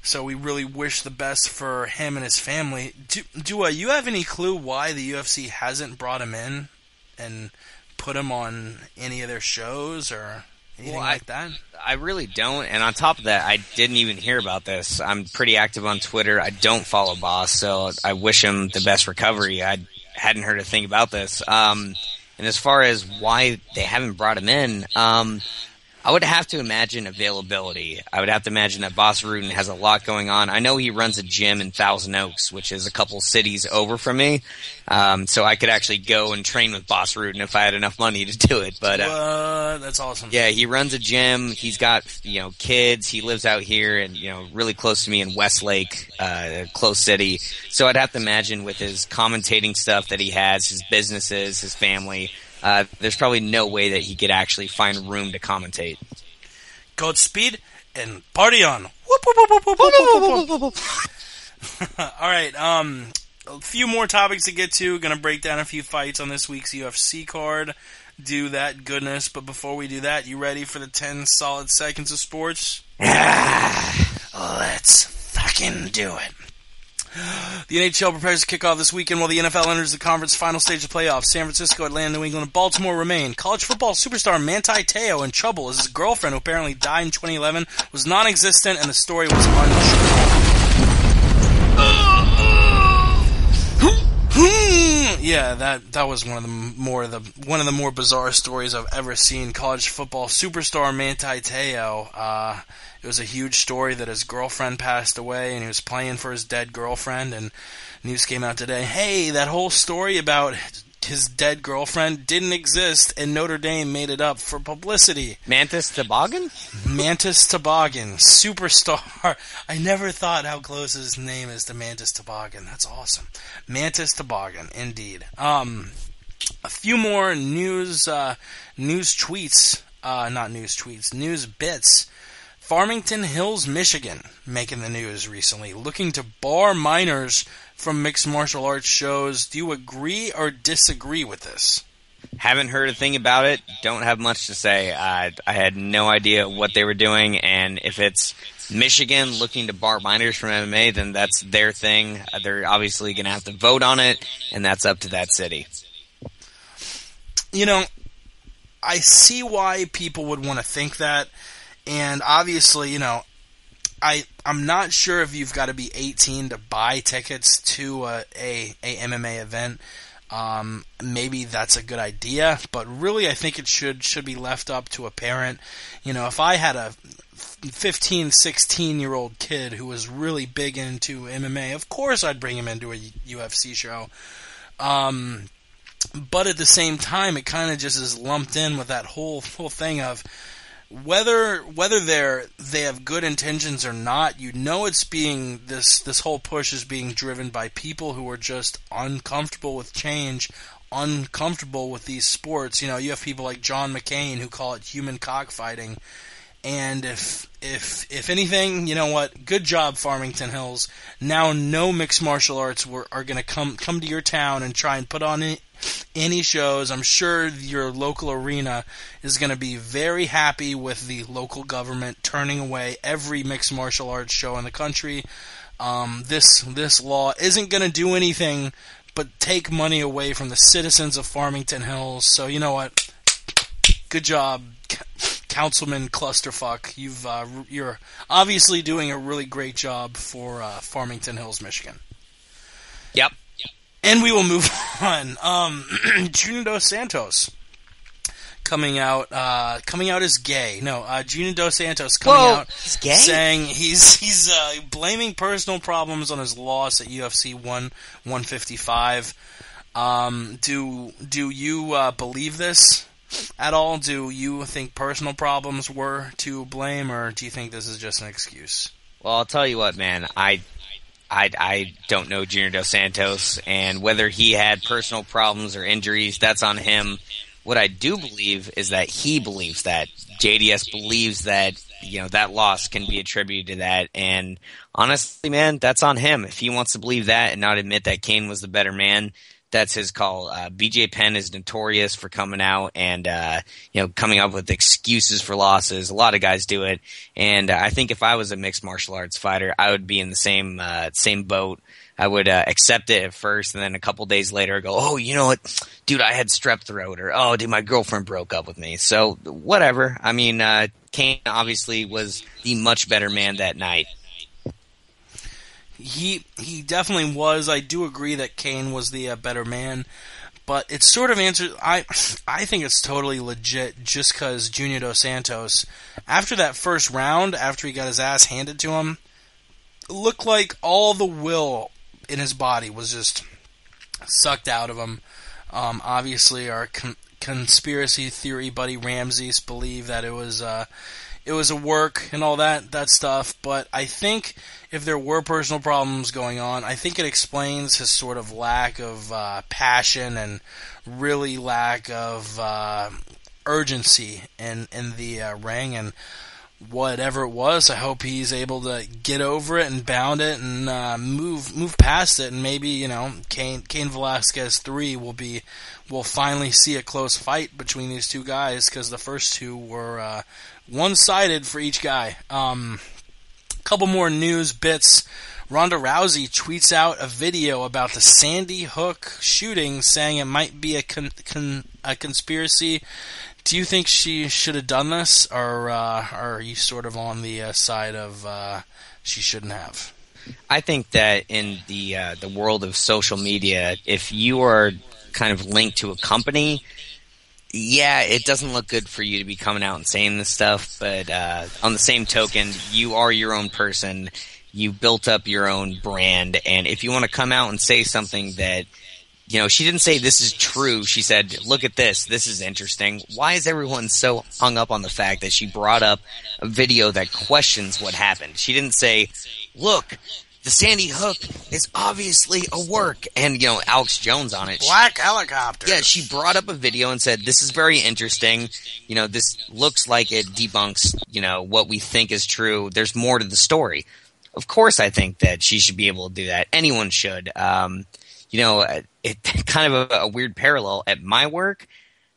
So we really wish the best for him and his family. Do you have any clue why the UFC hasn't brought him in and put him on any of their shows or anything like that? I really don't. And on top of that, I didn't even hear about this. I'm pretty active on Twitter. I don't follow Boss, so I wish him the best recovery. I hadn't heard a thing about this. And as far as why they haven't brought him in, I would have to imagine availability. I would have to imagine that Boss Rutten has a lot going on. I know he runs a gym in Thousand Oaks, which is a couple cities over from me. So I could actually go and train with Boss Rutten if I had enough money to do it. But that's awesome. Yeah, he runs a gym. He's got, kids. He lives out here and, really close to me in Westlake, a close city. So I'd have to imagine with his commentating stuff that he has, his businesses, his family, there's probably no way that he could actually find room to commentate. Godspeed and party on. All right, a few more topics to get to. Going to break down a few fights on this week's UFC card. Do that goodness. But before we do that, you ready for the 10 solid seconds of sports? Let's fucking do it. The NHL prepares to kick off this weekend while the NFL enters the conference final stage of playoffs. San Francisco, Atlanta, New England, and Baltimore remain. College football superstar Manti Te'o in trouble as his girlfriend, who apparently died in 2011, was non-existent and the story was untrue. Yeah, that was one of the more bizarre stories I've ever seen. College football superstar Manti Te'o. It was a huge story that his girlfriend passed away, and he was playing for his dead girlfriend. And news came out today. Hey, that whole story about his dead girlfriend didn't exist, and Notre Dame made it up for publicity. Mantis Toboggan? Mantis Toboggan, superstar. I never thought how close his name is to Mantis Toboggan. That's awesome. Mantis Toboggan, indeed. A few more news bits. Farmington Hills, Michigan, making the news recently, looking to bar minors from mixed martial arts shows. Do you agree or disagree with this? Haven't heard a thing about it. Don't have much to say. I had no idea what they were doing, and if it's Michigan looking to bar minors from MMA, then that's their thing. They're obviously going to have to vote on it, and that's up to that city. You know, I see why people would want to think that, and obviously, you know, I'm not sure if you've got to be 18 to buy tickets to a MMA event. Maybe that's a good idea, but really I think it should be left up to a parent. You know, if I had a 15, 16-year-old kid who was really big into MMA, of course I'd bring him into a UFC show. But at the same time, it kind of just is lumped in with that whole thing of whether they have good intentions or not. You know, it's being this whole push is being driven by people who are just uncomfortable with change, uncomfortable with these sports. You know, you have people like John McCain who call it human cockfighting. And if anything, you know what? Good job, Farmington Hills. Now, no mixed martial arts are going to come to your town and try and put on any shows. I'm sure your local arena is going to be very happy with the local government turning away every mixed martial arts show in the country. This law isn't going to do anything but take money away from the citizens of Farmington Hills. So you know what? Good job, Councilman Clusterfuck. You're obviously doing a really great job for Farmington Hills, Michigan. Yep. And we will move on. Junior Dos Santos coming out as gay. No, Junior Dos Santos coming out he's gay? saying he's blaming personal problems on his loss at UFC 155. Do you believe this at all? Do you think personal problems were to blame, or do you think this is just an excuse? Well, I'll tell you what, man. I don't know Junior Dos Santos, and whether he had personal problems or injuries, that's on him. What I do believe is that he believes that. JDS believes that, you know, that loss can be attributed to that, and honestly, man, that's on him. If he wants to believe that and not admit that Kane was the better man, that's his call. BJ Penn is notorious for coming out and, coming up with excuses for losses. A lot of guys do it. And I think if I was a mixed martial arts fighter, I would be in the same boat. I would accept it at first, and then a couple days later go, oh, you know what? Dude, I had strep throat, or, oh, dude, my girlfriend broke up with me. So, whatever. I mean, Kane obviously was the much better man that night. He definitely was. I do agree that Kane was the better man, but it sort of answers. I think it's totally legit just because Junior Dos Santos, after that first round, after he got his ass handed to him, looked like all the will in his body was just sucked out of him. Obviously, our conspiracy theory buddy Ramses believed that it was a work and all that stuff, but I think if there were personal problems going on, I think it explains his sort of lack of passion and really lack of urgency in the ring, and whatever it was, I hope he's able to get over it and bound it and move past it, and maybe, you know, Cain Velasquez 3 will finally see a close fight between these two guys, because the first two were one-sided for each guy. Couple more news bits. Ronda Rousey tweets out a video about the Sandy Hook shooting, saying it might be a conspiracy. Do you think she should have done this, or are you sort of on the side of she shouldn't have? I think that in the world of social media, if you are kind of linked to a company, yeah, it doesn't look good for you to be coming out and saying this stuff. But on the same token, you are your own person. You built up your own brand, and if you want to come out and say something that, you know, she didn't say this is true. She said, look at this. This is interesting. Why is everyone so hung up on the fact that she brought up a video that questions what happened? She didn't say, look, the Sandy Hook is obviously a work, and, you know, Alex Jones on it. Black helicopter. Yeah, she brought up a video and said, this is very interesting. You know, this looks like it debunks, you know, what we think is true. There's more to the story. Of course I think that she should be able to do that. Anyone should. You know, it kind of a weird parallel. At my work,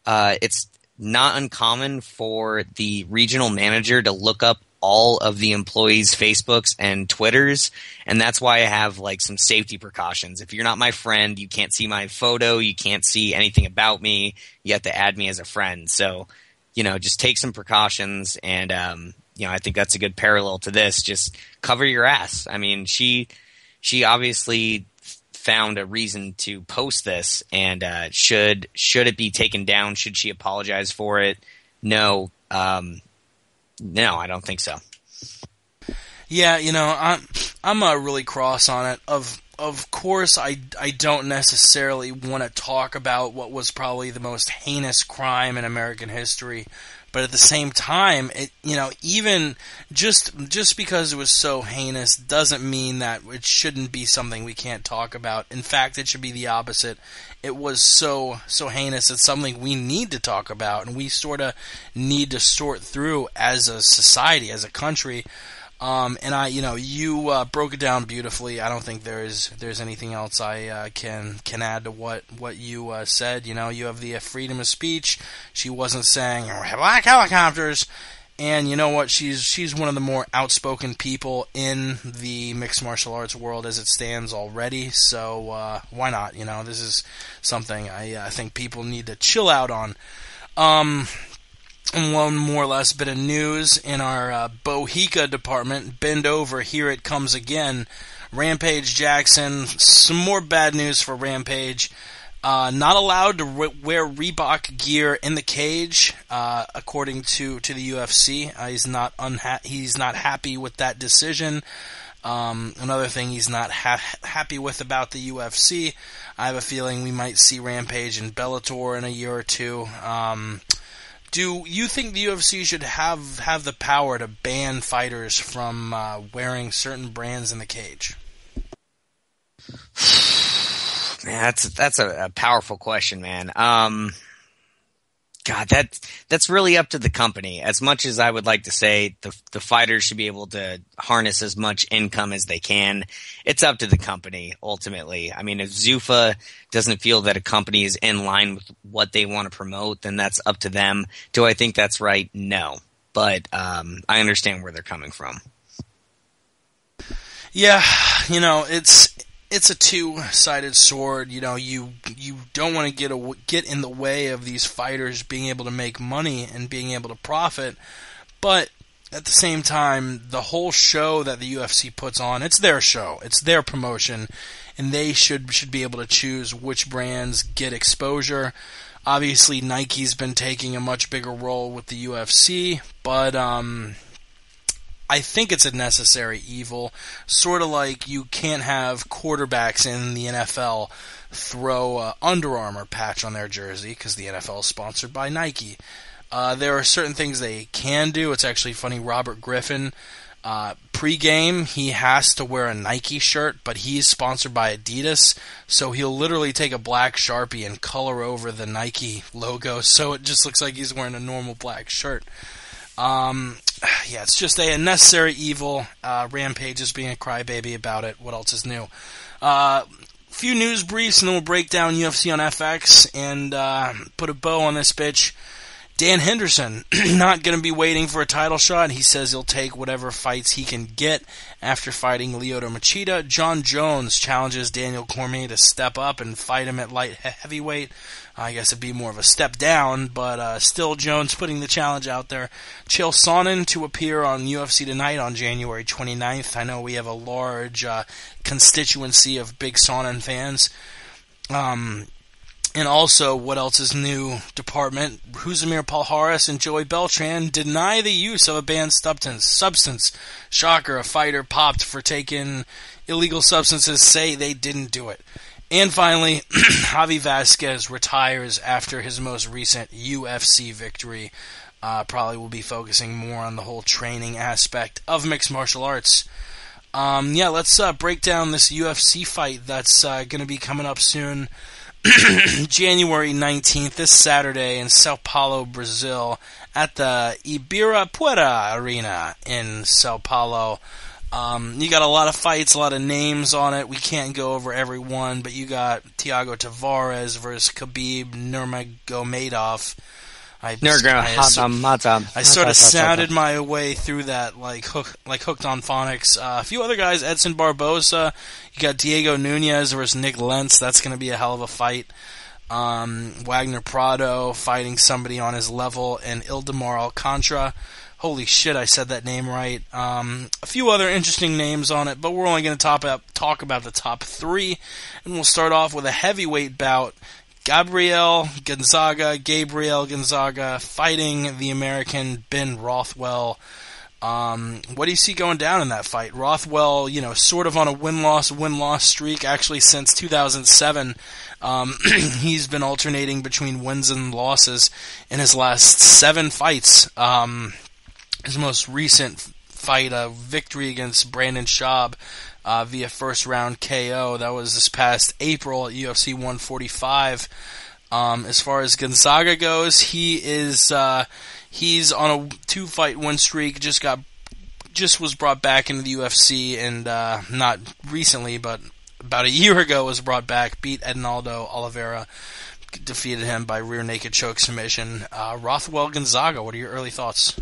it's not uncommon for the regional manager to look up all of the employees' Facebooks and Twitters, and that's why I have, like, some safety precautions. If you're not my friend, you can't see my photo, you can't see anything about me, you have to add me as a friend. So, you know, just take some precautions, and, you know, I think that's a good parallel to this. Just cover your ass. I mean, she obviously found a reason to post this, and should it be taken down? Should she apologize for it? No, no, I don't think so. Yeah, you know, I'm really cross on it. Of course, I don't necessarily want to talk about what was probably the most heinous crime in American history. But at the same time, it, you know, even just because it was so heinous doesn't mean that it shouldn't be something we can't talk about. In fact, it should be the opposite. It was so heinous. It's something we need to talk about, and we sort of need to sort through as a society, as a country. And you broke it down beautifully. I don't think there's anything else I can add to what you said. You know, you have the freedom of speech. She wasn't saying black helicopters, and you know what? She's one of the more outspoken people in the mixed martial arts world as it stands already. So why not? You know, this is something I think people need to chill out on. And one more or less bit of news in our Bohica department. Bend over, here it comes again. Rampage Jackson, some more bad news for Rampage. Not allowed to wear Reebok gear in the cage, according to the UFC. He's not happy with that decision. Another thing he's not happy with about the UFC. I have a feeling we might see Rampage in Bellator in a year or two. Do you think the UFC should have the power to ban fighters from wearing certain brands in the cage? Man, that's a powerful question, man. God, that's really up to the company. As much as I would like to say the fighters should be able to harness as much income as they can, it's up to the company ultimately. I mean, if Zuffa doesn't feel that a company is in line with what they want to promote, then that's up to them. Do I think that's right? No. But I understand where they're coming from. Yeah, you know, it's a two-sided sword. You know, you don't want to get in the way of these fighters being able to make money and being able to profit, but at the same time, the whole show that the UFC puts on, it's their show, it's their promotion, and they should be able to choose which brands get exposure. Obviously, Nike's been taking a much bigger role with the UFC, but I think it's a necessary evil, sort of like you can't have quarterbacks in the NFL throw a Under Armour patch on their jersey because the NFL is sponsored by Nike. There are certain things they can do. It's actually funny, Robert Griffin, pre-game, he has to wear a Nike shirt, but he's sponsored by Adidas, so he'll literally take a black Sharpie and color over the Nike logo so it just looks like he's wearing a normal black shirt. Yeah, it's just a necessary evil. Rampage is being a crybaby about it. What else is new? Few news briefs, and then we'll break down UFC on FX and put a bow on this bitch. Dan Henderson, not going to be waiting for a title shot. He says he'll take whatever fights he can get after fighting Lyoto Machida. John Jones challenges Daniel Cormier to step up and fight him at light heavyweight. I guess it'd be more of a step down, but still Jones putting the challenge out there. Chael Sonnen to appear on UFC Tonight on January 29th. I know we have a large constituency of big Sonnen fans. And also, what else is new? Department, Huzamir Palhares and Joey Beltran deny the use of a banned substance. Shocker, a fighter popped for taking illegal substances, say they didn't do it. And finally, Javi Vasquez retires after his most recent UFC victory. Probably will be focusing more on the whole training aspect of mixed martial arts. Let's break down this UFC fight that's going to be coming up soon. January 19th, this Saturday in Sao Paulo, Brazil, at the Ibirapuera Arena in Sao Paulo. You got a lot of fights, a lot of names on it. We can't go over every one, but you got Thiago Tavares versus Khabib Nurmagomedov. I sort of sounded my way through that like hooked on phonics. A few other guys, Edson Barboza. You got Diego Nunez versus Nick Lentz. That's going to be a hell of a fight. Wagner Prado fighting somebody on his level, and Ildemar Alcantara. Holy shit, I said that name right. A few other interesting names on it, but we're only going to talk about the top three, and we'll start off with a heavyweight bout. Gabriel Gonzaga fighting the American Ben Rothwell. What do you see going down in that fight? Rothwell, sort of on a win-loss streak, actually since 2007. He's been alternating between wins and losses in his last 7 fights. His most recent fight, a victory against Brandon Schaub via first-round KO. That was this past April at UFC 145. As far as Gonzaga goes, he's on a 2-fight win streak. Just was brought back into the UFC, and not recently, but about a year ago was brought back. Beat Edinaldo Oliveira, defeated him by rear naked choke submission. Rothwell Gonzaga, what are your early thoughts?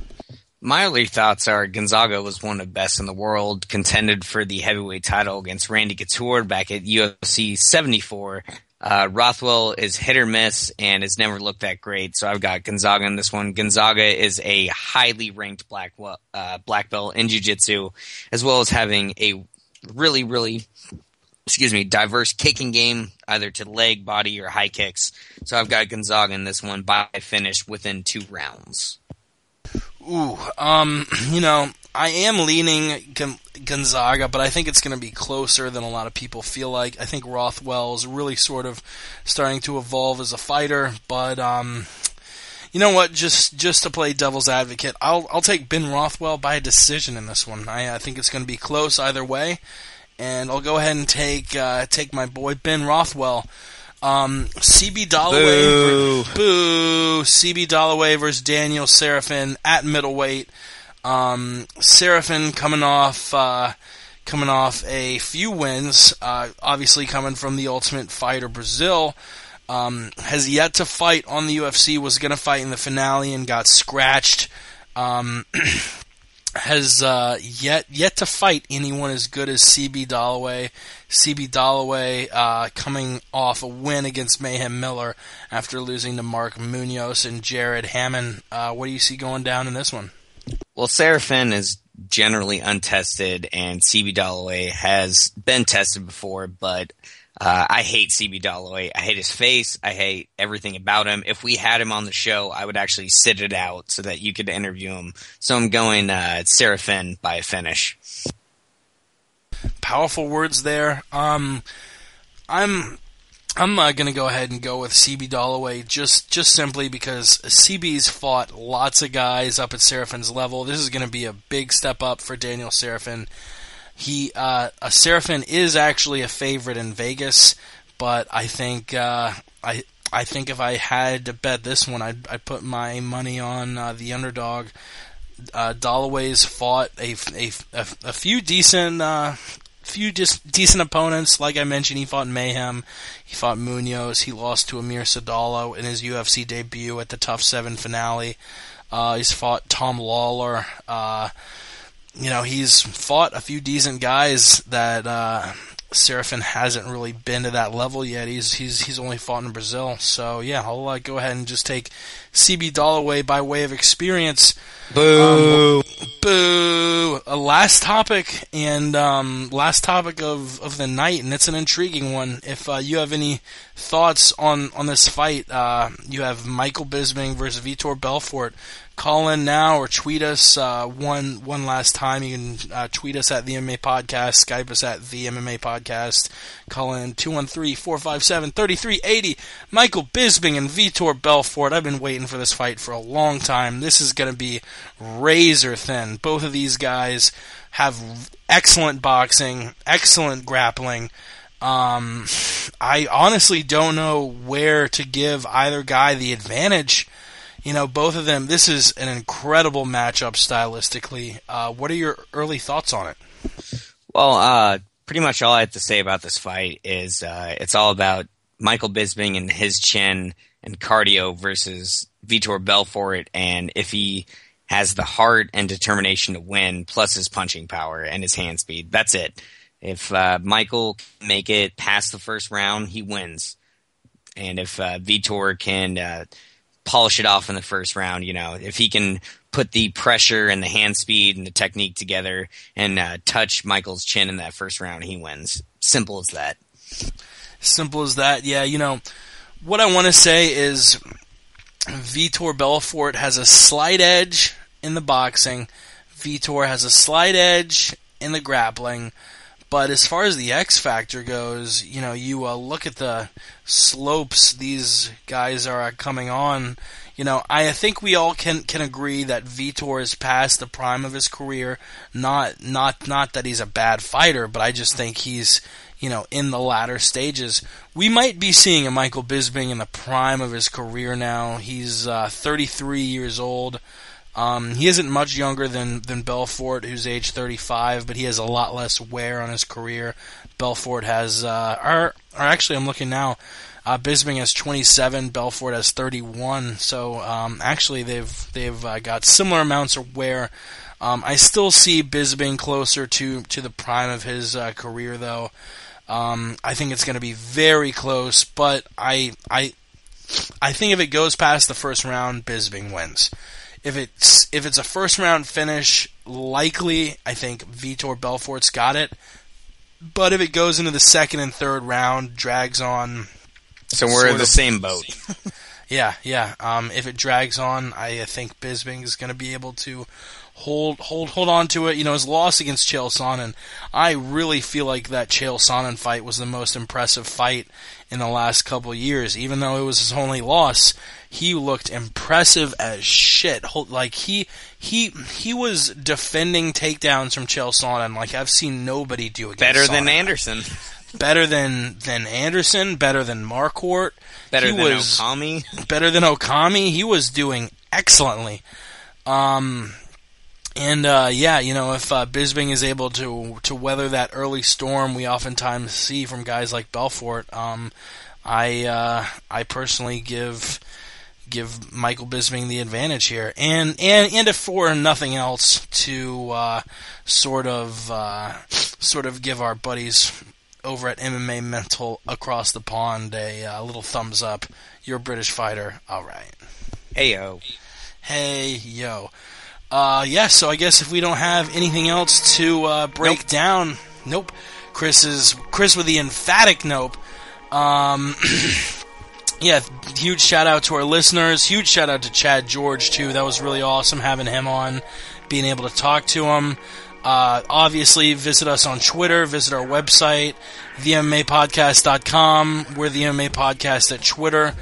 My early thoughts are Gonzaga was one of the best in the world, contended for the heavyweight title against Randy Couture back at UFC 74. Rothwell is hit or miss and has never looked that great, so I've got Gonzaga in this one. Gonzaga is a highly ranked black belt in jiu-jitsu, as well as having a really diverse kicking game, either to leg, body, or high kicks. So I've got Gonzaga in this one by finish within 2 rounds. I am leaning Gonzaga, but I think it's going to be closer than a lot of people feel like. I think Rothwell is really sort of starting to evolve as a fighter, but you know what? Just to play devil's advocate, I'll take Ben Rothwell by a decision in this one. I think it's going to be close either way, and I'll go ahead and take my boy Ben Rothwell. CB Dollaway, CB Dollaway versus Daniel Serafin at middleweight. Serafin coming off a few wins, obviously coming from the Ultimate Fighter Brazil. Has yet to fight on the UFC. Was going to fight in the finale and got scratched. Has yet to fight anyone as good as CB Dollaway. CB Dollaway coming off a win against Mayhem Miller after losing to Mark Munoz and Jared Hammond. What do you see going down in this one? Well, Serafin is generally untested, and CB Dollaway has been tested before, but I hate CB Dollaway. I hate his face. I hate everything about him. If we had him on the show, I would actually sit it out so that you could interview him. So I'm going Serafin by a finish. Powerful words there. I'm going to go ahead and go with CB Dollaway just simply because CB's fought lots of guys up at Serafin's level. This is going to be a big step up for Daniel Serafin. Serafin is actually a favorite in Vegas, but I think I think if I had to bet this one, I'd put my money on the underdog. Dollaway's fought a few decent few decent opponents. Like I mentioned, he fought Mayhem, he fought Munoz, he lost to Amir Sadalo in his UFC debut at the Tough 7 finale. He's fought Tom Lawler. He's fought a few decent guys that Serafin hasn't really been to that level yet. He's only fought in Brazil. So, yeah, I'll go ahead and just take CB Dollaway by way of experience. Boo! Boo! Last topic, and last topic of the night, and it's an intriguing one. If you have any thoughts on this fight, you have Michael Bisping versus Vitor Belfort. Call in now or tweet us one last time. You can tweet us at the MMA Podcast, Skype us at the MMA Podcast. Call in 213-457-3380. Michael Bisping and Vitor Belfort. I've been waiting for this fight for a long time. This is going to be razor thin. Both of these guys have excellent boxing, excellent grappling. I honestly don't know where to give either guy the advantage. Both of them, this is an incredible matchup stylistically. What are your early thoughts on it? Well, pretty much all I have to say about this fight is it's all about Michael Bisping and his chin and cardio versus Vitor Belfort, and if he has the heart and determination to win, plus his punching power and his hand speed. That's it. If Michael can make it past the first round, he wins. And if Vitor can polish it off in the first round, if he can put the pressure and the hand speed and the technique together and touch Michael's chin in that first round, he wins. Simple as that. Simple as that. Yeah, what I want to say is Vitor Belfort has a slight edge in the boxing. Vitor has a slight edge in the grappling. But as far as the X factor goes, you look at the slopes these guys are coming on. I think we all can agree that Vitor is past the prime of his career. Not that he's a bad fighter, but I just think he's in the latter stages. We might be seeing a Michael Bisping in the prime of his career now. He's 33 years old. He isn't much younger than Belfort, who's age 35, but he has a lot less wear on his career. Belfort has, actually I'm looking now, Bisping has 27, Belfort has 31, so actually they've got similar amounts of wear. I still see Bisping closer to the prime of his career, though. I think it's going to be very close, but I think if it goes past the first round, Bisping wins. If it's a first round finish, likely I think Vitor Belfort's got it. But if it goes into the second and third round, drags on. So we're in the same boat. Yeah. If it drags on, I think Bisping is going to be able to hold on to it. His loss against Chael Sonnen, I really feel like that Chael Sonnen fight was the most impressive fight in the last couple of years. Even though it was his only loss, he looked impressive as shit. Like he was defending takedowns from Chael Sonnen like I've seen nobody do against better Sonnen. than Anderson. Better than Anderson, better than Marquardt. Better than Okami. Better than Okami. He was doing excellently. If Bisping is able to weather that early storm we oftentimes see from guys like Belfort, I personally give Michael Bisping the advantage here, and if for nothing else to sort of give our buddies over at MMA Mental across the pond a little thumbs up. You're a British fighter, all right. Hey yo. So I guess if we don't have anything else to break down, nope. Chris with the emphatic nope. Huge shout out to our listeners. Huge shout out to Chad George too. That was really awesome having him on, being able to talk to him. Obviously, visit us on Twitter. Visit our website, themmapodcast.com. We're the MMA Podcast at Twitter.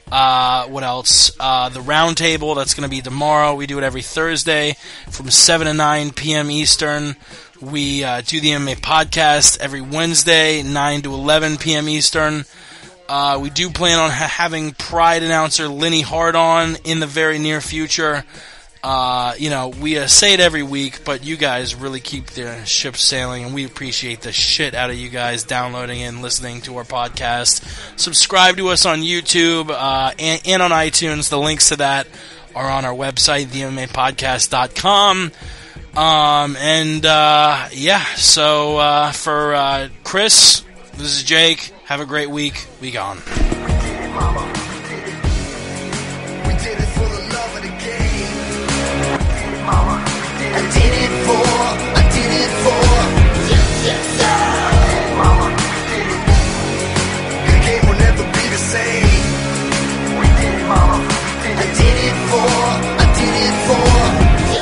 What else? The Roundtable, that's going to be tomorrow. We do it every Thursday from 7 to 9 p.m. Eastern. We do the MMA Podcast every Wednesday, 9 to 11 p.m. Eastern. We do plan on having Pride announcer Lenny Hart on in the very near future. We say it every week, but you guys really keep the ship sailing, and we appreciate the shit out of you guys downloading and listening to our podcast. Subscribe to us on YouTube and on iTunes. The links to that are on our website, themmapodcast.com. So for Chris, this is Jake. Have a great week. We gone. We did it for the love of the game. We did it, mama. I did it for. Yes, sir. Mama, we did it. The game will never be the same. We did it, mama. I did it for.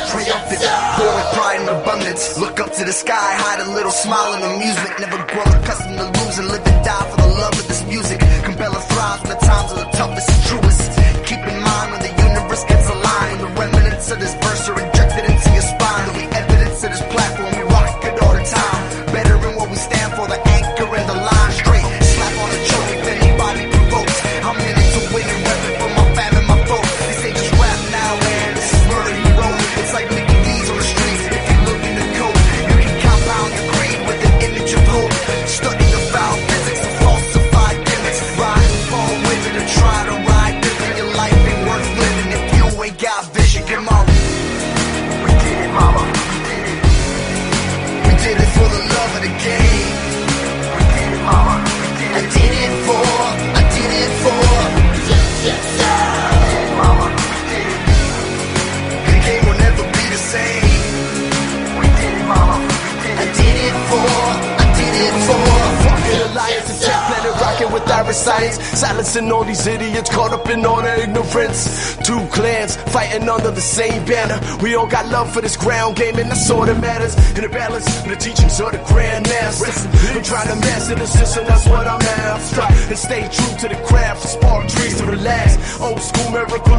Triumphant, pour with pride and abundance. Look up to the sky, hide a little smile and amusement. Never grown accustomed to lose and live and die for the love of this music. Compella thrives when the times are the toughest and truest. Keep in mind when the universe gets aligned, when the remnants of this verse are injected into your spine. There'll be evidence of this platform, we rock it all the time. Better in what we stand for, the anchor and the line straight. Slap on the choke if anybody provokes. I'm in it to win and rep it for my fam and my folks. This ain't just rap now, man, this is murder he wrote. It's like Mickey D's on the streets. If you look in the code, you can compound your creed with an image of hope. Study the foul physics of falsified gimmicks. Ride and fall with it and try to ride different. Your life ain't worth living if you ain't got vision. Come on. We did it, mama. We did it for the love of the game. We did it, mama. I did it for. Yes, sir. Mama, we did it. The game will never be the same. We did it, mama. I did it for. Fucking alliance and tech planet rocking with Irish science. Silencing all these idiots caught up in all their ignorance. Two clans fighting under the same banner. We all got love for this ground game, and that's all that matters. In the balance with the teachings of the Grand Master. I'm trying to master the system, that's what I'm after. And stay true to the craft, spark trees to the last. Old school miracle,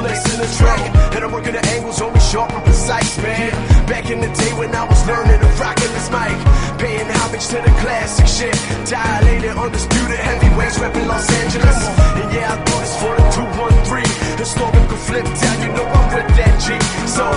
lacing the track. And I'm working the angles, only sharp and precise, man. Back in the day when I was learning to rock in this mic, paying homage to the classic shit. Dilated, undisputed heavyweights repping Los Angeles. And yeah, I do this for the 213. Historical flip down, you know I'm with that G. So